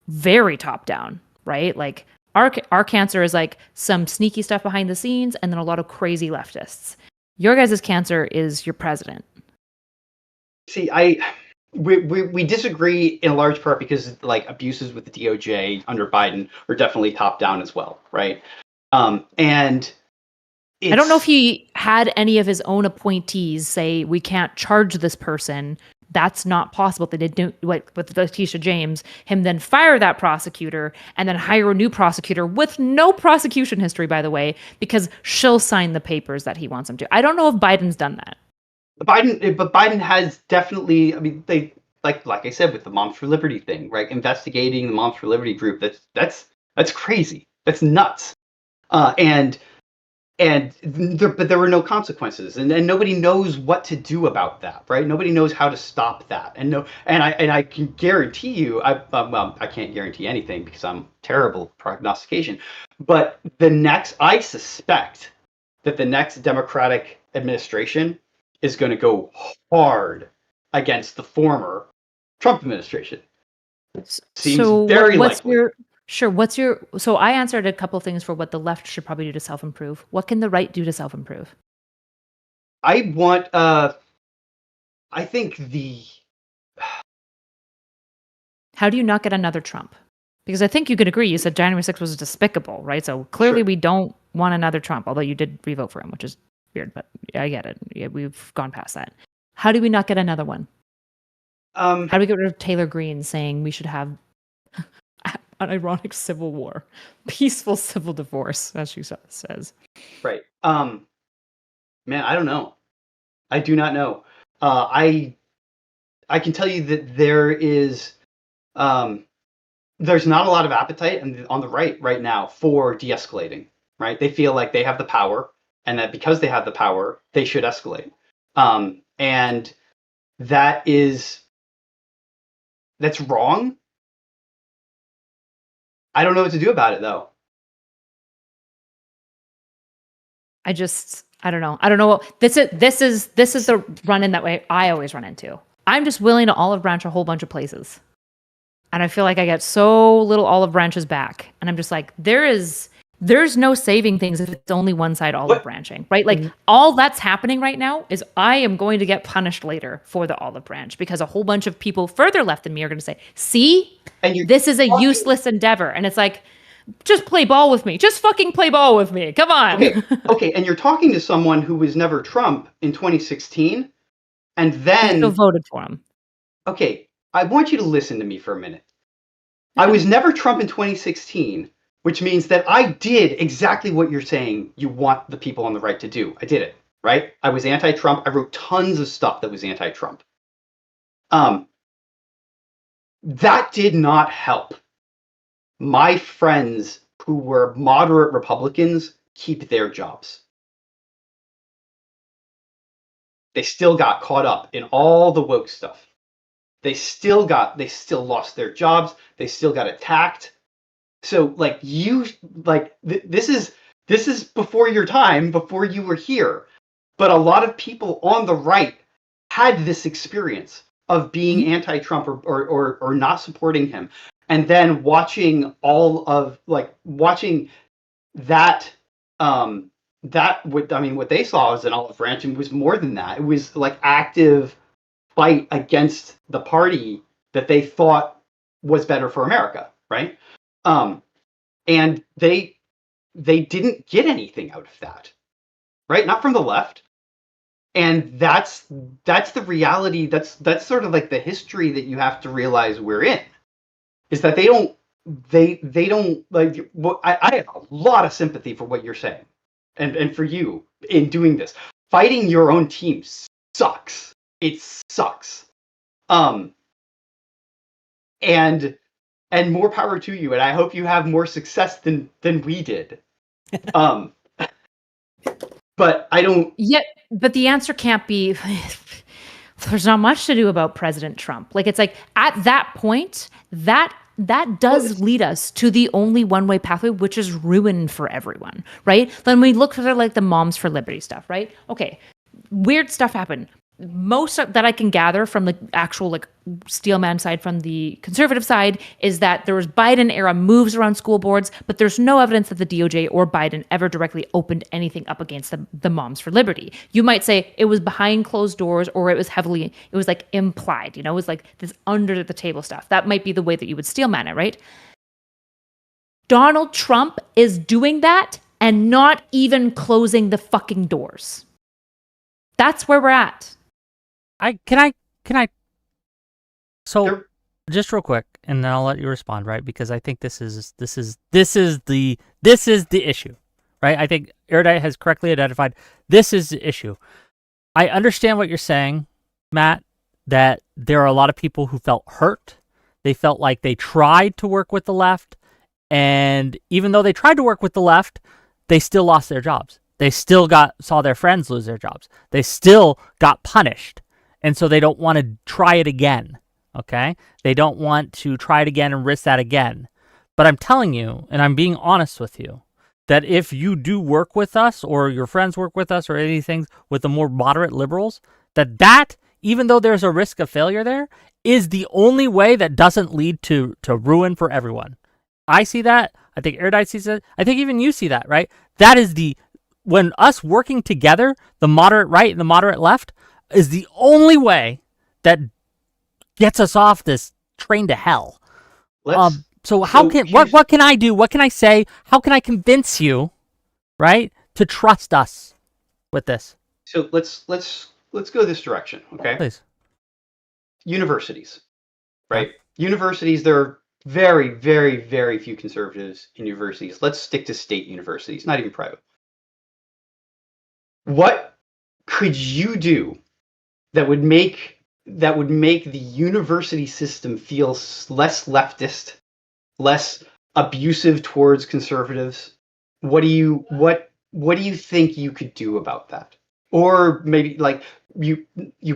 very top down, right? Like our cancer is some sneaky stuff behind the scenes and then a lot of crazy leftists. Your guys' cancer is your president. See, we disagree in a large part because abuses with the DOJ under Biden are definitely top down as well, right? And I don't know if he had any of his own appointees say we can't charge this person. That's not possible. They didn't with Letitia James, him then fire that prosecutor and then hire a new prosecutor with no prosecution history, by the way, because she'll sign the papers that he wants him to. I don't know if Biden's done that. But Biden has definitely. I mean, they like I said with the Moms for Liberty thing, right? Investigating the Moms for Liberty group. That's That's crazy. That's nuts. And but there were no consequences, and nobody knows what to do about that, right? Nobody knows how to stop that, and I can guarantee you, I can't guarantee anything because I'm terrible at prognostication, but I suspect that the next Democratic administration is going to go hard against the former Trump administration. Seems So very what's likely. your sure? What's your so I answered a couple things for what the left should probably do to self-improve. What can the right do to self-improve? I want. I think the. How do you not get another Trump? Because I think you could agree. You said January 6th was despicable, right? So clearly Sure. we don't want another Trump, although you did revote for him, which is weird, but I get it. Yeah, we've gone past that. How do we not get another one? How do we get rid of Taylor Greene saying we should have an ironic civil war, peaceful civil divorce, as she says? Right. Man, I don't know. I do not know. I can tell you that there's not a lot of appetite on the right now for de-escalating. Right? They feel like they have the power, and that because they have the power, they should escalate. And that's wrong. I don't know what to do about it though. I don't know. I don't know. This is the run in that way I always run into. I'm just willing to olive branch a whole bunch of places. And I feel like I get so little olive branches back. And I'm just like, there's no saving things if it's only one side olive branching, right? Like all that's happening right now is I am going to get punished later for the olive branch because a whole bunch of people further left than me are going to say, see, this is a useless endeavor. And it's like, just play ball with me. Just fucking play ball with me. Come on. Okay. And you're talking to someone who was never Trump in 2016, and then still voted for him. Okay, I want you to listen to me for a minute. I was never Trump in 2016, which means that I did exactly what you're saying you want the people on the right to do. I did it, right? I was anti-Trump. I wrote tons of stuff that was anti-Trump. That did not help my friends who were moderate Republicans keep their jobs. They still got caught up in all the woke stuff. They still lost their jobs. They still got attacked. So this is before your time, before you were here. But a lot of people on the right had this experience of being anti-Trump or not supporting him, and then watching that what they saw as an olive branch, and was more than that. It was like active fight against the party that they thought was better for America, right? And they didn't get anything out of that, right? Not from the left. And that's the reality. That's sort of like the history that you have to realize we're in, is that they don't like. I have a lot of sympathy for what you're saying, and for you in doing this. Fighting your own team sucks. It sucks. And more power to you, and I hope you have more success than we did. But I don't. Yeah, but the answer can't be. There's not much to do about President Trump. Like it's like at that point, that does lead us to the only one-way pathway, which is ruin for everyone, right? Then we look for like the Moms for Liberty stuff, right? Okay, weird stuff happened. Most that I can gather from the actual like Steelman side, from the conservative side, is that there was Biden era moves around school boards, but there's no evidence that the DOJ or Biden ever directly opened anything up against the Moms for Liberty. You might say it was behind closed doors, or it was like implied, it was like this under the table stuff. That might be the way that you would Steelman it, right? Donald Trump is doing that and not even closing the fucking doors. That's where we're at. Can I so sure. Just real quick, and then I'll let you respond, right? Because I think this is the issue, right? I think Erudite has correctly identified this is the issue. I understand what you're saying, Matt, that there are a lot of people who felt hurt. They felt like they tried to work with the left And even though they tried to work with the left, they still lost their jobs. They still saw their friends lose their jobs. They still got punished. And so they don't want to try it again. Okay? They don't want to try it again and risk that again. But I'm telling you, and I'm being honest with you, that if you do work with us or your friends work with us or anything with the more moderate liberals, that even though there's a risk of failure there, is the only way that doesn't lead to ruin for everyone. I see that. I think Erudite sees it. I think even you see that, right? That is when us working together, the moderate right and the moderate left, is the only way that gets us off this train to hell. So what can I do? What can I say? How can I convince you, right, to trust us with this? So let's go this direction, okay? Please. Universities, right? Universities, there are very, very, very few conservatives in universities. Let's stick to state universities, not even private. What could you do that would make the university system feel less leftist, less abusive towards conservatives? What do you think you could do about that? Or maybe like you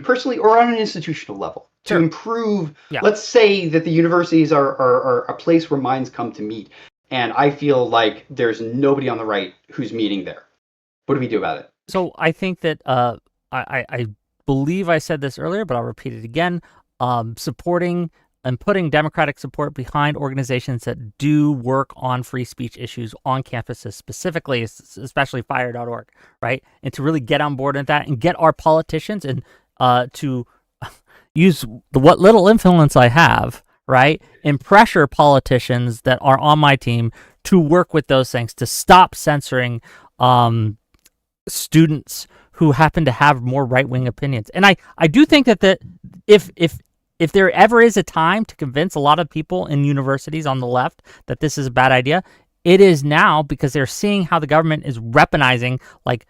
personally, or on an institutional level, to improve. Yeah. Let's say that the universities are a place where minds come to meet, and I feel like there's nobody on the right who's meeting there. What do we do about it? So I think that I believe I said this earlier, but I'll repeat it again. Supporting and putting democratic support behind organizations that do work on free speech issues on campuses, specifically, especially fire.org, right? And to really get on board with that and get our politicians and to use what little influence I have, right? And pressure politicians that are on my team to work with those things, to stop censoring students who happen to have more right-wing opinions. And I do think that if there ever is a time to convince a lot of people in universities on the left that this is a bad idea, it is now, because they're seeing how the government is weaponizing, like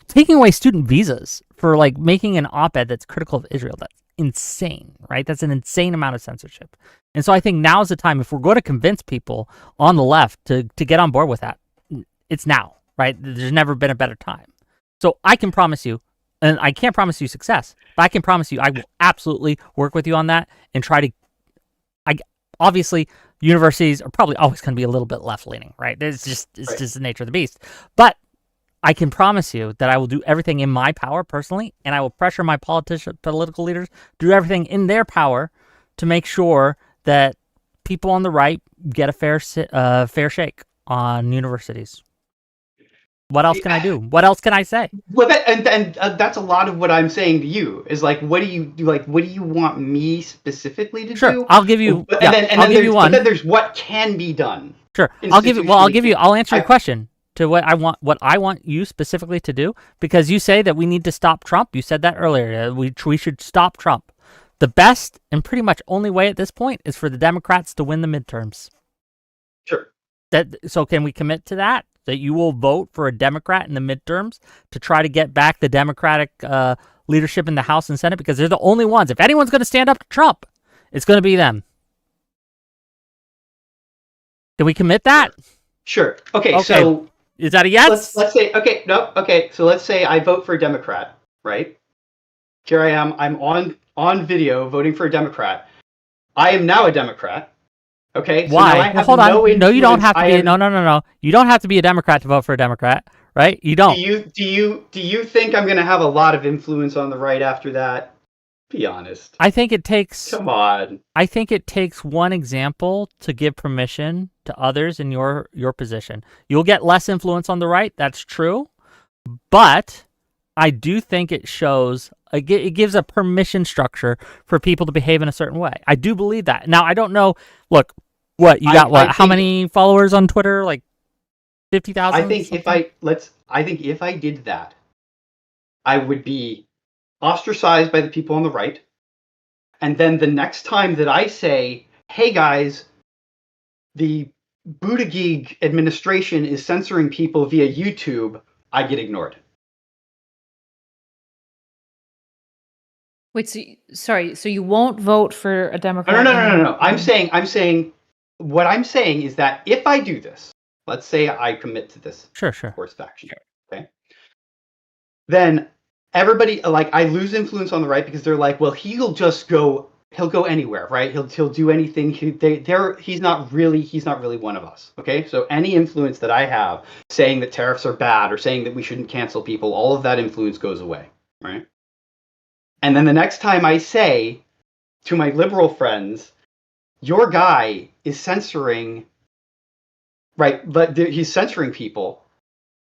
taking away student visas for like making an op-ed that's critical of Israel. That's insane, right? That's an insane amount of censorship. And so I think now is the time, if we're going to convince people on the left to get on board with that, it's now, right? There's never been a better time. So I can promise you, and I can't promise you success, but I can promise you I will absolutely work with you on that and try to. Obviously, universities are probably always going to be a little bit left-leaning, right? It's just the nature of the beast. But I can promise you that I will do everything in my power personally, and I will pressure my political leaders to do everything in their power to make sure that people on the right get a fair shake on universities. What else can I do? What else can I say? Well, that's a lot of what I'm saying to you. Is like, what do you do? Like, what do you want me specifically to do? I'll give you. I'll give you one. But then there's what can be done. Sure, I'll give you. Well, I'll answer your question to what I want. What I want you specifically to do, because you say that we need to stop Trump. You said that earlier. We should stop Trump. The best and pretty much only way at this point is for the Democrats to win the midterms. Sure. So can we commit to that? That you will vote for a Democrat in the midterms to try to get back the Democratic leadership in the House and Senate, because they're the only ones. If anyone's going to stand up to Trump, it's going to be them. Can we commit that? Sure. Okay. So is that a yes? Let's say okay. So let's say I vote for a Democrat, right? Here I am. I'm on video voting for a Democrat. I am now a Democrat. Okay. So why? Hold on. No, you don't have to be. No. You don't have to be a Democrat to vote for a Democrat, right? You don't. Do you think I'm going to have a lot of influence on the right after that? Be honest. I think it takes. Come on. I think it takes one example to give permission to others in your position. You'll get less influence on the right. That's true, but I do think it shows. It gives a permission structure for people to behave in a certain way. I do believe that. Now, I don't know. Look. What you got? How many followers on Twitter? Like 50,000. I think if I did that, I would be ostracized by the people on the right, and then the next time that I say, "Hey guys, the Buttigieg administration is censoring people via YouTube," I get ignored. Wait, so you won't vote for a Democrat? No. I'm saying what I'm saying is that if I do this, let's say I commit to this Sure. course of action, okay, then everybody, like, I lose influence on the right because they're like, well, he'll go anywhere, right? He'll do anything. He's not really one of us. Okay, so any influence that I have saying that tariffs are bad or saying that we shouldn't cancel people, all of that influence goes away, right? And then the next time I say to my liberal friends, your guy is censoring, right? But he's censoring people.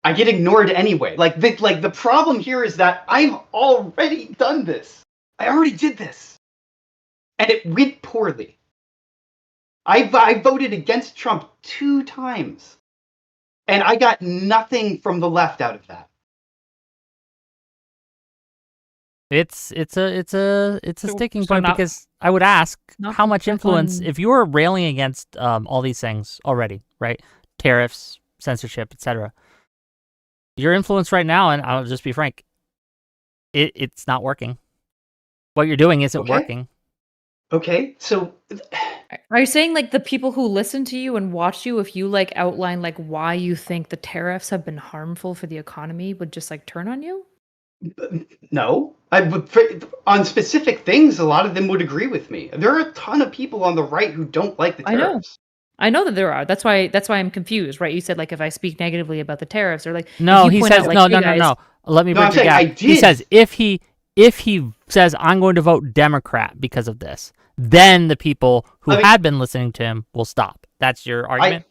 I get ignored anyway. Like the problem here is that I've already done this. I already did this, and it went poorly. I voted against Trump 2 times, and I got nothing from the left out of that. It's a sticking point not- because I would ask not how much back influence on- if you were railing against all these things already, right? Tariffs, censorship, etc. Your influence right now, and I'll just be frank, it's not working. What you're doing isn't working. Okay, so Are you saying like the people who listen to you and watch you, if you like outline like why you think the tariffs have been harmful for the economy, would just like turn on you? no, I would on specific things. A lot of them would agree with me. There are a ton of people on the right who don't like the tariffs. I know that there are. That's why I'm confused, right? You said like if I speak negatively about the tariffs or like No, if you he point says out, like, no. hey, guys, Let me No, I'm bridge the saying gap. I He did. says if he says I'm going to vote Democrat because of this, then the people who had been listening to him will stop. That's your argument?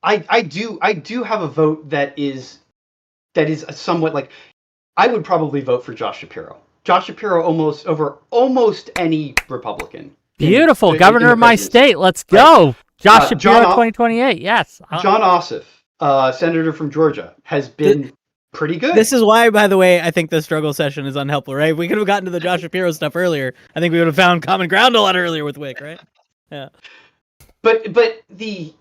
I do have a vote that is somewhat like, I would probably vote for Josh Shapiro. Josh Shapiro over almost any Republican. Beautiful. in Governor the of my presidency. state. Let's go. Josh Shapiro, John 2028. Yes. John Ossoff, senator from Georgia, has been pretty good. This is why, by the way, I think the struggle session is unhelpful, right? We could have gotten to the Josh Shapiro stuff earlier. I think we would have found common ground a lot earlier with Wick, right? Yeah. But the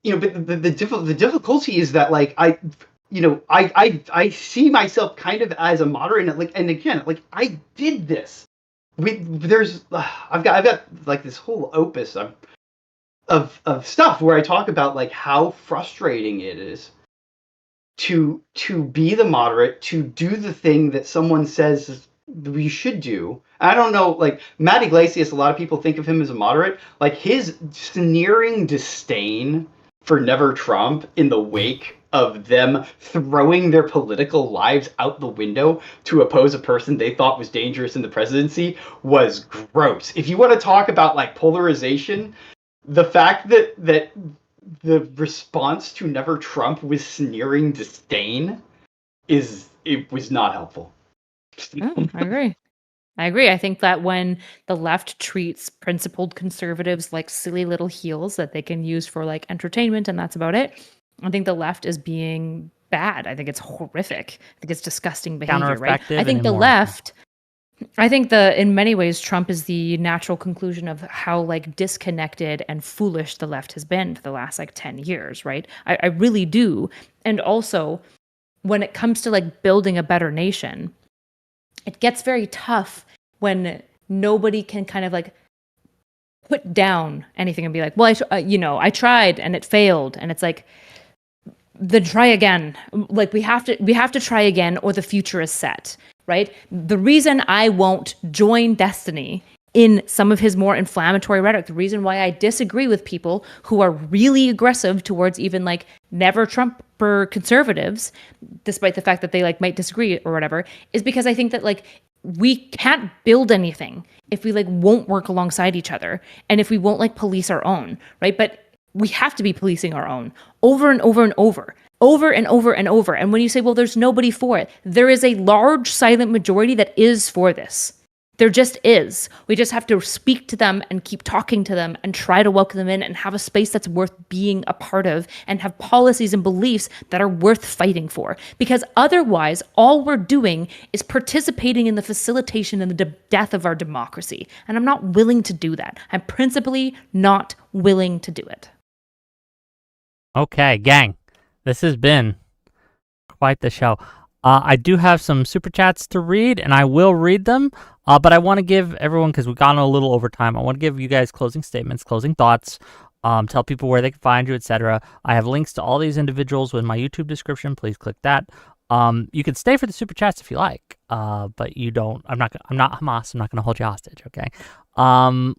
the difficulty is that, like, I see myself kind of as a moderate, and like, and again, like, I did this. I've got like this whole opus of stuff where I talk about like how frustrating it is to be the moderate, to do the thing that someone says we should do. I don't know, like Matt Iglesias, a lot of people think of him as a moderate. Like, his sneering disdain for Never Trump in the wake of them throwing their political lives out the window to oppose a person they thought was dangerous in the presidency was gross. If you want to talk about like polarization, the fact that the response to Never Trump was sneering disdain was not helpful. Oh, I agree. I think that when the left treats principled conservatives like silly little heels that they can use for like entertainment and that's about it, I think the left is being bad. I think it's horrific. I think it's disgusting behavior, right? I think the left, in many ways, Trump is the natural conclusion of how like disconnected and foolish the left has been for the last like 10 years, right? I really do. And also, when it comes to like building a better nation, it gets very tough when nobody can kind of like put down anything and be like, well, I tried and it failed. And it's like, then try again. Like, we have to try again, or the future is set, right? The reason I won't join Destiny in some of his more inflammatory rhetoric, the reason why I disagree with people who are really aggressive towards even like Never Trumper conservatives, despite the fact that they like might disagree or whatever, is because I think that like we can't build anything if we like won't work alongside each other and if we won't like police our own, right? But we have to be policing our own over and over and over and over and over. And when you say, well, there's nobody for it, there is a large silent majority that is for this. There just is. We just have to speak to them and keep talking to them and try to welcome them in and have a space that's worth being a part of and have policies and beliefs that are worth fighting for. Because otherwise, all we're doing is participating in the facilitation and the death of our democracy. And I'm not willing to do that. I'm principally not willing to do it. Okay, gang. This has been quite the show. I do have some super chats to read, and I will read them. But I want to give everyone, because we've gone a little over time, I want to give you guys closing statements, closing thoughts Tell people where they can find you, etc. I have links to all these individuals in my YouTube description. Please click that. You can stay for the super chats if you like, but you don't. I'm not Hamas. I'm not going to hold you hostage. Okay.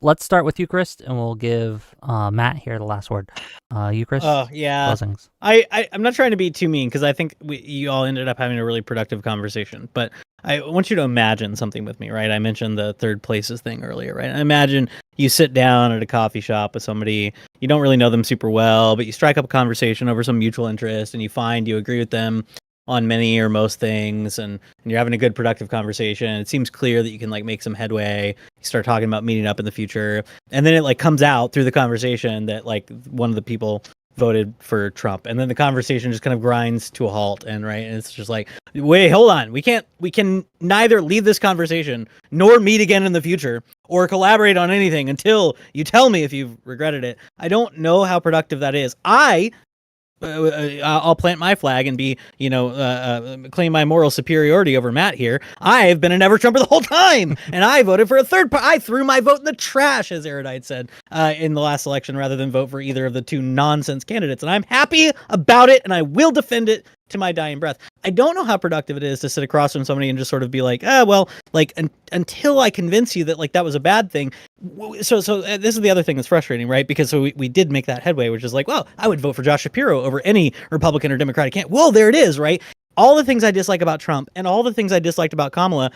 Let's start with Eucharist, and we'll give Matt here the last word. Eucharist. Oh yeah. Closings. I'm not trying to be too mean because I think you all ended up having a really productive conversation, but I want you to imagine something with me, right? I mentioned the third places thing earlier, right? Imagine you sit down at a coffee shop with somebody, you don't really know them super well, but you strike up a conversation over some mutual interest and you find you agree with them on many or most things, and you're having a good productive conversation. It seems clear that you can like make some headway. You start talking about meeting up in the future, and then it like comes out through the conversation that like one of the people voted for Trump, and then the conversation just kind of grinds to a halt, and it's just like, wait, hold on, we can neither leave this conversation nor meet again in the future or collaborate on anything until you tell me if you've regretted it. I don't know how productive that is. I'll plant my flag and be, claim my moral superiority over Matt here. I've been a never Trumper the whole time, and I voted for a third party. I threw my vote in the trash, as Erudite said, in the last election, rather than vote for either of the two nonsense candidates. And I'm happy about it, and I will defend it to my dying breath. I don't know how productive it is to sit across from somebody and just sort of be like, until I convince you that like that was a bad thing. So this is the other thing that's frustrating, right? Because we did make that headway, which is like, well, I would vote for Josh Shapiro over any Republican or Democratic candidate. Well, there it is, right? All the things I dislike about Trump and all the things I disliked about Kamala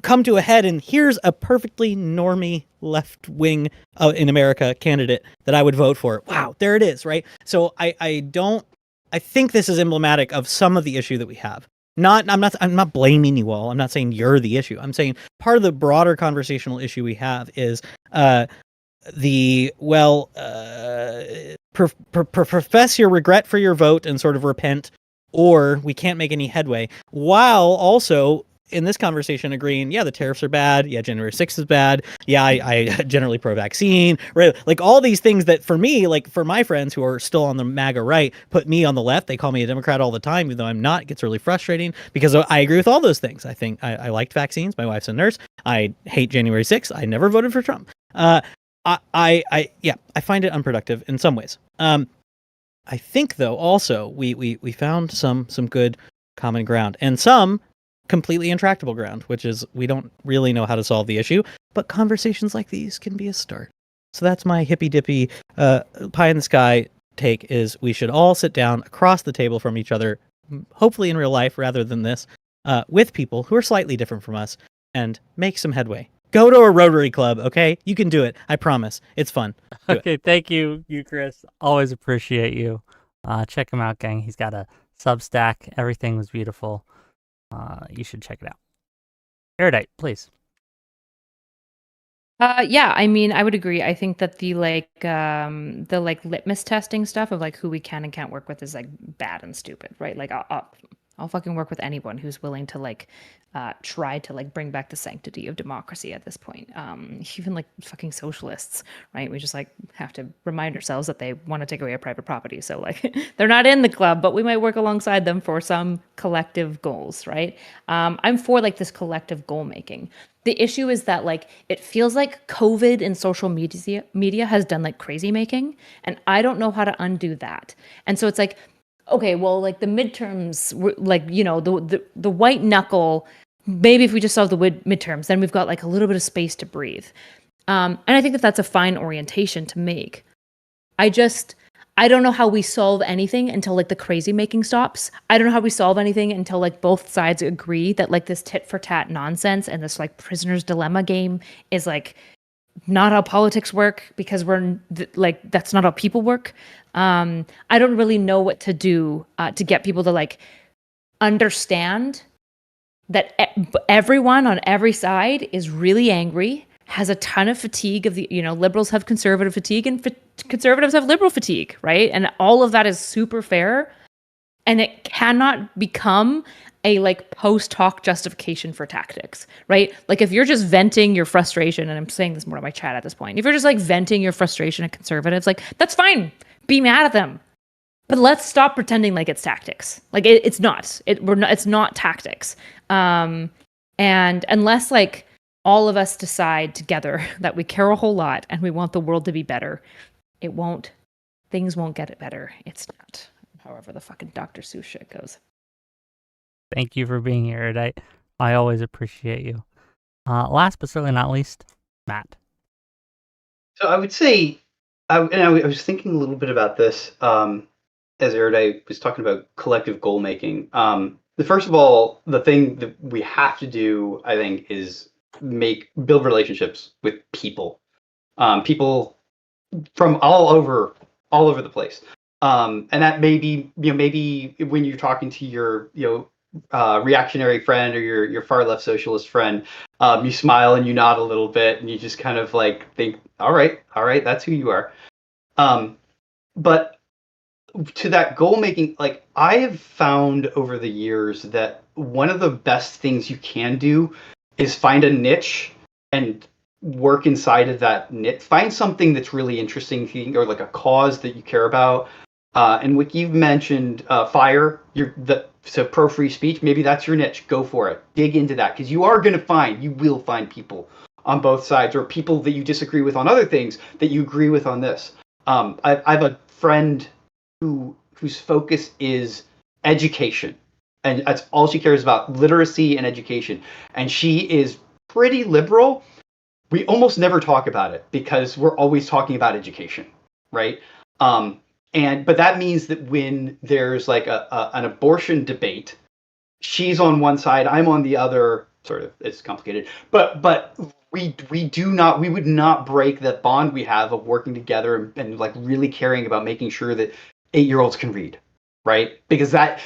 come to a head, and here's a perfectly normie left-wing in America candidate that I would vote for. Wow, there it is, right? So I think this is emblematic of some of the issue that we have. I'm not blaming you all. I'm not saying you're the issue. I'm saying part of the broader conversational issue we have is profess your regret for your vote and sort of repent, or we can't make any headway, while also in this conversation agreeing, yeah, the tariffs are bad. Yeah, January 6th is bad. Yeah, I generally pro-vaccine, right? Like all these things that for me, like for my friends who are still on the MAGA right, put me on the left. They call me a Democrat all the time, even though I'm not. It gets really frustrating because I agree with all those things. I think I liked vaccines. My wife's a nurse. I hate January 6th. I never voted for Trump. I find it unproductive in some ways. I think though also we found some good common ground and some completely intractable ground, which is we don't really know how to solve the issue, but conversations like these can be a start. So that's my hippy dippy pie in the sky take, is we should all sit down across the table from each other, hopefully in real life rather than this, with people who are slightly different from us, and make some headway. Go to a Rotary Club, okay? You can do it. I promise. It's fun. Okay, thank you, Chris. Always appreciate you. Check him out, gang. He's got a Substack. Everything was beautiful. You should check it out. Erudite, please. Yeah, I mean, I would agree. I think that the litmus testing stuff of like who we can and can't work with is like bad and stupid, right? Like I'll fucking work with anyone who's willing to like try to like bring back the sanctity of democracy at this point. Even like fucking socialists, right? We just like have to remind ourselves that they want to take away our private property. So like they're not in the club, but we might work alongside them for some collective goals, right? I'm for like this collective goal making. The issue is that like it feels like COVID and social media has done like crazy making, and I don't know how to undo that. And so it's like, okay, well, like the midterms, like, you know, the white knuckle, maybe if we just solve the midterms, then we've got like a little bit of space to breathe. And I think that that's a fine orientation to make. I don't know how we solve anything until like the crazy making stops. I don't know how we solve anything until like both sides agree that like this tit for tat nonsense and this like prisoner's dilemma game is like not how politics work, because we're like, that's not how people work. I don't really know what to do to get people to like understand that everyone on every side is really angry, has a ton of fatigue of the, you know, liberals have conservative fatigue and conservatives have liberal fatigue, right? And all of that is super fair. And it cannot become a like post hoc justification for tactics, right? Like if you're just venting your frustration, and I'm saying this more to my chat at this point, if you're just like venting your frustration at conservatives, like that's fine, be mad at them. But let's stop pretending like it's tactics. Like it's not. It's not tactics. And unless like all of us decide together that we care a whole lot and we want the world to be better, it won't things won't get better. It's not. However, the fucking Dr. Seuss shit goes. Thank you for being here, Erudite. I always appreciate you. Last but certainly not least, Matt. So I would say, I was thinking a little bit about this as Erudite was talking about collective goal making. First of all, the thing that we have to do, I think, is build relationships with people, people from all over the place. And that may be, maybe when you're talking to your, reactionary friend or your far left socialist friend, you smile and you nod a little bit and you just kind of like think, all right, that's who you are. But to that goal making, like I have found over the years that one of the best things you can do is find a niche and work inside of that niche. Find something that's really interesting to you, or like a cause that you care about. And what you've mentioned, fire, so pro free speech, maybe that's your niche. Go for it. Dig into that, because you will find people on both sides, or people that you disagree with on other things that you agree with on this. I have a friend whose focus is education, and that's all she cares about: literacy and education. And she is pretty liberal. We almost never talk about it because we're always talking about education, right? But that means that when there's like an abortion debate, she's on one side, I'm on the other. Sort of, it's complicated, but we would not break that bond we have of working together and like really caring about making sure that 8-year-olds can read, right? Because that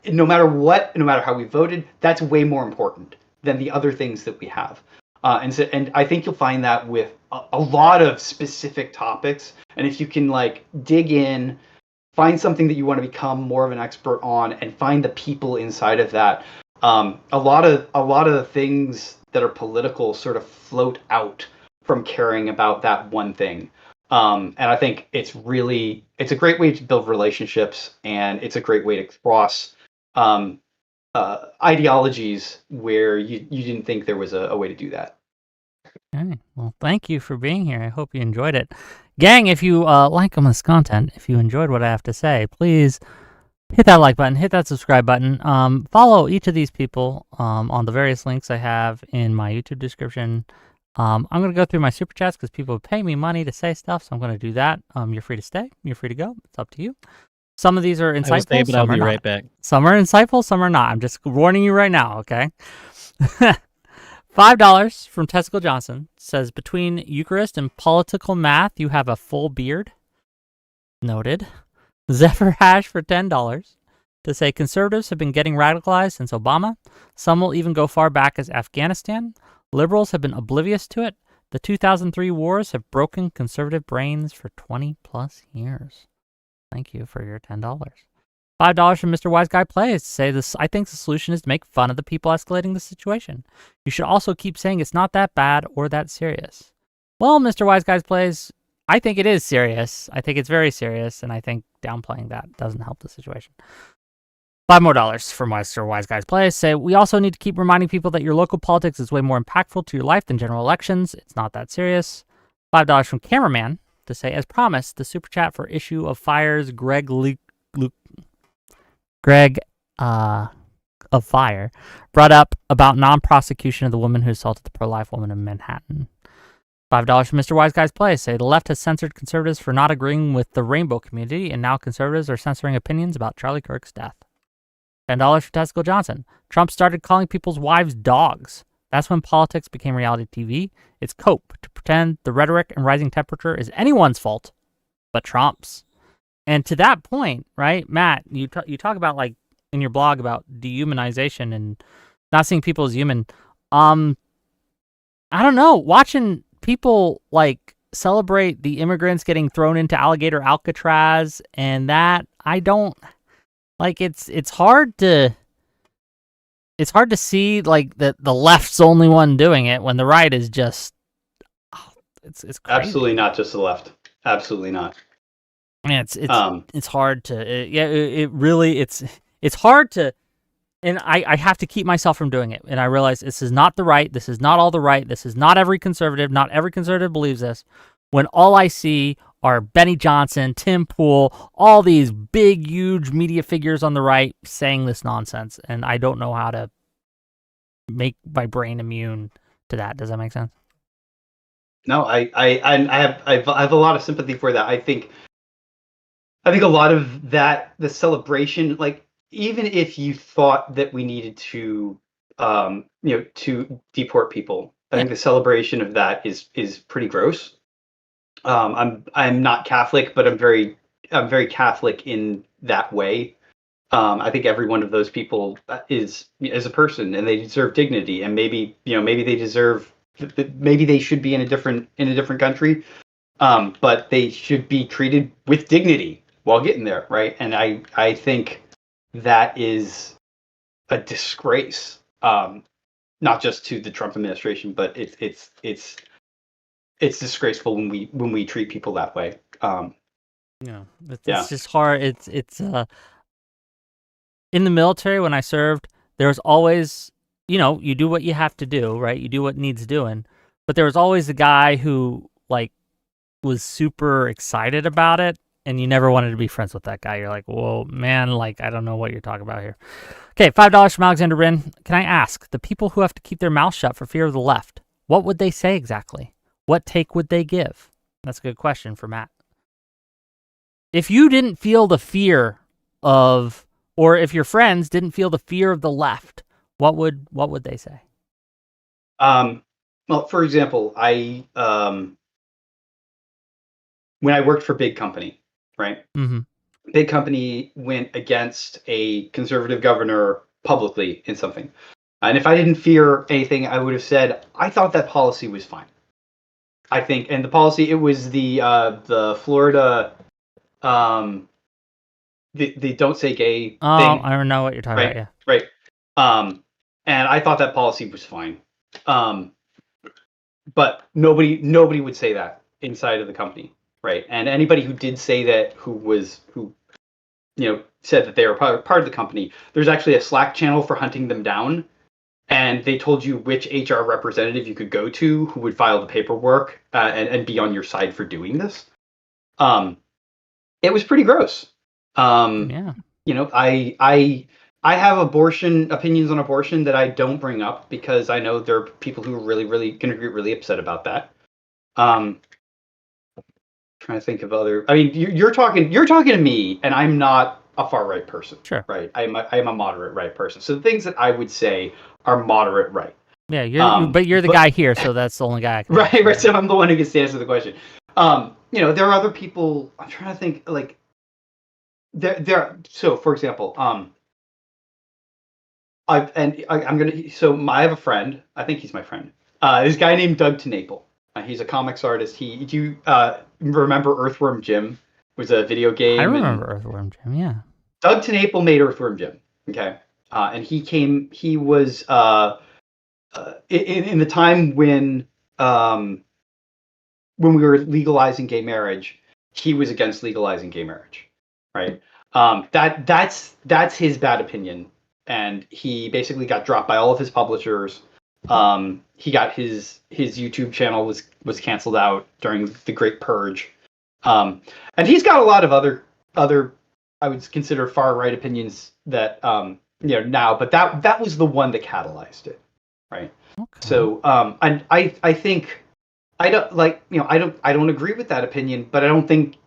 no matter how we voted, that's way more important than the other things that we have. And I think you'll find that with a lot of specific topics. And if you can like dig in, find something that you want to become more of an expert on, and find the people inside of that, a lot of the things that are political sort of float out from caring about that one thing. And I think it's a great way to build relationships, and it's a great way to cross ideologies where you didn't think there was a way to do that. Okay. Well, thank you for being here. I hope you enjoyed it. Gang, if you like this content, if you enjoyed what I have to say, please hit that like button, hit that subscribe button. Follow each of these people on the various links I have in my YouTube description. I'm going to go through my super chats because people pay me money to say stuff, so I'm going to do that. You're free to stay. You're free to go. It's up to you. Some of these are insightful. I will stay, but I'll be right back. Some are insightful, some are not. I'm just warning you right now, okay? $5 from Testicle Johnson says, between Eucharist and political math, you have a full beard. Noted. Zephyr Hash for $10 to say, conservatives have been getting radicalized since Obama. Some will even go far back as Afghanistan. Liberals have been oblivious to it. The 2003 wars have broken conservative brains for 20 plus years. Thank you for your $10. $5 from Mr. Wise Guy Plays to say this. I think the solution is to make fun of the people escalating the situation. You should also keep saying it's not that bad or that serious. Well, Mr. Wise Guy Plays, I think it is serious. I think it's very serious, and I think downplaying that doesn't help the situation. $5 more from Mr. Wise Guys Plays say, we also need to keep reminding people that your local politics is way more impactful to your life than general elections. It's not that serious. $5 from Cameraman to say, as promised, the super chat for issue of Fire's Greg of Fire brought up about non-prosecution of the woman who assaulted the pro-life woman in Manhattan. $5 from Mr. Wise Guys Play say, the left has censored conservatives for not agreeing with the rainbow community, and now conservatives are censoring opinions about Charlie Kirk's death. $10 for Testicle Johnson. Trump started calling people's wives dogs. That's when politics became reality TV. It's cope to pretend the rhetoric and rising temperature is anyone's fault but Trump's. And to that point, right, Matt, you talk about, like, in your blog about dehumanization and not seeing people as human. I don't know, watching people, like, celebrate the immigrants getting thrown into alligator Alcatraz, and that, I don't, like, it's hard to see, like, that the left's the only one doing it when the right is just, it's crazy. Absolutely not just the left. Absolutely not. Yeah, it's hard to, it's hard to, and I have to keep myself from doing it. And I realize this is not the right. This is not all the right. This is not every conservative. Not every conservative believes this. When all I see are Benny Johnson, Tim Pool, all these big, huge media figures on the right saying this nonsense, and I don't know how to make my brain immune to that. Does that make sense? No, I have a lot of sympathy for that. I think a lot of that, the celebration, like even if you thought that we needed to, to deport people, I think the celebration of that is pretty gross. I'm not Catholic, but I'm very Catholic in that way. I think every one of those people is a person, and they deserve dignity, and maybe maybe they deserve, maybe they should be in a different country, but they should be treated with dignity while getting there, right? And I think that is a disgrace, not just to the Trump administration, but it's disgraceful when we treat people that way. Yeah, it's just hard. It's in the military when I served, there was always, you do what you have to do, right? You do what needs doing, but there was always a guy who like was super excited about it, and you never wanted to be friends with that guy. You're like, whoa, man, like I don't know what you're talking about here. Okay, $5 from Alexander Rin. Can I ask the people who have to keep their mouth shut for fear of the left? What would they say exactly? What take would they give? That's a good question for Matt. If you didn't feel the fear of, or if your friends didn't feel the fear of the left, what would they say? Well, for example, when I worked for Big Company, right? Mm-hmm. Big Company went against a conservative governor publicly in something. And if I didn't fear anything, I would have said, I thought that policy was fine. I think, and the policy, it was the Florida, the don't say gay thing. I don't know what you're talking about, yeah. Right. And I thought that policy was fine. But nobody would say that inside of the company, right? And anybody who did say that, who said that they were part of the company, there's actually a Slack channel for hunting them down, and they told you which HR representative you could go to who would file the paperwork and be on your side for doing this. It was pretty gross. Yeah. I have opinions on abortion that I don't bring up because I know there are people who are really going to get really upset about that. Trying to think of other. I mean, you're talking to me, and I'm not a far right person. Sure. Right. I'm a moderate right person. So the things that I would say are moderate right. Yeah, but you're the guy here, so that's the only guy I can right. Right. So I'm the one who gets to answer the question. There are other people. I'm trying to think. Like, So, for example, I have a friend. I think he's my friend. This guy named Doug TenNapel. He's a comics artist. Do you remember Earthworm Jim? It was a video game. I remember Earthworm Jim. Yeah. Doug TenNapel made Earthworm Jim. Okay. And he was in the time when we were legalizing gay marriage, he was against legalizing gay marriage, right? That's his bad opinion, and he basically got dropped by all of his publishers. He got his YouTube channel was canceled out during the Great Purge, and he's got a lot of other I would consider far right opinions that now, but that was the one that catalyzed it, right? Okay. So and I think I don't agree with that opinion, but I don't think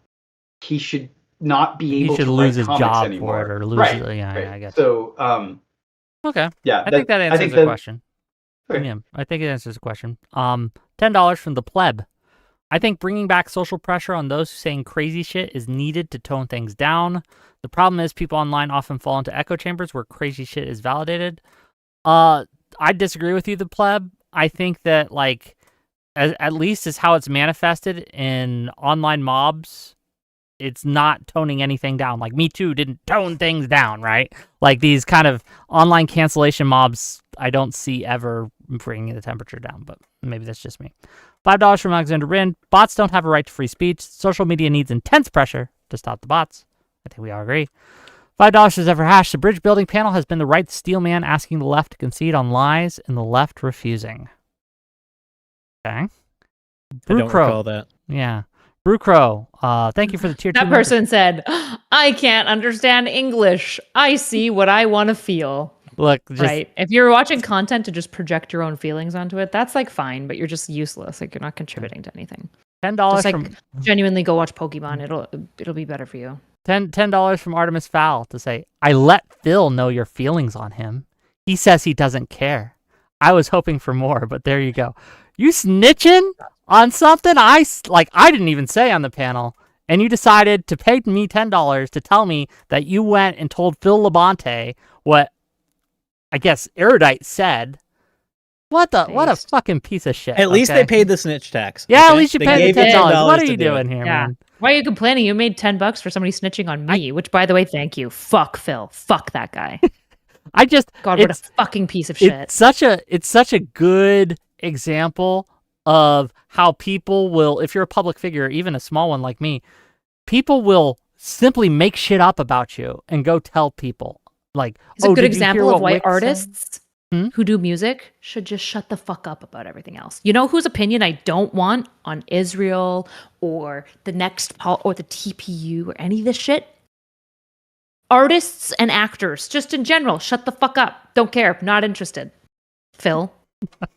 he should not be able to lose his job anymore. For it or lose right. it. Yeah, right. I guess. So okay. Yeah, I think that answers the question. Okay. Yeah, I think it answers the question. $10 from the pleb. I think bringing back social pressure on those saying crazy shit is needed to tone things down. The problem is people online often fall into echo chambers where crazy shit is validated. I disagree with you, the pleb. I think that at least is how it's manifested in online mobs. It's not toning anything down. Like Me Too didn't tone things down, right? Like these kind of online cancellation mobs, I don't see ever bringing the temperature down, but maybe that's just me. $5 from Alexander Rin. Bots don't have a right to free speech. Social media needs intense pressure to stop the bots. I think we all agree. $5 is ever hash. The bridge building panel has been the right steel man asking the left to concede on lies and the left refusing. Okay. I don't recall that. Yeah. Brucro, thank you for the tier 2 That person said, I can't understand English. I see what I want to feel. Look, just, right. If you're watching content to just project your own feelings onto it, that's like fine, but you're just useless. Like you're not contributing to anything. $10 just like from genuinely go watch Pokemon. It'll be better for you. $10 from Artemis Fowl to say, I let Phil know your feelings on him. He says he doesn't care. I was hoping for more, but there you go. You snitching on something I didn't even say on the panel, and you decided to pay me $10 to tell me that you went and told Phil Labonte what I guess Erudite said. What a fucking piece of shit. At least they paid the snitch tax. Yeah, at least you paid the $10. What are you do doing here, man? Why are you complaining? You made $10 for somebody snitching on me, which, by the way, thank you. Fuck Phil. Fuck that guy. God, what a fucking piece of shit. It's such a good example of how people will, if you're a public figure, even a small one like me, people will simply make shit up about you and go tell people. Like, it's a good example of why artists who do music should just shut the fuck up about everything else. You know whose opinion I don't want on Israel or the or the TPU or any of this shit? Artists and actors, just in general, shut the fuck up. Don't care. Not interested. Phil.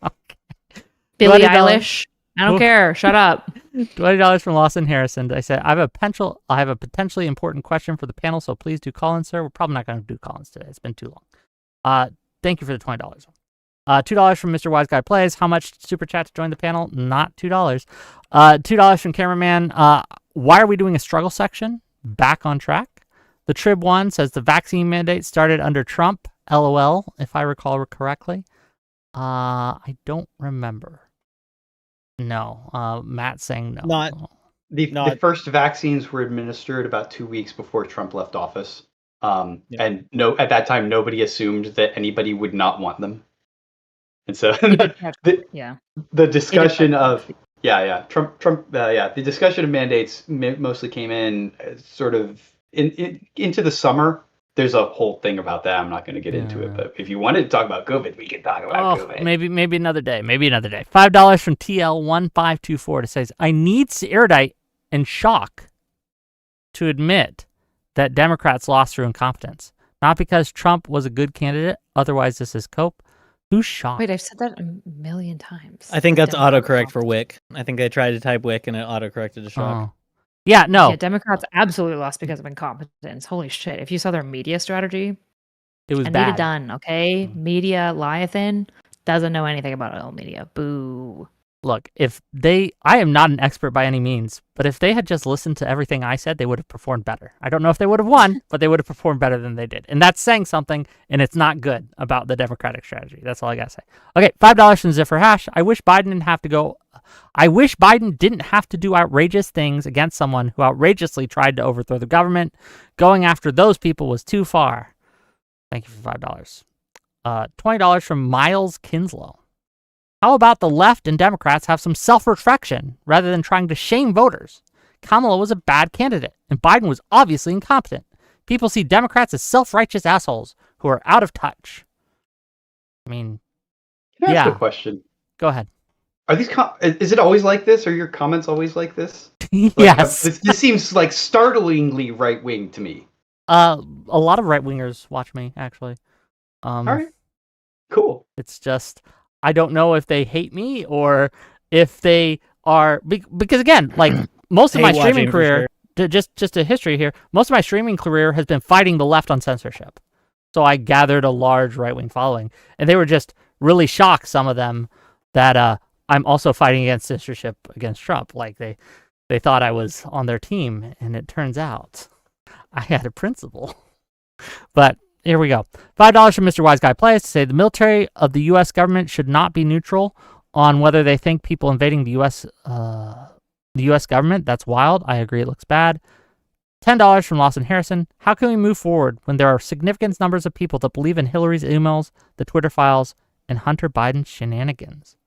Okay. Billie Eilish. I don't care. Shut up. $20 from Lawson Harrison. I said, I have a potentially important question for the panel, so please do call-ins, sir. We're probably not going to do call-ins today. It's been too long. Thank you for the $20. $2 from Mr. Wise Guy Plays. How much super chat to join the panel? Not $2. $2 from Cameraman. Why are we doing a struggle section? Back on track. The Trib one says the vaccine mandate started under Trump. LOL, if I recall correctly. I don't remember. No. Matt saying no. The first vaccines were administered about 2 weeks before Trump left office. And at that time, nobody assumed that anybody would not want them. And so the discussion of the discussion of mandates mostly came in sort of into the summer. There's a whole thing about that. I'm not going to get into it, but if you wanted to talk about COVID, we can talk about COVID. Maybe another day. $5 from TL1524 to says, I need Erudite and Shock to admit that Democrats lost through incompetence. Not because Trump was a good candidate, otherwise this is cope. Who's Shock? Wait, I've said that a million times. I think that's autocorrect for Wick. I think they tried to type Wick and it autocorrected to Shock. Oh. Yeah, no. Yeah, Democrats absolutely lost because of incompetence. Holy shit. If you saw their media strategy, it was Anita bad. Dunn, okay? Media Leviathan doesn't know anything about oil media. Boo. Look, I am not an expert by any means, but if they had just listened to everything I said, they would have performed better. I don't know if they would have won, but they would have performed better than they did. And that's saying something, and it's not good about the Democratic strategy. That's all I got to say. Okay, $5 from Ziffer Hash. I wish Biden didn't have to do outrageous things against someone who outrageously tried to overthrow the government. Going after those people was too far. Thank you for $5. $20 from Miles Kinslow. How about the left and Democrats have some self-reflection rather than trying to shame voters? Kamala was a bad candidate, and Biden was obviously incompetent. People see Democrats as self-righteous assholes who are out of touch. I mean, can I ask a question? Go ahead. Are these is it always like this? Are your comments always like this? Yes. This seems like startlingly right-wing to me. A lot of right-wingers watch me, actually. All right. Cool. It's just, I don't know if they hate me or if they are, because again, like most of my streaming career, just a history here, most of my streaming career has been fighting the left on censorship. So I gathered a large right-wing following, and they were just really shocked, some of them, that I'm also fighting against censorship against Trump. Like they thought I was on their team, and it turns out I had a principle. But here we go. $5 from Mr. Wise Guy Plays to say the military of the U.S. government should not be neutral on whether they think people invading the U.S. government. That's wild. I agree. It looks bad. $10 from Lawson Harrison. How can we move forward when there are significant numbers of people that believe in Hillary's emails, the Twitter files, and Hunter Biden's shenanigans?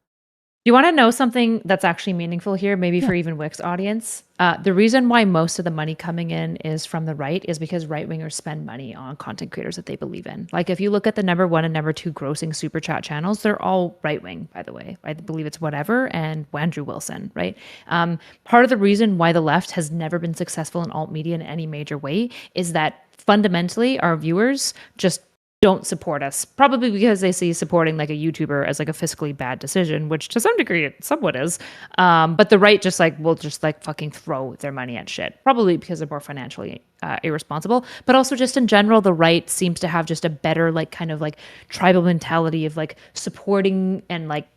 You want to know something that's actually meaningful here, maybe for even Wick's audience? The reason why most of the money coming in is from the right is because right wingers spend money on content creators that they believe in. Like if you look at the number 1 and number 2 grossing super chat channels, they're all right wing, by the way. I believe it's Whatever and Andrew Wilson, right? Part of the reason why the left has never been successful in alt media in any major way is that fundamentally our viewers just don't support us, probably because they see supporting like a YouTuber as like a fiscally bad decision, which to some degree it somewhat is. But the right just like will just like fucking throw their money at shit, probably because they're more financially irresponsible. But also just in general, the right seems to have just a better like kind of like tribal mentality of like supporting and like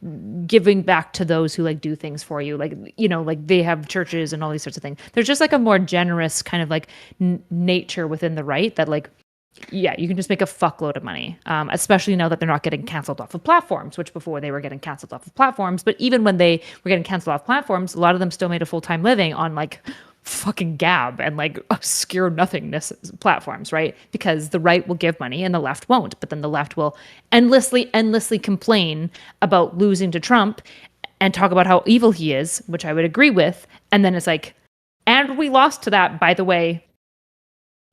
giving back to those who like do things for you. Like, you know, like they have churches and all these sorts of things. There's just like a more generous kind of like nature within the right that like, yeah, you can just make a fuckload of money, especially now that they're not getting canceled off of platforms, which before they were getting canceled off of platforms. But even when they were getting canceled off platforms, a lot of them still made a full-time living on like fucking Gab and like obscure nothingness platforms, right? Because the right will give money and the left won't. But then the left will endlessly complain about losing to Trump and talk about how evil he is, which I would agree with. And then it's like, and we lost to that, by the way,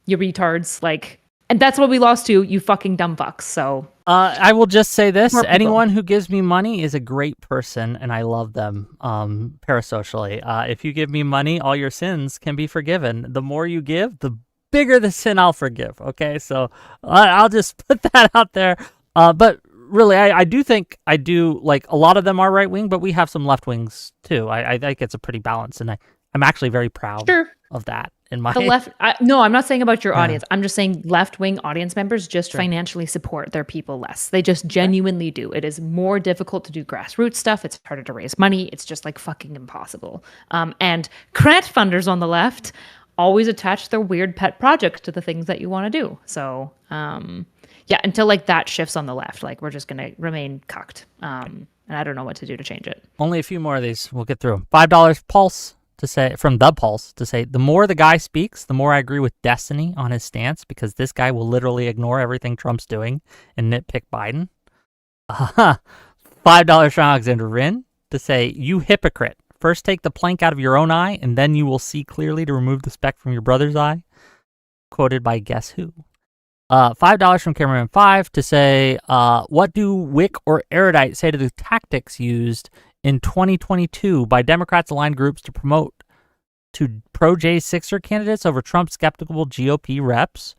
you retards, like. And that's what we lost to, you fucking dumb fucks. So I will just say this. Anyone who gives me money is a great person, and I love them parasocially. If you give me money, all your sins can be forgiven. The more you give, the bigger the sin I'll forgive. Okay, so I'll just put that out there. But really, I do think like a lot of them are right wing, but we have some left wings too. I think it's a pretty balanced, and I'm actually very proud of that. In my the left, no, I'm not saying about your audience. I'm just saying left-wing audience members just financially support their people less. They just genuinely do. It is more difficult to do grassroots stuff. It's harder to raise money. It's just like fucking impossible. And grant funders on the left always attach their weird pet projects to the things that you want to do. So yeah, until like that shifts on the left, like we're just gonna remain cucked. And I don't know what to do to change it. Only a few more of these. We'll get through. $5 Pulse. To say from the Pulse to say the more the guy speaks, the more I agree with Destiny on his stance because this guy will literally ignore everything Trump's doing and nitpick Biden. $5 from Alexander Rin to say you hypocrite. First take the plank out of your own eye and then you will see clearly to remove the speck from your brother's eye. Quoted by Guess Who. $5 from Cameraman 5 to say what do Wick or Erudite say to the tactics used in 2022 by Democrats-aligned groups to promote to pro-J6er candidates over Trump-skeptical GOP reps?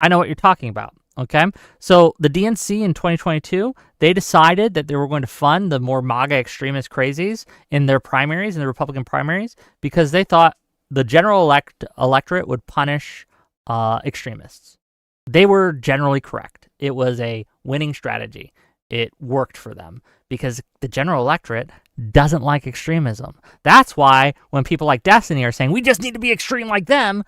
I know what you're talking about, okay? So the DNC in 2022, they decided that they were going to fund the more MAGA extremist crazies in their primaries, in the Republican primaries, because they thought the general electorate would punish extremists. They were generally correct. It was a winning strategy. It worked for them because the general electorate doesn't like extremism. That's why when people like Destiny are saying, we just need to be extreme like them,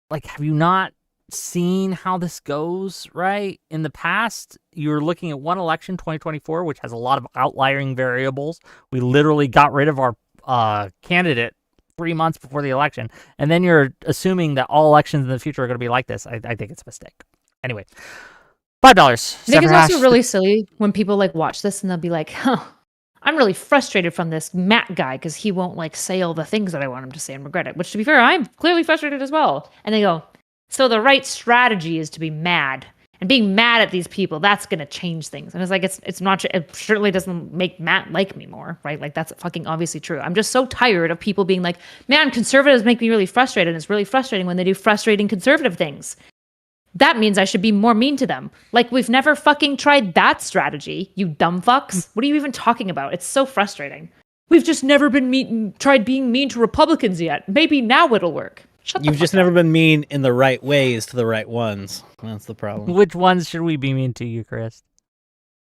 like, have you not seen how this goes, right? In the past, you're looking at one election, 2024, which has a lot of outliering variables. We literally got rid of our candidate 3 months before the election. And then you're assuming that all elections in the future are going to be like this. I think it's a mistake. Anyway. $5. I think it's also really silly when people like watch this and they'll be like, I'm really frustrated from this Matt guy because he won't like say all the things that I want him to say and regret it. Which to be fair, I'm clearly frustrated as well. And they go, so the right strategy is to be mad. And being mad at these people, that's going to change things. And it's like, it's not, it certainly doesn't make Matt like me more, right? Like that's fucking obviously true. I'm just so tired of people being like, man, conservatives make me really frustrated. And it's really frustrating when they do frustrating conservative things. That means I should be more mean to them. Like, we've never fucking tried that strategy, you dumb fucks. What are you even talking about? It's so frustrating. We've just never tried being mean to Republicans yet. Maybe now it'll work. You've just never been mean in the right ways to the right ones. That's the problem. Which ones should we be mean to, Eucharist?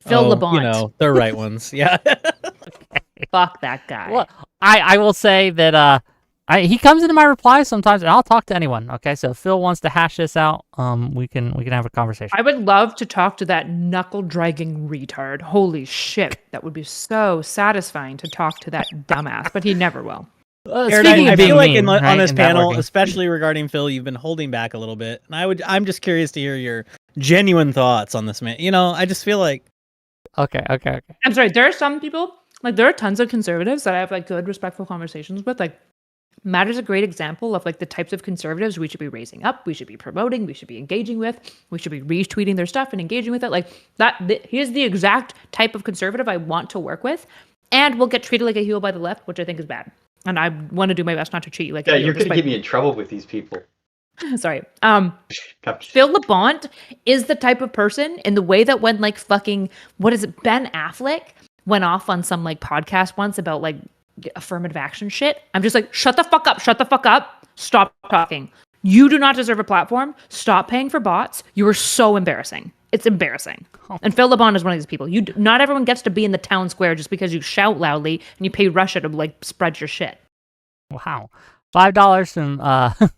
Phil LeBont. You know, the right ones. Yeah. Okay. Fuck that guy. Well, I will say that he comes into my replies sometimes, and I'll talk to anyone. Okay, so if Phil wants to hash this out, we can have a conversation. I would love to talk to that knuckle-dragging retard. Holy shit, that would be so satisfying to talk to that dumbass, but he never will. Speaking I of being feel like mean, on this panel, networking. especially regarding Phil, you've been holding back a little bit, and I'm just curious to hear your genuine thoughts on this man. You know, I just feel like Okay. I'm sorry. There are some people Like there are tons of conservatives that I have like good, respectful conversations with. Like Matt is a great example of like the types of conservatives we should be raising up, we should be promoting, we should be engaging with, we should be retweeting their stuff and engaging with it. Like he's the exact type of conservative I want to work with, and will get treated like a heel by the left, which I think is bad. And I want to do my best not to treat you like a heel. You're going to get me in trouble with these people. Sorry. Phil LeBont is the type of person in the way that when like fucking, what is it, Ben Affleck went off on some like podcast once about like affirmative action shit. I'm just like, shut the fuck up, stop talking. You do not deserve a platform. Stop paying for bots. You are so embarrassing. It's embarrassing. And Phil LeBon is one of these people. Not everyone gets to be in the town square just because you shout loudly and you pay Russia to like spread your shit. Wow. $5 from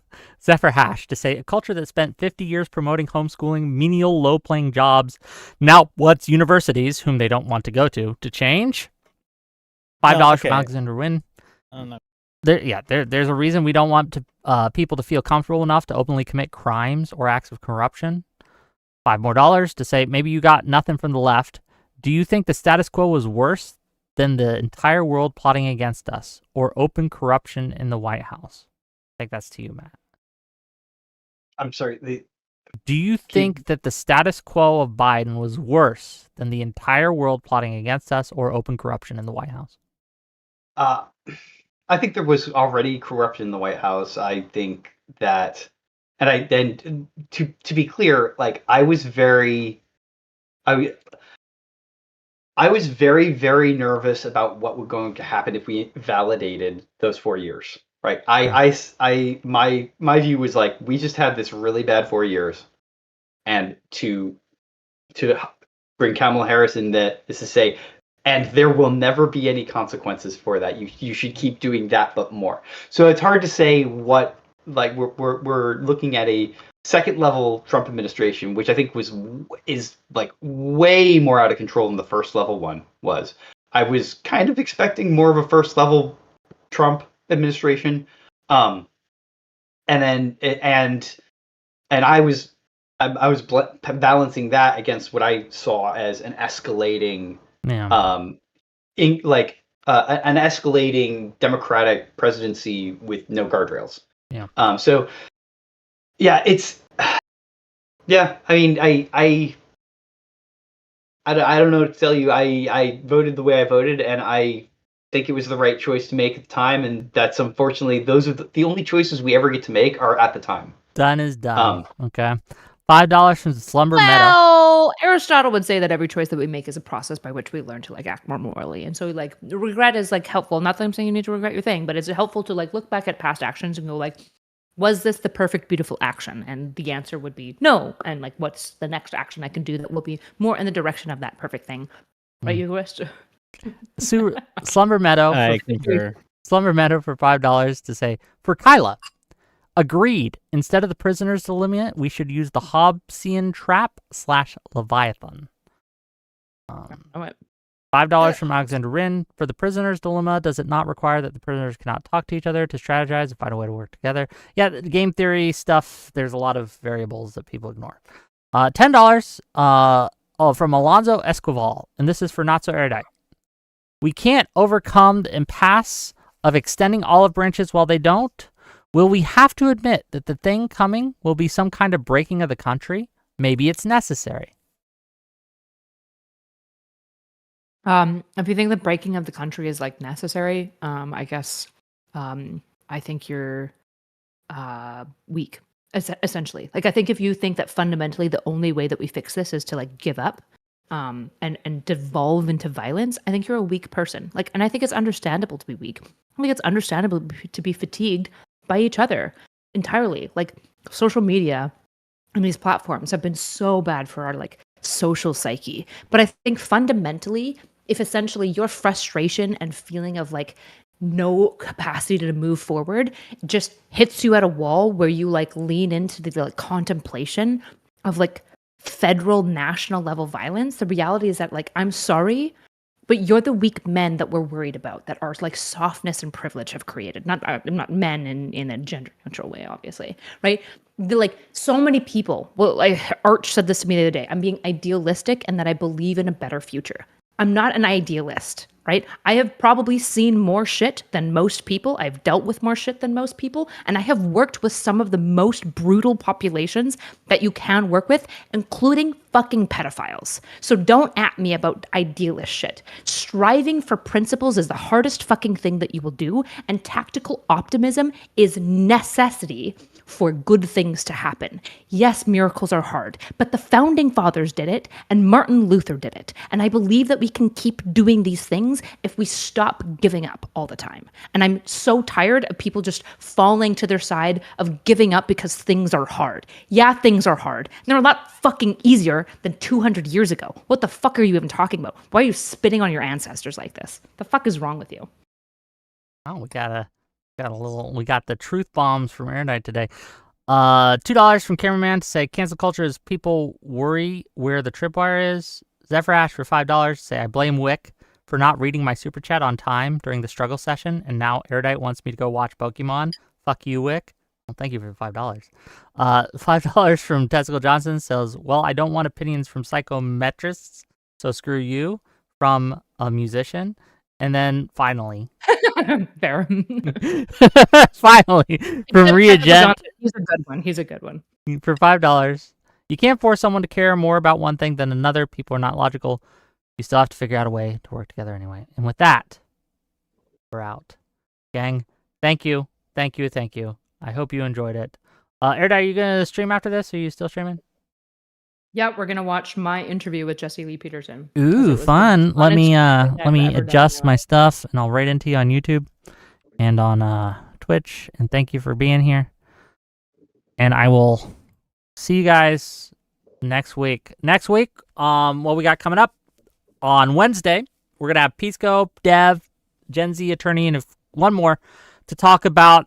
Zephyr Hash to say a culture that spent 50 years promoting homeschooling, menial, low-paying jobs, now wants universities, whom they don't want to go to change. $5 from Alexander Wynn. No. There's a reason we don't want people to feel comfortable enough to openly commit crimes or acts of corruption. $5 more to say maybe you got nothing from the left. Do you think the status quo was worse than the entire world plotting against us or open corruption in the White House? I think that's to you, Matt. I'm sorry. Do you think that the status quo of Biden was worse than the entire world plotting against us or open corruption in the White House? I think there was already corruption in the White House. I think that, and to be clear, like I was very, very nervous about what was going to happen if we validated those 4 years. Right. My view was like, we just had this really bad 4 years, and to bring Kamala Harris in, that is to say, and there will never be any consequences for that. You should keep doing that, but more. So it's hard to say what, like we're looking at a second level Trump administration, which I think is like way more out of control than the first level one was. I was kind of expecting more of a first level Trump administration, and I was balancing that against what I saw as an escalating, an escalating Democratic presidency with no guardrails. So yeah, it's yeah. I mean, I don't know what to tell you. I voted the way I voted, and I think it was the right choice to make at the time, and that's unfortunately those are the only choices we ever get to make are at the time. Done is done. Okay. $5 from Slumber Meadow. Well, Aristotle would say that every choice that we make is a process by which we learn to like act more morally. And so like regret is like helpful. Not that I'm saying you need to regret your thing, but it's helpful to like look back at past actions and go like, was this the perfect, beautiful action? And the answer would be no. And like, what's the next action I can do that will be more in the direction of that perfect thing? Right, Eucharist? Slumber Meadow. I concur. Slumber Meadow for $5 to say, for Kyla, agreed. Instead of the prisoner's dilemma, we should use the Hobbesian trap / Leviathan. $5 from Alexander Rin. For the prisoner's dilemma, does it not require that the prisoners cannot talk to each other to strategize and find a way to work together? Yeah, the game theory stuff, there's a lot of variables that people ignore. $10 from Alonzo Esquivel, and this is for Not So Erudite. We can't overcome the impasse of extending olive branches while they don't. Will we have to admit that the thing coming will be some kind of breaking of the country? Maybe it's necessary. If you think the breaking of the country is like necessary, I guess I think you're weak, essentially. Like I think if you think that fundamentally the only way that we fix this is to like give up and devolve into violence, I think you're a weak person. Like, and I think it's understandable to be weak. I think it's understandable to be fatigued by each other entirely. Like social media and these platforms have been so bad for our like social psyche. But I think fundamentally, if essentially your frustration and feeling of like no capacity to move forward just hits you at a wall where you like lean into the like contemplation of like federal national level violence, the reality is that like, I'm sorry, but you're the weak men that we're worried about, that our like softness and privilege have created. Not men in a gender neutral way, obviously, right? Like so many people, well, like Arch said this to me the other day, I'm being idealistic and that I believe in a better future. I'm not an idealist, right? I have probably seen more shit than most people. I've dealt with more shit than most people. And I have worked with some of the most brutal populations that you can work with, including fucking pedophiles. So don't at me about idealist shit. Striving for principles is the hardest fucking thing that you will do. And tactical optimism is necessity for good things to happen. Yes, miracles are hard, but the founding fathers did it and Martin Luther did it. And I believe that we can keep doing these things if we stop giving up all the time. And I'm so tired of people just falling to their side of giving up because things are hard. Yeah, things are hard. And they're a lot fucking easier than 200 years ago. What the fuck are you even talking about? Why are you spitting on your ancestors like this? The fuck is wrong with you? Oh, we got the truth bombs from Erudite today. $2 from Cameraman to say cancel culture is people worry where the tripwire is. Zephyr Ash for $5 to say I blame Wick for not reading my super chat on time during the struggle session, and now Erudite wants me to go watch Pokemon. Fuck you, Wick. Well, thank you for $5. $5 from Testicle Johnson says, well, I don't want opinions from psychometrists, so screw you, from a musician. And then finally, Fair. finally, from Reagent, He's a good one. He's a good one. for $5. You can't force someone to care more about one thing than another. People are not logical. You still have to figure out a way to work together anyway. And with that, we're out. Gang, thank you. Thank you. Thank you. I hope you enjoyed it. Erudite, are you going to stream after this? Are you still streaming? Yeah, we're gonna watch my interview with Jesse Lee Peterson. Ooh, fun. Let me adjust my stuff, and I'll write into you on YouTube and on Twitch. And thank you for being here. And I will see you guys next week. Next week, what we got coming up on Wednesday, we're gonna have Pisco, Dev, Gen Z attorney, and one more to talk about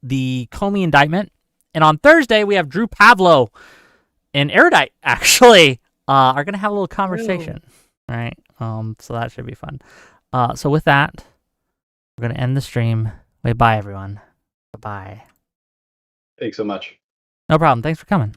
the Comey indictment. And on Thursday, we have Drew Pavlo and Erudite actually are gonna have a little conversation, right? So that should be fun. So with that, we're gonna end the stream. Bye, everyone. Bye. Thanks so much. No problem. Thanks for coming.